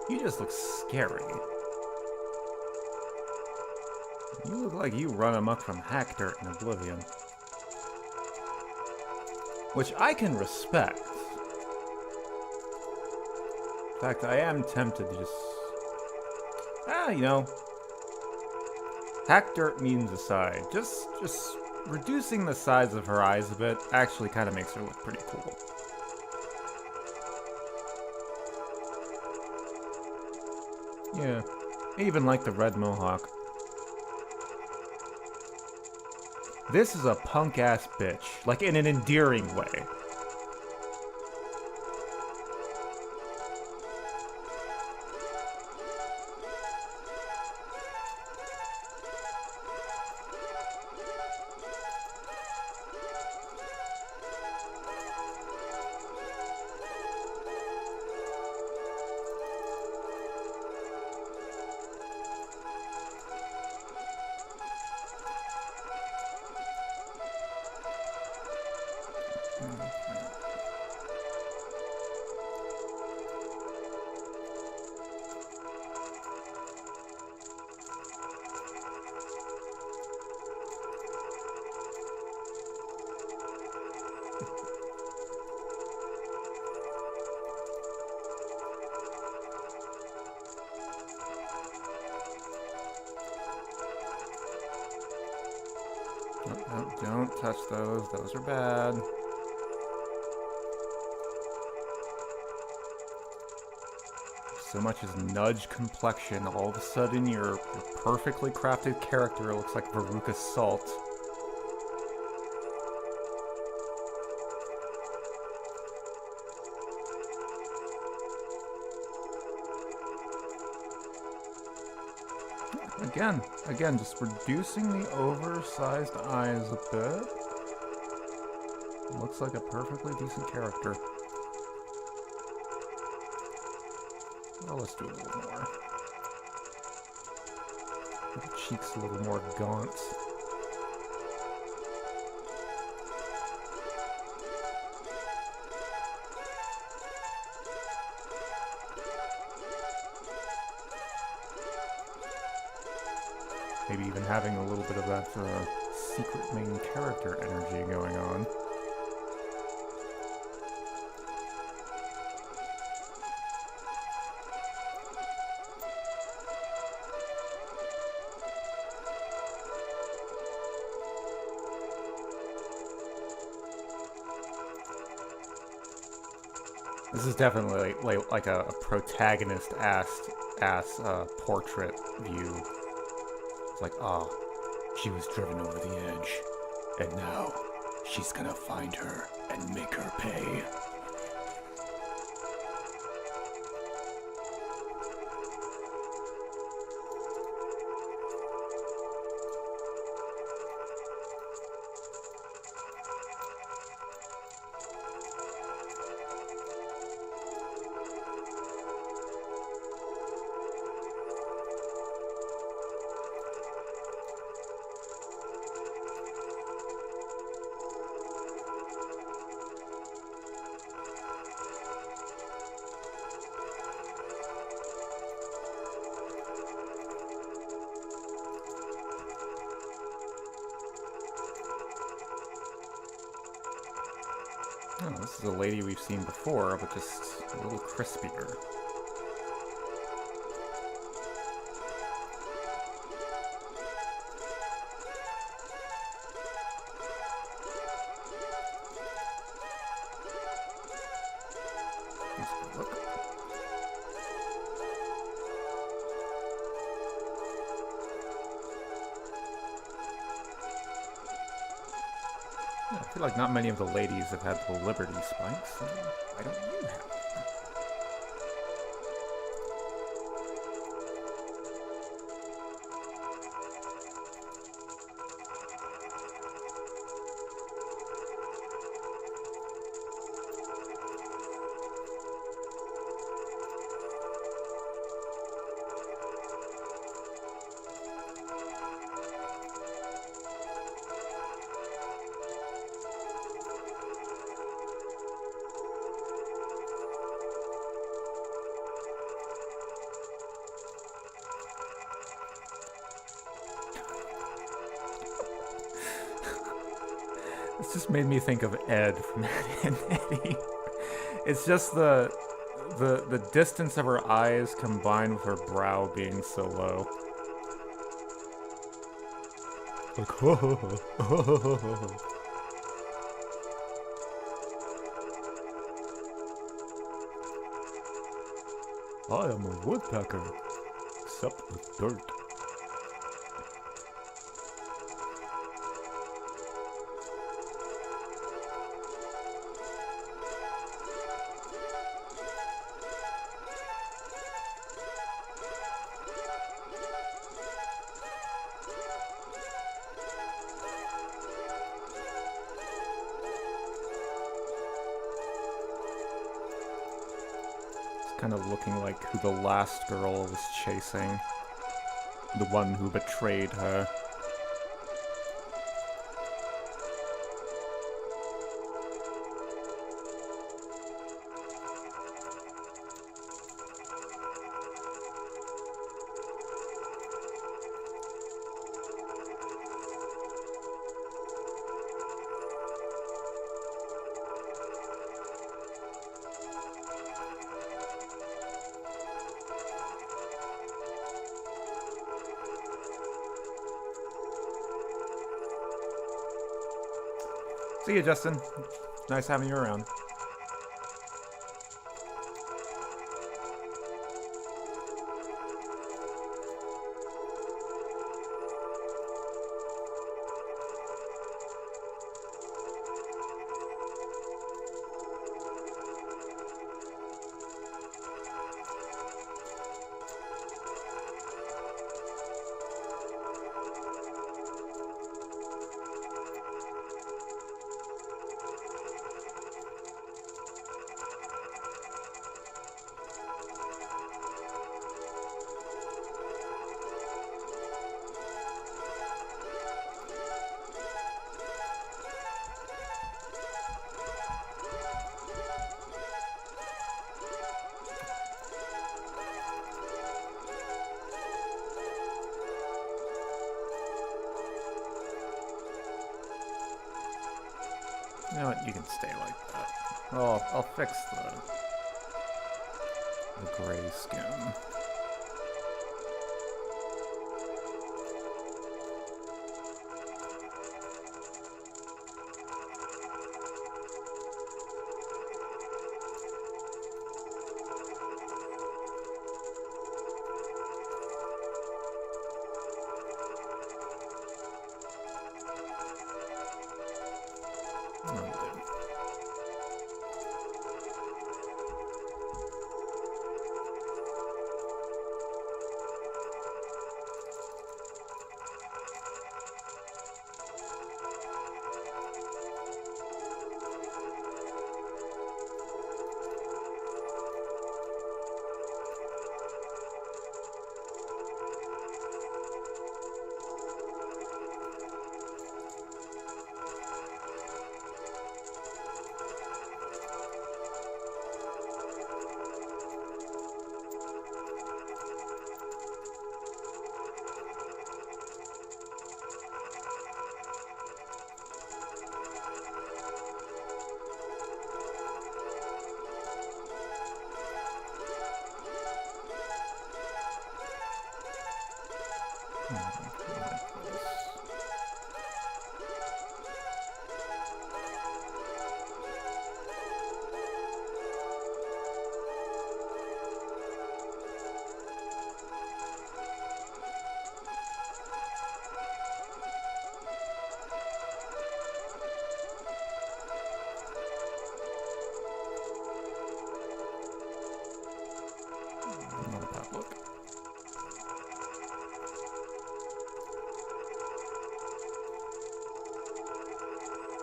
S1: You just look scary. You look like you run amok from hack dirt in Oblivion. Which I can respect. In fact, I am tempted to just... you know... Hack dirt means aside. Just reducing the size of her eyes a bit actually kind of makes her look pretty cool. Yeah, I even like the red mohawk. This is a punk-ass bitch, like in an endearing way. No, don't touch those. Those are bad. So much as nudge complexion, all of a sudden your perfectly crafted character looks like Veruca's salt. Again, just reducing the oversized eyes a bit. Looks like a perfectly decent character. Well, let's do a little more. The cheeks a little more gaunt.
S2: Maybe even having a little bit of that secret main character energy going on. This is definitely like a protagonist portrait view. It's like, she was driven over the edge, and now she's gonna find her and make her pay. Oh, this is a lady we've seen before, but just a little crispier. Let's go look. Yeah, I feel like not many of the ladies have had the Liberty spikes, so why don't you have them? This just made me think of Ed from Ed and Eddie. It's just the distance of her eyes combined with her brow being so low. Like, ho ho ho ho ho ho ho ho. I am a woodpecker, except with dirt. Kind of looking like who the last girl was chasing. The one who betrayed her. See you, Justin. Nice having you around.
S1: You can stay like that. Well, I'll fix the gray skin.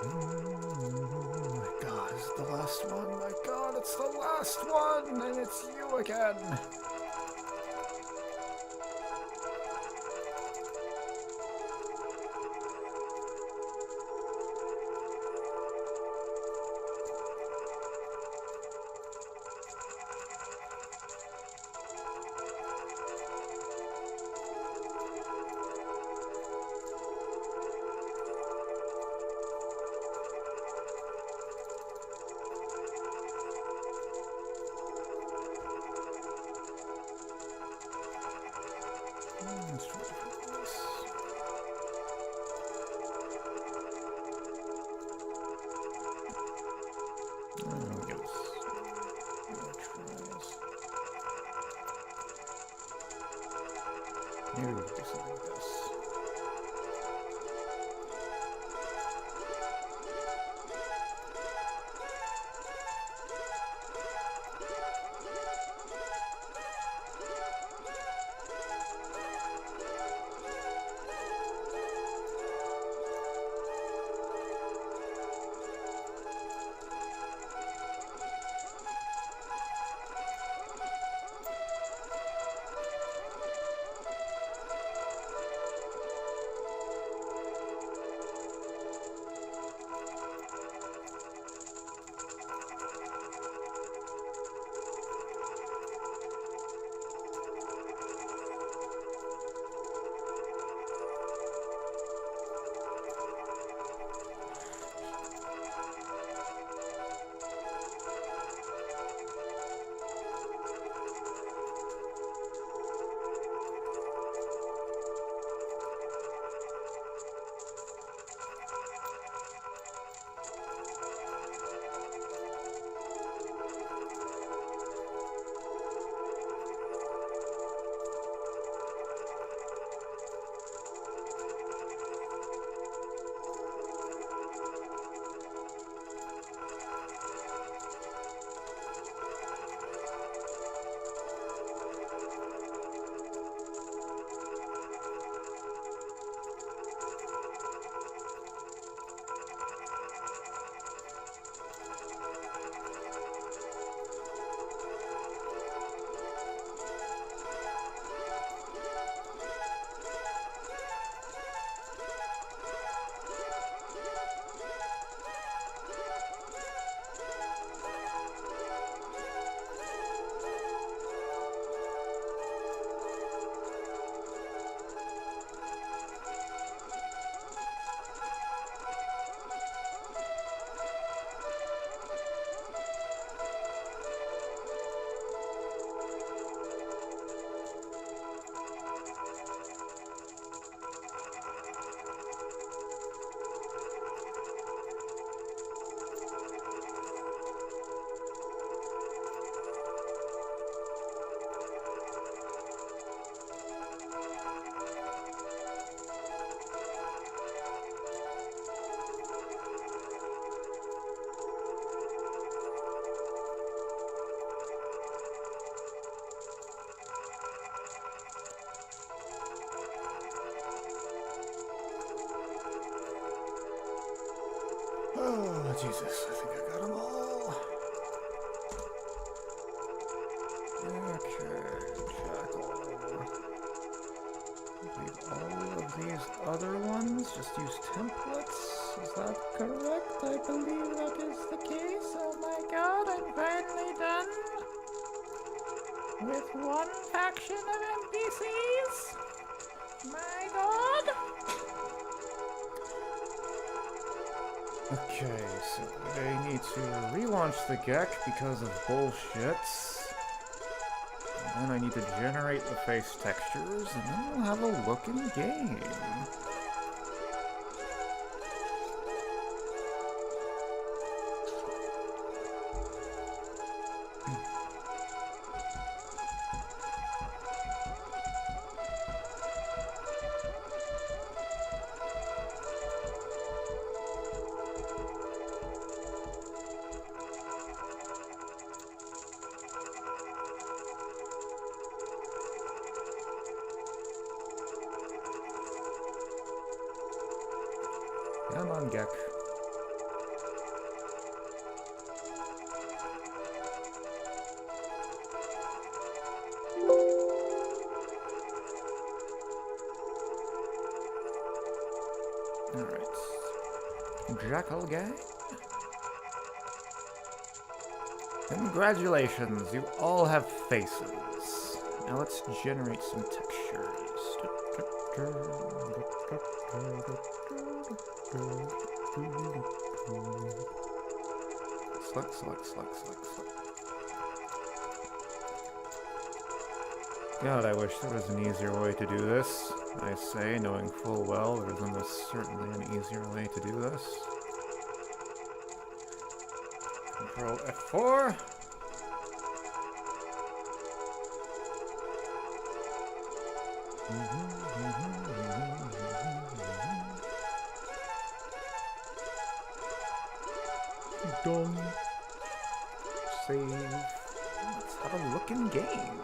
S1: Oh my god, is it the last one? My god, it's the last one! And it's you again!
S2: Jesus, I think I got them all. Okay, Jackal. Leave all of these other ones, just use templates. Is that correct? I believe that is the case. Oh my god, I'm finally done with one faction of NPCs. My god. Okay, so they need to relaunch the Gek because of bullshit. And then I need to generate the face textures, and then we'll have a look in game. Come on, Gek. Alright. Jackal gang? Congratulations, you all have faces. Now let's generate some textures. Select. God, I wish there was an easier way to do this. I say, knowing full well there's almost certainly an easier way to do this. Control F4. Done. Save. Let's have a look in game.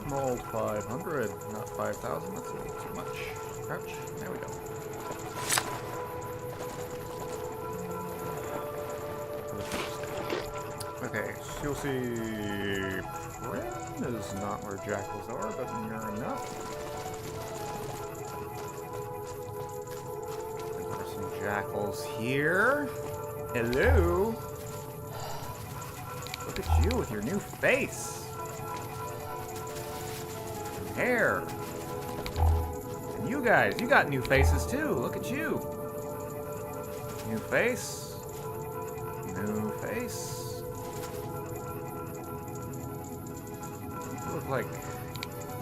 S2: Mold 500, not 5,000, that's a little too much. Crouch, there we go. Okay, so you'll see Prim is not where jackals are, but near enough. There are some jackals here. Hello! Look at you with your new face! Hair. And you guys, you got new faces too. Look at you. New face. New face. You look like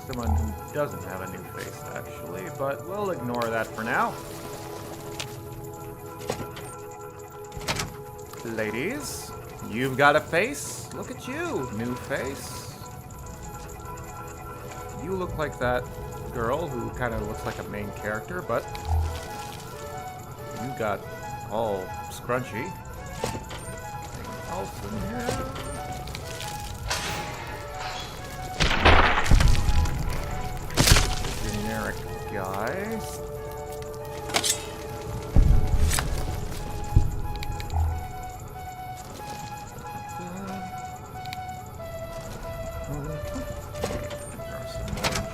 S2: someone who doesn't have a new face, actually, but we'll ignore that for now. Ladies, you've got a face. Look at you. New face. You look like that girl who kind of looks like a main character, but you got all scrunchy. Anything else in here? Generic guy.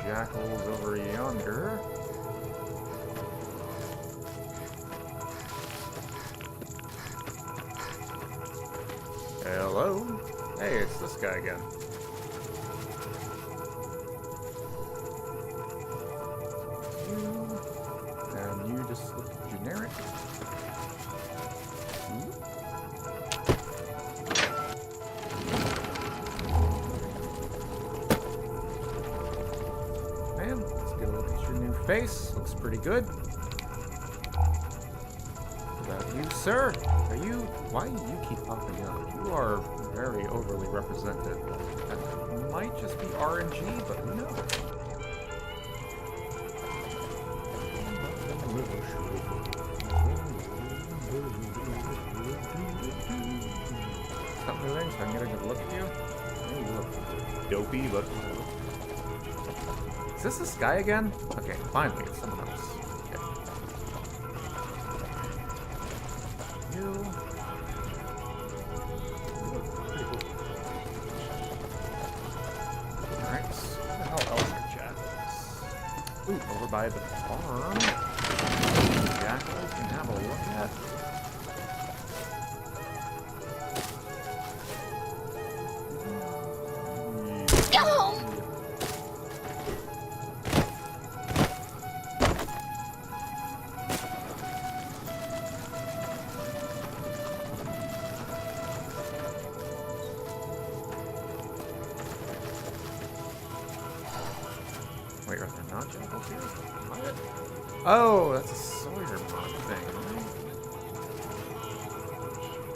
S2: Jackals over yonder. Hello? Hey, it's this guy again. And you just look generic. Face looks pretty good. What about you, sir? Are you? Why do you keep popping up? You are very overly represented. That might just be RNG, but who knows? Stop moving so I can get a good look at you. You look dopey, but... Is this guy again? Okay, finally, it's someone else. Okay. You look pretty cool. Alright, what the hell else are jackals? Ooh, over by the farm. Jackals can have a look at. Wait, are there not jackals here? What? Oh, that's a Sawyer mod thing, right?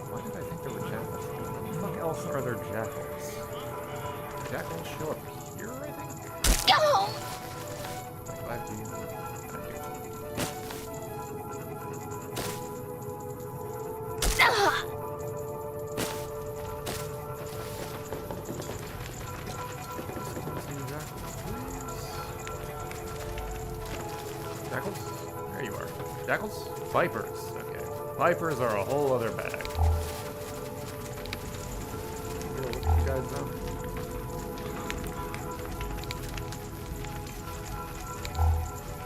S2: Why did I think there were jackals here? What the fuck else are there jackals? Jackals show up here, I think? Like, glad you... Jackals? There you are. Jackals? Vipers. Okay. Vipers are a whole other bag. Here, look at you guys up.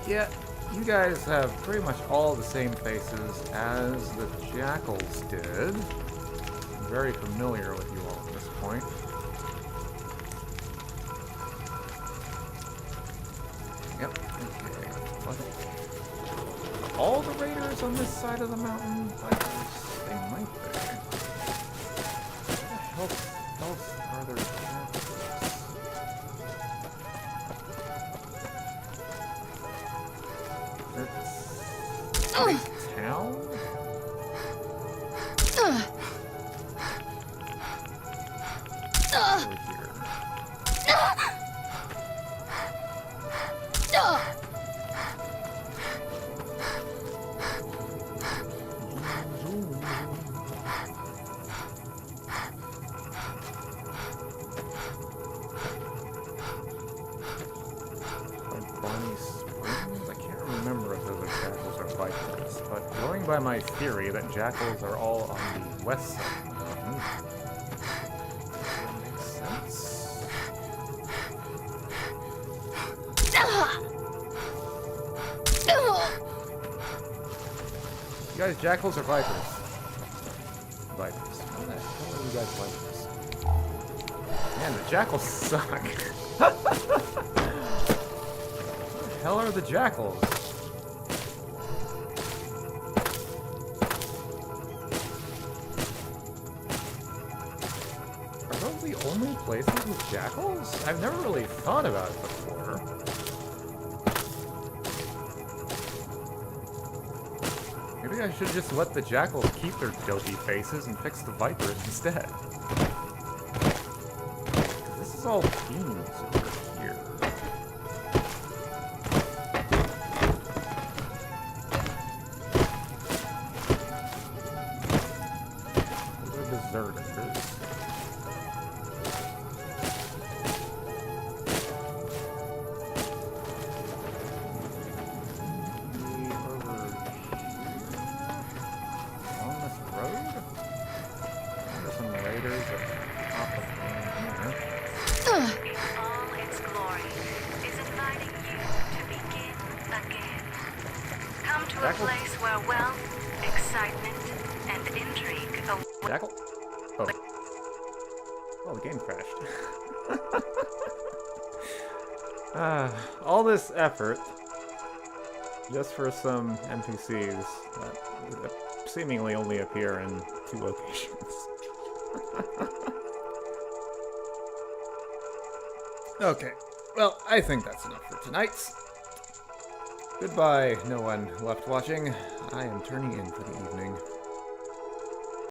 S2: Yeah, you guys have pretty much all the same faces as the jackals did. I'm very familiar with you all at this point. Yep, okay. What? All the raiders on this side of the mountain? They might be. What the hell else are there jackals? It's town? Over here. I can't remember if those are jackals or vipers, but going by my theory that jackals are all on the west side of the mountain, that makes sense. You guys jackals or vipers? Vipers. Why the hell are you guys vipers? Man, the jackals suck. Where the hell are the jackals? Are those the only places with jackals? I've never really thought about it before. Maybe I should just let the jackals keep their dopey faces and fix the vipers instead. This is all beans over here. Those are deserters.
S3: A place where wealth, excitement, and intrigue await.
S2: Jackal? Oh. Oh, the game crashed. All this effort just for some NPCs that seemingly only appear in 2 locations. Okay, well, I think that's enough for tonight. Goodbye, no one left watching. I am turning in for the evening.